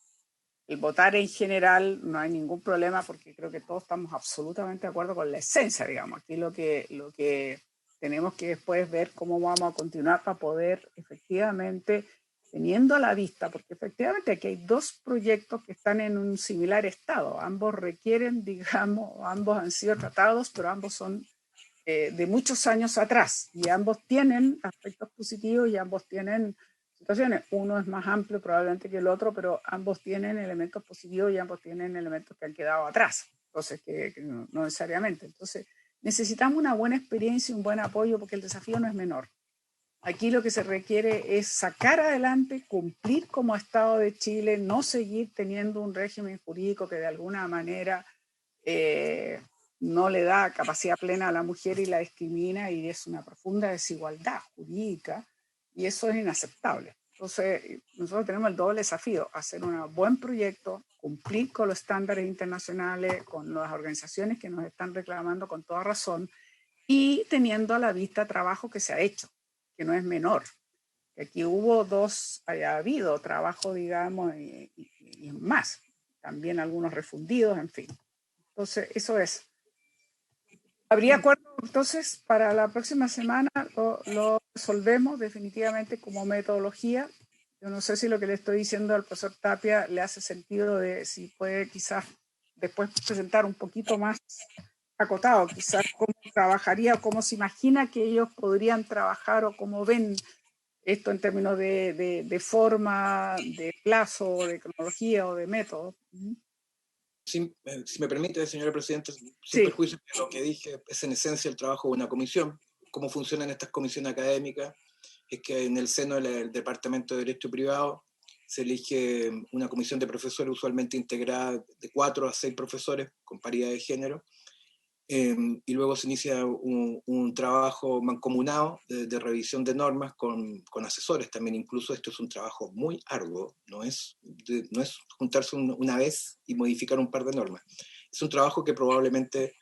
votar en general no hay ningún problema, porque creo que todos estamos absolutamente de acuerdo con la esencia, digamos. Aquí lo que tenemos que después ver cómo vamos a continuar para poder efectivamente, teniendo a la vista, porque efectivamente aquí hay dos proyectos que están en un similar estado. Ambos requieren, digamos, ambos han sido tratados, pero ambos son de muchos años atrás, y ambos tienen aspectos positivos y ambos tienen situaciones. Uno es más amplio probablemente que el otro, pero ambos tienen elementos positivos y ambos tienen elementos que han quedado atrás. Entonces, que no necesariamente. Entonces, necesitamos una buena experiencia y un buen apoyo, porque el desafío no es menor. Aquí lo que se requiere es sacar adelante, cumplir como Estado de Chile, no seguir teniendo un régimen jurídico que de alguna manera no le da capacidad plena a la mujer y la discrimina, y es una profunda desigualdad jurídica, y eso es inaceptable. Entonces, nosotros tenemos el doble desafío: hacer un buen proyecto, cumplir con los estándares internacionales, con las organizaciones que nos están reclamando con toda razón, y teniendo a la vista trabajo que se ha hecho, que no es menor. Aquí haya habido trabajo, digamos, y más. También algunos refundidos, en fin. Entonces, eso es. ¿Habría acuerdo entonces para la próxima semana? Lo resolvemos definitivamente como metodología. Yo no sé si lo que le estoy diciendo al profesor Tapia le hace sentido, de si puede quizás después presentar un poquito más acotado, quizás cómo trabajaría, cómo se imagina que ellos podrían trabajar, o cómo ven esto en términos de forma, de plazo, de cronología o de método. Si me permite, señora Presidenta, sin Sí. perjuicio de lo que dije, es en esencia el trabajo de una comisión. ¿Cómo funcionan estas comisiones académicas? Es que en el seno del Departamento de Derecho Privado se elige una comisión de profesores, usualmente integrada de 4 a 6 profesores con paridad de género, y luego se inicia un trabajo mancomunado de revisión de normas con asesores también. Incluso esto es un trabajo muy arduo, no es juntarse una vez y modificar un par de normas. Es un trabajo que probablemente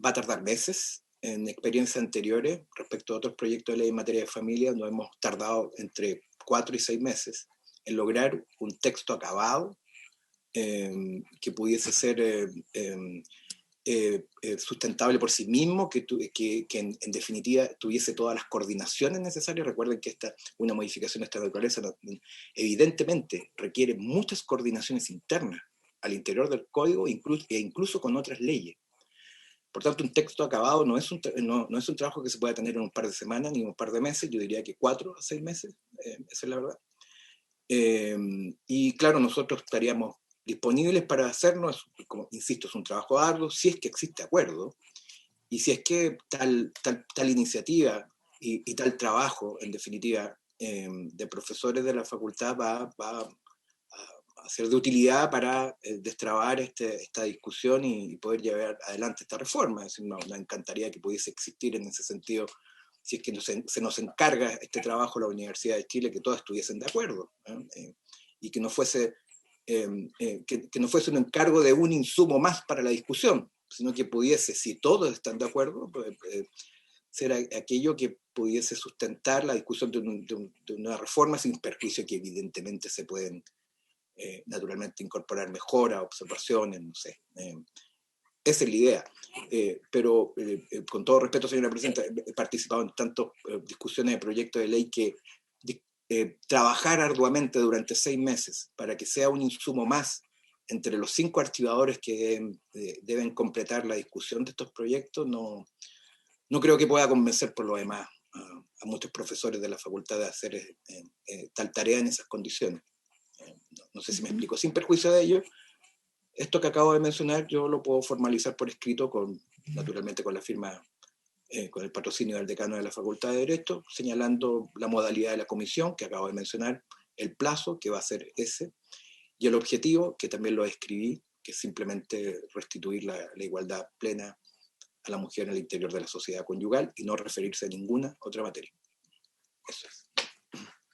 va a tardar meses. En experiencias anteriores, respecto a otros proyectos de ley en materia de familia, nos hemos tardado entre 4 y 6 meses en lograr un texto acabado, que pudiese ser sustentable por sí mismo, que en definitiva tuviese todas las coordinaciones necesarias. Recuerden que una modificación de esta naturaleza evidentemente requiere muchas coordinaciones internas al interior del código, e incluso con otras leyes. Por tanto, un texto acabado no es un trabajo que se pueda tener en un par de semanas ni en un par de meses. Yo diría que 4 a 6 meses, esa es la verdad. Y claro, nosotros estaríamos disponibles para hacernos, como insisto, es un trabajo arduo, si es que existe acuerdo, y si es que tal iniciativa y tal trabajo, en definitiva, de profesores de la facultad va a ser de utilidad para destrabar esta discusión y poder llevar adelante esta reforma. Es decir, nos encantaría que pudiese existir en ese sentido, si es que se nos encarga este trabajo a la Universidad de Chile, que todos estuviesen de acuerdo, y que no fuese que no fuese un encargo de un insumo más para la discusión, sino que pudiese, si todos están de acuerdo, ser aquello que pudiese sustentar la discusión de una reforma sin perjuicio que evidentemente se pueden naturalmente incorporar mejoras, observaciones, no sé. Esa es la idea. Pero con todo respeto, señora presidenta, he participado en tantas discusiones de proyectos de ley que trabajar arduamente durante 6 meses para que sea un insumo más entre los 5 archivadores que deben completar la discusión de estos proyectos, no creo que pueda convencer por lo demás a muchos profesores de la facultad de hacer tal tarea en esas condiciones. No sé si me explico. Sin perjuicio de ello, esto que acabo de mencionar yo lo puedo formalizar por escrito, naturalmente con la firma, con el patrocinio del decano de la Facultad de Derecho, señalando la modalidad de la comisión que acabo de mencionar, el plazo, que va a ser ese, y el objetivo, que también lo escribí, que es simplemente restituir la igualdad plena a la mujer en el interior de la sociedad conyugal y no referirse a ninguna otra materia. Eso es.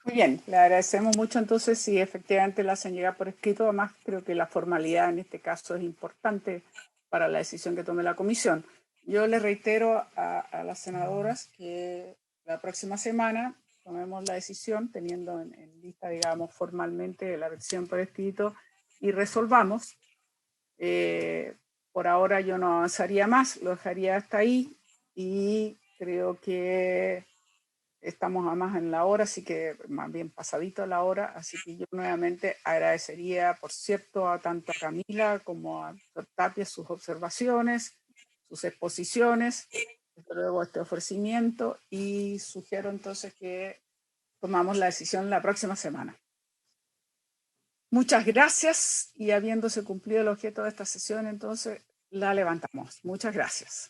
Muy bien, le agradecemos mucho entonces si efectivamente la hacen llegar por escrito. Además, creo que la formalidad en este caso es importante para la decisión que tome la comisión. Yo le reitero a las senadoras que la próxima semana tomemos la decisión teniendo en lista, digamos, formalmente la versión por escrito y resolvamos. Por ahora yo no avanzaría más, lo dejaría hasta ahí y creo que estamos además en la hora, así que más bien pasadito la hora, así que yo nuevamente agradecería, por cierto, a tanto a Camila como a Dr. Tapia sus observaciones, sus exposiciones, desde luego este ofrecimiento, y sugiero entonces que tomamos la decisión la próxima semana. Muchas gracias, y habiéndose cumplido el objeto de esta sesión, entonces la levantamos. Muchas gracias.